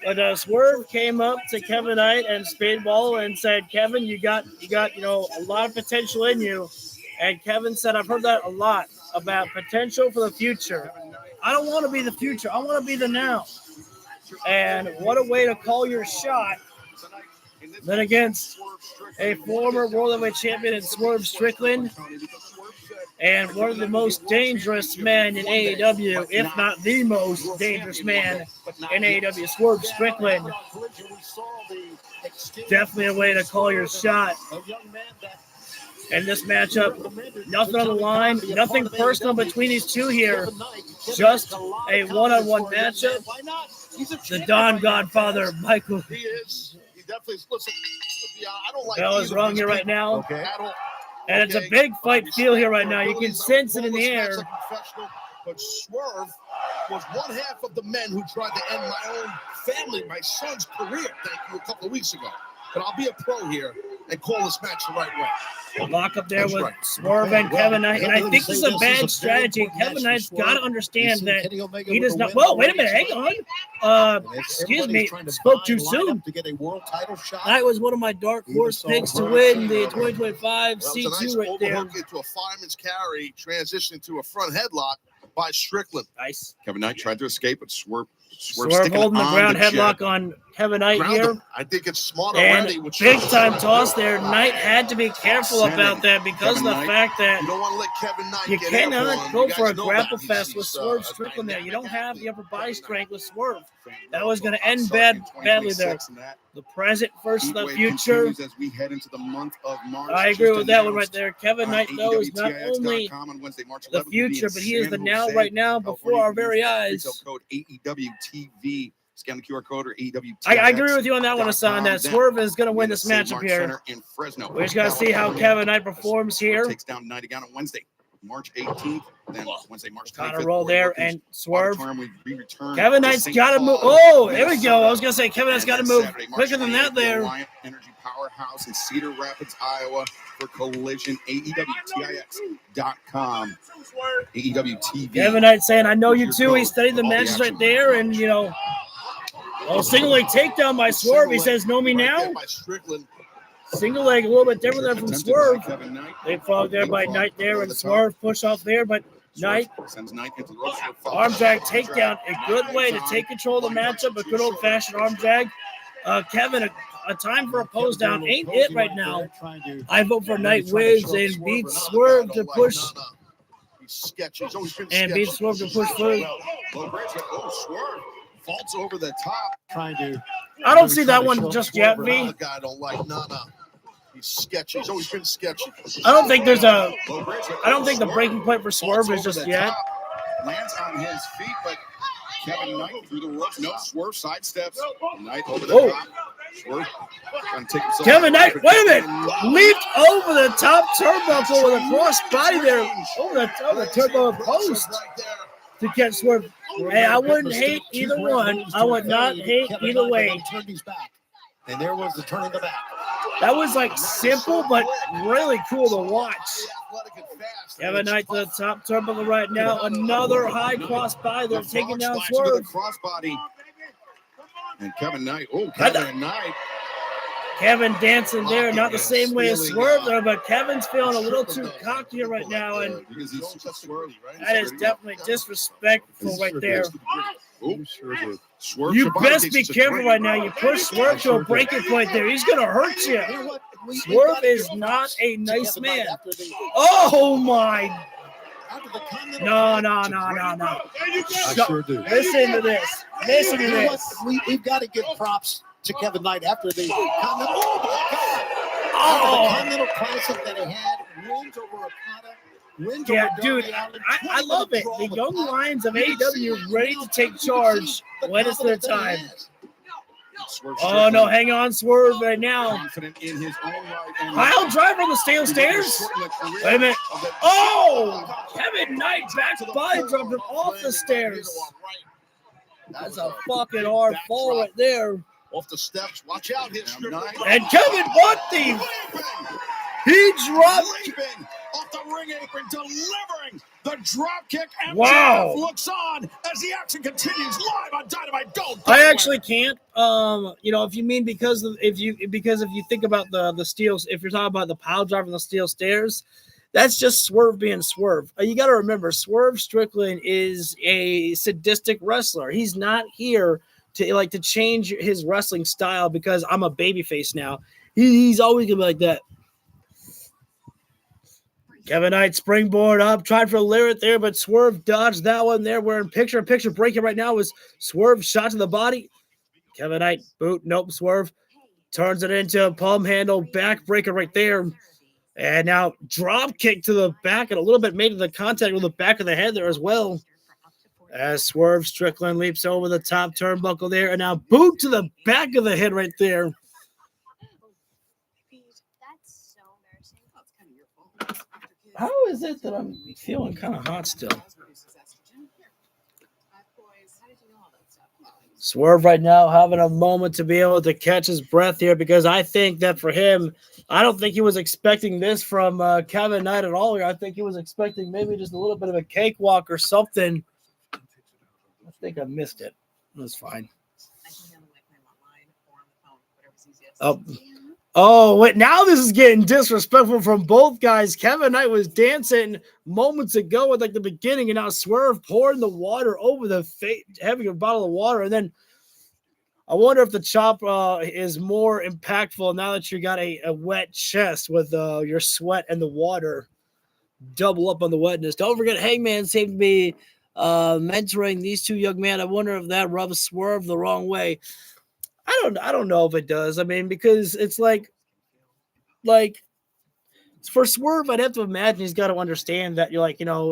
But Swerve came up to Kevin Knight and Speedball and said, "Kevin, you got a lot of potential in you." And Kevin said, "I've heard that a lot about potential for the future. I don't want to be the future. I want to be the now." And what a way to call your shot than against a former World Heavyweight Champion in Swerve Strickland and one of the most dangerous men in AEW, if not the most dangerous man in AEW, Swerve Strickland. Definitely a way to call your shot. And this matchup, nothing on the line, nothing personal between these two here. Just a one-on-one matchup. The Don Godfather, Michael. He is. He definitely is. Listen, I don't like Bell is wrong here right now. Okay. And it's a big fight feel here right now. You can sense it in the air. But Swerve was one half of the men who tried to end my own family, my son's career, thank you, a couple of weeks ago. But I'll be a pro here and call this match the right way. Lock up there with Swerve and Kevin Knight. And I think this is a bad strategy. Kevin Knight's got to understand that he does not. Whoa, wait a minute. Hang on. Excuse me. Spoke too soon. That was one of my dark horse picks to win the 2025 C2 right there. Into a fireman's carry, transition to a front headlock by Strickland. Nice. Kevin Knight tried to escape, but Swerve holding the ground headlock on Kevin Knight here. I think it's smart and already. Big time toss there. Knight had to be careful about that because of the fact that you don't want to let Kevin Knight you get cannot go for a grapple that. fest with Swerve Strickland there. You don't have the upper body strength with Swerve. That was going to end badly there. The present versus the future. As we head into the month of March. I agree with that one right there. Kevin Knight knows not only the future, but he is the now right now before our very eyes. Code AEW TV. Scan the QR code or AEW. I agree with you on that one, Hassan. That Swerve is going to win this matchup here. We just got to see how Kevin Knight performs here. Takes down Knight again on Wednesday, March 18th. Then Wednesday, March 25th. Got to roll there and Swerve. Kevin Knight's got to move. Oh, there we go. I was going to say Kevin Knight's got to move quicker than that there. Energy Powerhouse in Cedar Rapids, Iowa for Collision. AEWTIX.com. AEW TV. Kevin Knight saying, "I know you too." He studied the matches right there, and single leg takedown by Swerve. He says, "Know me now." Single leg a little bit different there from Swerve. They fought there by Knight there, and Swerve push off there, but Knight arm drag takedown, a good way to take control of the matchup, a good old fashioned arm drag. Kevin, a time for a pose down ain't it right now. I vote for Knight wins and beats Swerve to push. And beats Swerve to push through. Swerve vaults over the top. I don't see that one just yet, V. I don't like He's sketchy. He's always been sketchy. I don't think the breaking point for Swerve is just yet. Lands on his feet, but Kevin Knight through the ropes. No, Swerve sidesteps. Knight over the top. Swerve trying to take himself. Kevin Knight, wait a minute, leaped over the top turnbuckle with a cross body there over the turnbuckle post to catch Swerve. Hey, I wouldn't hate either one. I would not hate either way. And there was the turning the back. That was like simple, but really cool to watch. Kevin Knight to the top turnbuckle right now. Another high cross body. They're taking down Swerve. Crossbody. And Kevin Knight. Oh, Kevin Knight. Kevin dancing there, not the same way as Swerve there, but Kevin's feeling a little too cocky right now, and that is definitely disrespectful right there. You best be careful right now. You push Swerve to a breaking point there. He's going to hurt you. Swerve is not a nice man. Oh, my. No. I sure do. Listen to this. Listen to this. We've got to give props to Kevin Knight after the Continental Classic that he had. Wins over Okada. Yeah, dude, I love it. The young lions of AEW ready to take charge when it's their time. Oh, no, hang on, Swerve right now. Pile driver on the steel stairs. Wait a minute. Oh, Kevin Knight back body dropped him off the stairs. That's a fucking hard fall right there. Off the steps. Watch out here, and Kevin Bunty. He dropped off the ring apron, delivering the drop kick. Wow. Looks on as the action continues live on Dynamite. I actually can't. If you mean because if you think about the steels, if you're talking about the pile driver and the steel stairs, that's just Swerve being Swerve. You got to remember, Swerve Strickland is a sadistic wrestler. He's not here to change his wrestling style because I'm a babyface now. He's always gonna be like that. Kevin Knight springboard up, tried for a lyric there, but Swerve dodged that one there. We're in picture-in-picture breaking right now was Swerve shot to the body. Kevin Knight boot, nope, Swerve turns it into a palm handle backbreaker right there. And now drop kick to the back and a little bit made the contact with the back of the head there as well. As Swerve Strickland leaps over the top turnbuckle there, and now boot to the back of the head right there. How is it that I'm feeling kind of hot still? Swerve right now having a moment to be able to catch his breath here because I think that for him, I don't think he was expecting this from Kevin Knight at all here. I think he was expecting maybe just a little bit of a cakewalk or something. I think I missed it. It was fine. Oh, wait, now this is getting disrespectful from both guys. Kevin Knight was dancing moments ago at the beginning, and now Swerve pouring the water over the face, having a bottle of water. And then I wonder if the chop is more impactful now that you got a wet chest with your sweat and the water. Double up on the wetness. Don't forget, Hangman seemed to be mentoring these two young men. I wonder if that rubs Swerve the wrong way. I don't know if it does. I mean, because it's like for Swerve, I'd have to imagine he's got to understand that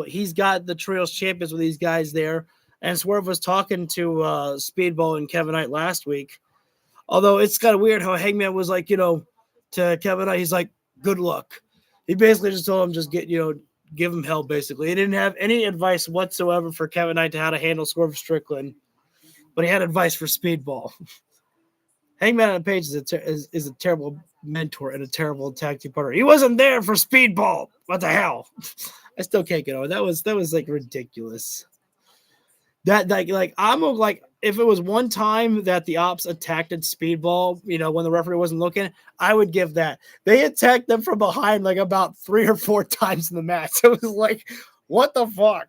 he's got the trios champions with these guys there. And Swerve was talking to Speedball and Kevin Knight last week. Although it's kind of weird how Hangman was like, to Kevin Knight, he's like, good luck. He basically just told him give him hell, basically. He didn't have any advice whatsoever for Kevin Knight to how to handle Swerve Strickland. But he had advice for Speedball. Hangman on Page is a terrible mentor and a terrible tag team partner. He wasn't there for Speedball. What the hell? I still can't get over that. Was ridiculous. That if it was one time that the Ops attacked at Speedball, when the referee wasn't looking, I would give that. They attacked them from behind about 3 or 4 times in the match. It was like, what the fuck?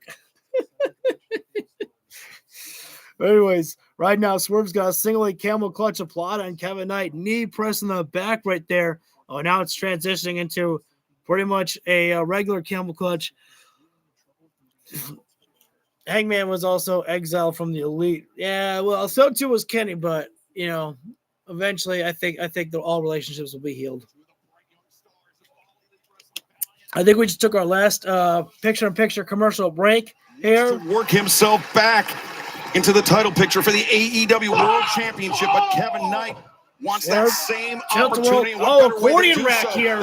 Anyways, right now, Swerve's got a single camel clutch applaud on Kevin Knight. Knee pressing the back right there. Oh, now it's transitioning into pretty much a regular camel clutch. Hangman was also exiled from the Elite. Yeah, well, so too was Kenny, but, eventually I think that all relationships will be healed. I think we just took our last picture-in-picture commercial break here. To work himself back into the title picture for the AEW World Championship, but Kevin Knight wants that same opportunity. Oh, accordion rack here.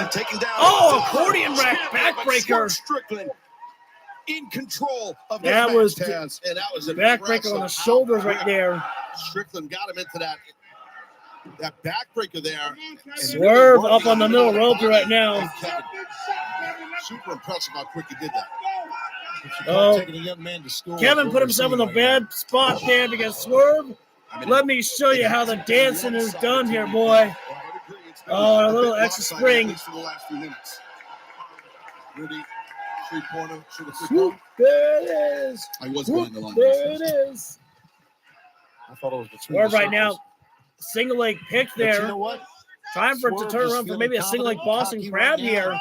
Oh, accordion rack backbreaker. Strickland in control of this that was Taz. And that was backbreaker on the shoulders right there. Strickland got him into that backbreaker there. Swerve up on the middle rope right now. Super impressive how quick he did that. Oh, Kevin put himself in a bad spot there because Swerve. Let me show you how the dancing is done here, boy. Oh, a little extra spring. There it is. I was going the line. There it is. I thought it was between Swerve right now. Single leg pick there. You know what? Time for it to turn around for maybe a single leg Boston Crab here.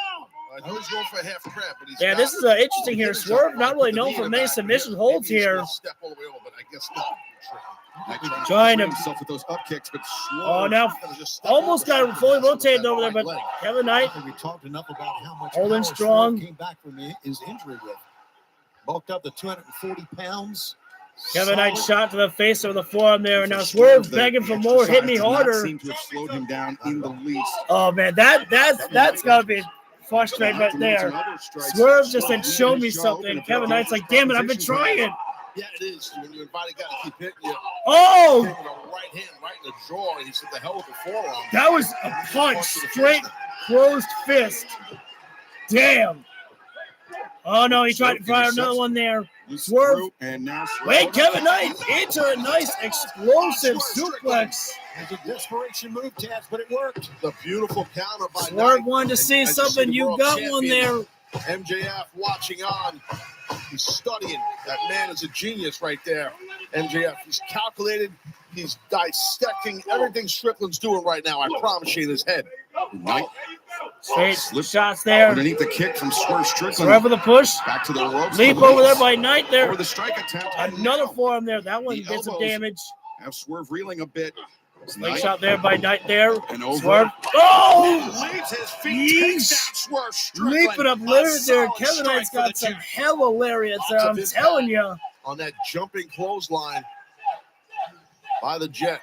I know he's going for a half crab, but yeah, this is interesting here. Swerve not really known for many submission holds here. Step all the way over, but I guess not. Trying to himself with those up kicks, but oh, now almost got him fully rotated over there, but Kevin Knight we talked enough about how much holding strong. Came back from his injury with. Bulked up to 240 pounds. Kevin Knight shot to the face of the forearm there, and now Swerve begging for more. Hit me harder. Seem to have slowed him down in the least. Oh man, that's gotta be frustrating right there. Swerve just said, "Show me something." Kevin Knight's like, "Damn it, I've been trying." Yeah, it is. When you're invited, got to keep hitting you. Oh! Right hand, right in the jaw, and he said, "The hell with the forearm." That was a punch, straight closed fist. Damn. Oh no, he tried to fire another one there. Swerve. And now wait, Kevin Knight into a nice explosive suplex. It's a desperation move, Taz, but it worked. The beautiful counter by Swerve wanted to see something. You got one there. MJF watching on. He's studying. That man is a genius right there. MJF, he's calculated. He's dissecting everything Strickland's doing right now. I promise you in his head. Knight. Straight shots there. Underneath the kick from Swerve Strickland. Swerve with the push. Back to the ropes. Leap over there by Knight there. Over the strike attempt. Another forearm there. That one did some damage. Have Swerve reeling a bit. Snake shot there by Knight there. And over. Swerve. Oh! Leaves his feet. Takes down Swerve Strickland. Leaping up lariat there. Kevin Knight's got some hella lariats there. I'm telling you. On that jumping clothesline by the Jet.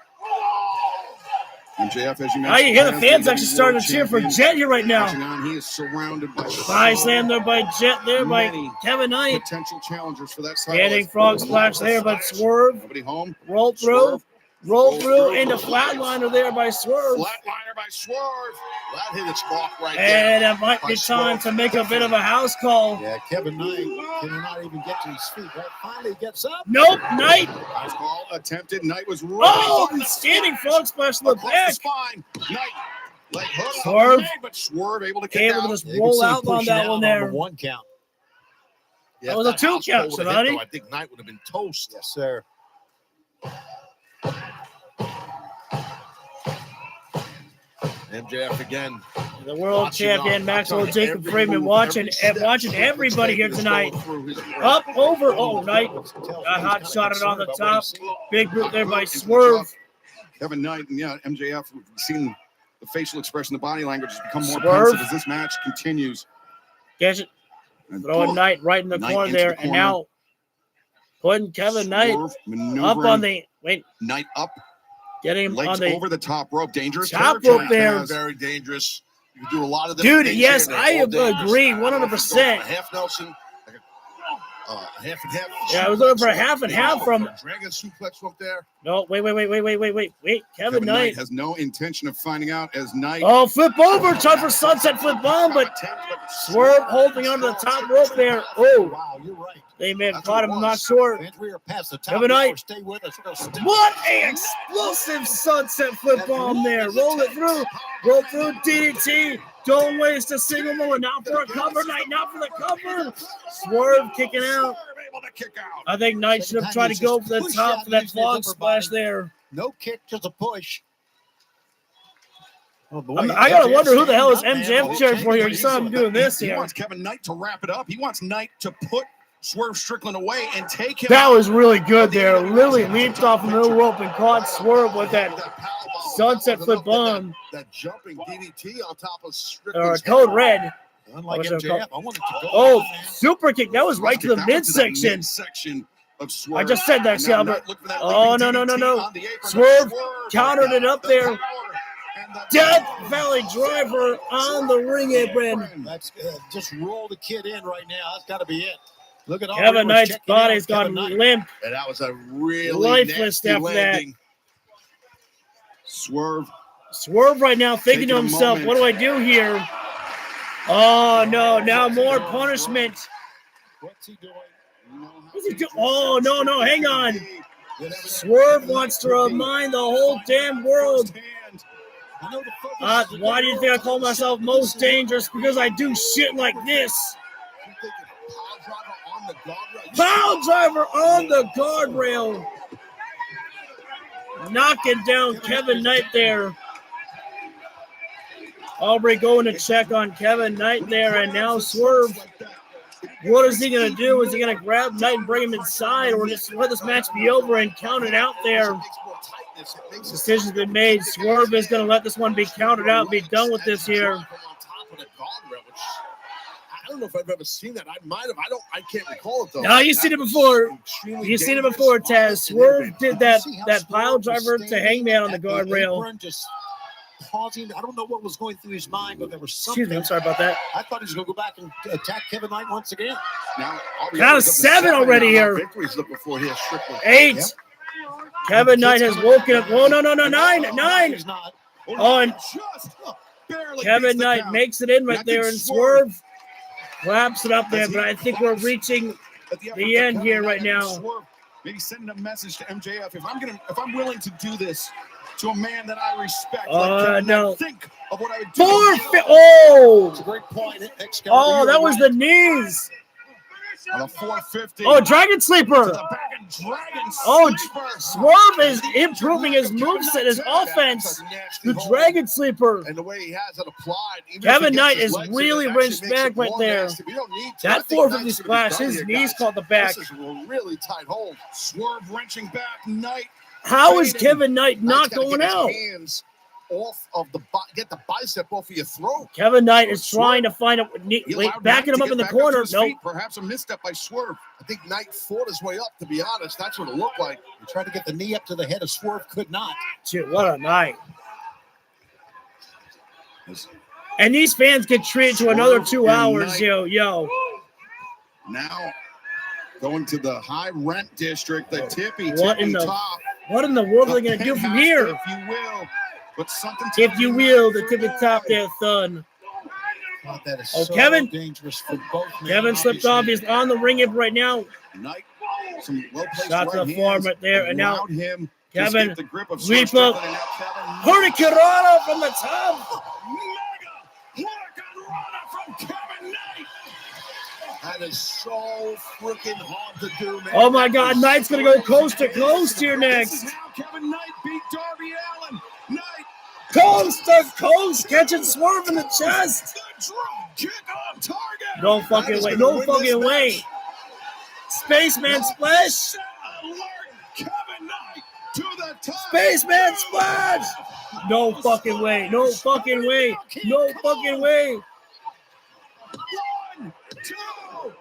MJF, as you mentioned, you hear the fans actually starting to cheer for Jet here right now. He is surrounded by Body slam there by Jet there by Kevin Knight. Potential challengers for that standing frog splash there by Swerve. Nobody home. Roll through. Roll through into flatliner there by Swerve. Flatliner by Swerve. That hit its mark right there. And it might be time to make a bit of a house call. Yeah, Kevin Knight cannot even get to his feet. Right? Finally gets up. Nope, Knight. House call attempted. Knight was standing frog splash to the back. Spine. Knight. Leg hook. Swerve. But Swerve able to kick able out. to just roll out on that one there. On the 1 count. Yeah, that was a 2 count, Sonati. I think Knight would have been toast. Yes, sir. MJF again. The world champion, Maxwell Jacob Freeman, watching everybody here tonight. Up, over, Knight. Hot shot it on the top. Big boot there by Swerve. Kevin Knight, and MJF, we've seen the facial expression, the body language has become more Swerve. pensive as this match continues. Catch it. Throwing Knight right in the corner there, and now putting Kevin Knight up on the Knight up. Getting him legs on the over the top rope. Dangerous top rope there. Very dangerous. You can do a lot of dude. Yes, I agree, 100%. Half Nelson, half and half. Yeah, I was looking for a half and half from Dragon suplex up there. No, wait. Kevin Knight has no intention of finding out as Knight. Oh, flip over, time for sunset flip bomb, but Swerve holding onto the top rope there. Oh, wow, you're right. They may have caught him, I'm not sure. We are past the top. Kevin Knight. Stay with us. What a explosive sunset flip bomb there. Roll it through. Roll through DDT. Don't waste a single moment. Now for a cover, Knight. Now for the cover. Swerve kicking out. I think Knight should have tried to go for the top for that frog splash there. No kick, just a push. Oh, I gotta wonder who the hell is MJF cheering for here. You saw him doing this here. He wants Kevin Knight to wrap it up. He wants Knight to put Swerve Strickland away and take him. That was really good there. Lily leaped off the middle rope and caught Swerve with that sunset flip bomb. That jumping DDT on top of Or Strickland's code red. Unlike MJF, I wanted to go. Oh, super kick. That was right to the midsection. of Swerve. I just said that, Now Albert. Knight looking for that Oh, leaping no. DDT on the apron. Swerve countered it up there. The power and the Death Valley Driver on the ring apron. That's just roll the kid in right now. That's got to be it. Look at all Kevin Knight's body's gone limp. And that was a really Lifeless nasty after that. landing. Swerve right now thinking to Taking a himself, moment. what do I do here? Oh, no, now more punishment. What's he doing? What's he doing? Oh, no, hang on. Swerve wants to remind the whole damn world. Why do you think I call myself most dangerous? Because I do shit like this. Pile driver on the guardrail. Knocking down Kevin Knight there. Aubrey going to check on Kevin Knight there, and now Swerve. What is he going to do? Is he going to grab Knight and bring him inside, or just let this match be over and count it out there? Decision's been made. Swerve is going to let this one be counted out, be done with this here. I don't know if I've ever seen that. I might have. I can't recall it though. No, you've seen it before. You've seen it before, Taz. Swerve did that pile driver to Hangman on the guardrail. Just pausing. I don't know what was going through his mind, but there was something. Excuse me, I'm sorry about that. I thought he was going to go back and attack Kevin Knight once again. Now, Count of 7 already here. Victory's looking for here. 8. Yep. Kevin Knight has woken up. Oh, no, 9. Oh, and Kevin Knight makes it in right there, and Swerve wraps it up there, but I think we're reaching the end here right now. Maybe sending a message to MJF. If I'm willing to do this to a man that I respect, no. think of what I would do. Oh! It's a great point. Oh, that was the knees. On a 450. Oh, Dragon Sleeper. Oh, Swerve is improving his moveset, his offense. The Dragon Sleeper. And the way he has it applied. Kevin Knight is really wrenched back right there. That 450 splash, his knees caught the back. This is a really tight hold. Swerve wrenching back, Knight. How is Kevin Knight not going out? Off of get the bicep off of your throat. Kevin Knight is trying to find backing him up in the corner. Nope. Perhaps a misstep by Swerve. I think Knight fought his way up, to be honest. That's what it looked like. He tried to get the knee up to the head of Swerve, could not. Dude, what a night. And these fans get treated to another 2 hours, yo. Now going to the high rent district, the tippy What in the top. What in the world are they going to do from here? If you will. But something if you will, the tippy top there, son. God, that is so Kevin dangerous for both men. Kevin slipped off. He's on the ring apron right now. Knight, some well-placed Shot to right the form right there, and now him Kevin the grip of sweep up. Hurricane from the top. From Kevin Knight. That is so freaking hard to do, man. Oh my God, Knight's gonna go coast to coast here next. This is how Kevin Knight beat Darby Allin. Knight. Coast to coast, catching Swerve in the chest. The drop kick on target. No fucking way. No fucking way. Spaceman splash. Kevin Knight to the top. Spaceman splash. No fucking way. No fucking way. No fucking way. 1, 2.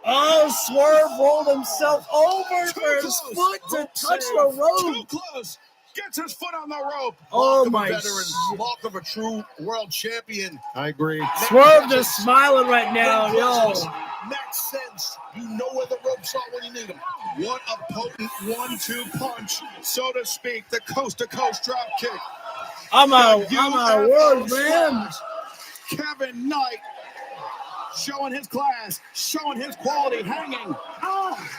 Oh, Swerve rolled himself over for his foot to touch the rope. Too close. Gets his foot on the rope. Oh, Mark my of a veteran, mark of a true world champion. I agree. Swerve just smiling right now, yo. Makes sense. You know where the ropes are when you need them. What a potent 1-2 punch, so to speak. The coast-to-coast drop kick. I'm out of words, man. Kevin Knight showing his class, showing his quality, hanging.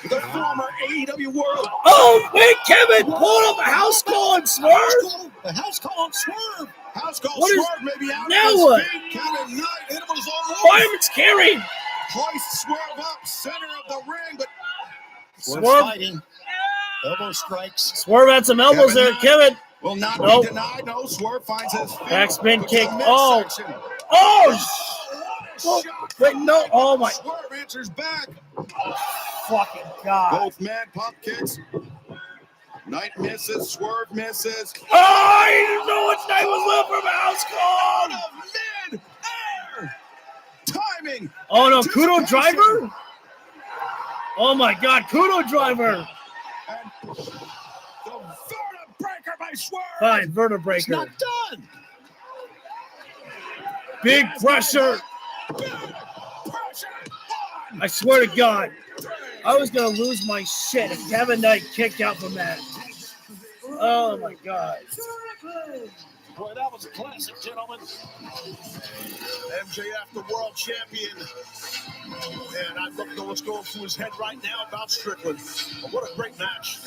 The former AEW World. Oh, wait, Kevin, pull up a house call on Swerve. The house call on Swerve. House call What is- Swerve may be out now of his what? feet. Kevin Knight hit him with his own rope. Fireman's carry. Hoist Swerve up, center of the ring, but Swerve. Fighting. Elbow strikes. Swerve had some elbows there, Kevin. will not Nope. be denied. No, Swerve finds his feet. Backspin Puts him kick. in Oh. midsection. Oh, wait, no. Oh, my. Swerve answers back. Fucking God. Both men pump kicks. Knight misses. Swerve misses. Oh, I didn't know what Knight was looking for a house call. Out of mid-air. Timing. Oh, no. Kudo driver? Oh, my God. Kudo driver. Fine, vertebrae. It's not done. Big pressure. I swear to God, I was going to lose my shit if Kevin Knight kicked out from that. Oh, my God. Boy, that was a classic, gentlemen. MJF, the world champion. And I don't know what's going through his head right now about Strickland. But what a great match.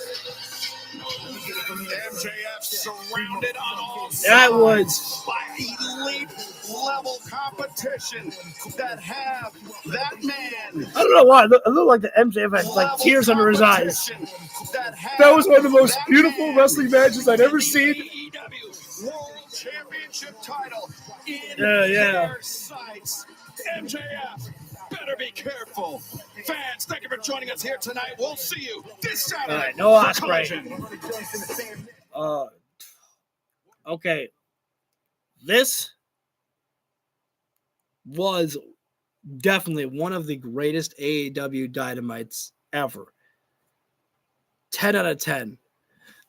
MJF surrounded on all sides That was by elite level competition that have that man. I don't know why. I look like the MJF had like tears under his eyes. That was one of the most beautiful wrestling matches I'd ever seen. World Championship title in Yeah. their sights. MJF, better be careful. Fans, thank you for joining us here tonight. We'll see you this Saturday. All right, no Osprey. Collision. Okay. This was definitely one of the greatest AEW Dynamites ever. 10 out of 10.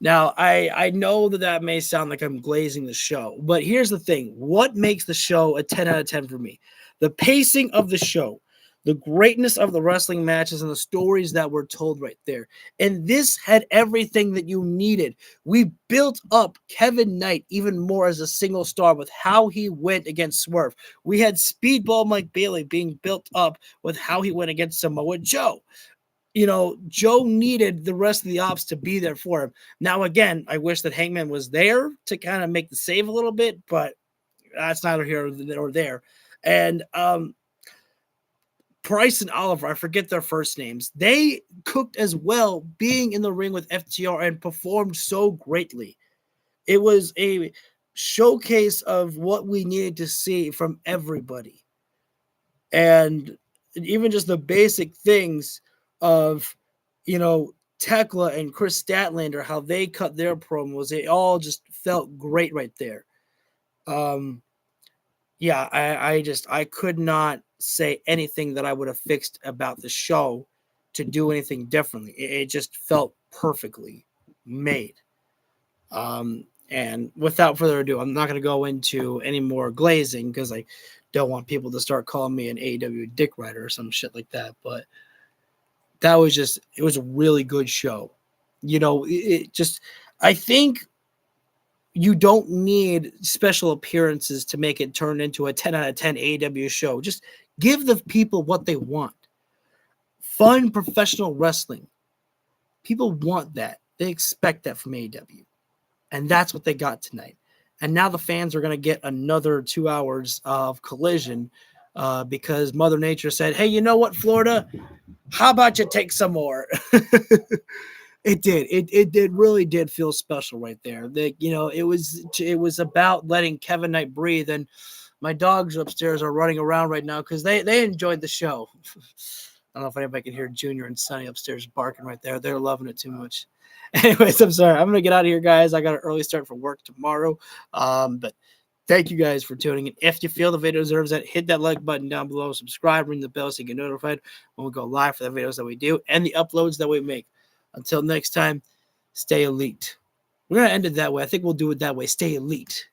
Now, I know that may sound like I'm glazing the show, but here's the thing. What makes the show a 10 out of 10 for me? The pacing of the show, the greatness of the wrestling matches, and the stories that were told right there. And this had everything that you needed. We built up Kevin Knight even more as a single star with how he went against Swerve. We had Speedball Mike Bailey being built up with how he went against Samoa Joe. You know, Joe needed the rest of the ops to be there for him. Now, again, I wish that Hangman was there to kind of make the save a little bit, but that's neither here nor there. And Price and Oliver, I forget their first names. They cooked as well, being in the ring with FTR, and performed so greatly. It was a showcase of what we needed to see from everybody. And even just the basic things of, you know, Tekla and Chris Statlander, how they cut their promos, it all just felt great right there. Yeah, I could not say anything that I would have fixed about the show to do anything differently. It just felt perfectly made. And without further ado, I'm not going to go into any more glazing because I don't want people to start calling me an AEW dick rider or some shit like that. But that was just, it was a really good show. You know, I think you don't need special appearances to make it turn into a 10 out of 10 AEW show. Just give the people what they want. Fun professional wrestling. People want that. They expect that from AEW. And that's what they got tonight. And now the fans are going to get another 2 hours of Collision because Mother Nature said, hey, you know what, Florida? How about you take some more? It did. It really did feel special right there. That, you know, it was about letting Kevin Knight breathe. And my dogs upstairs are running around right now because they enjoyed the show. I don't know if anybody can hear Junior and Sonny upstairs barking right there. They're loving it too much. Anyways, I'm sorry. I'm going to get out of here, guys. I got an early start for work tomorrow. But thank you guys for tuning in. If you feel the video deserves it, hit that like button down below. Subscribe, ring the bell so you get notified when we go live for the videos that we do and the uploads that we make. Until next time, stay elite. We're going to end it that way. I think we'll do it that way. Stay elite.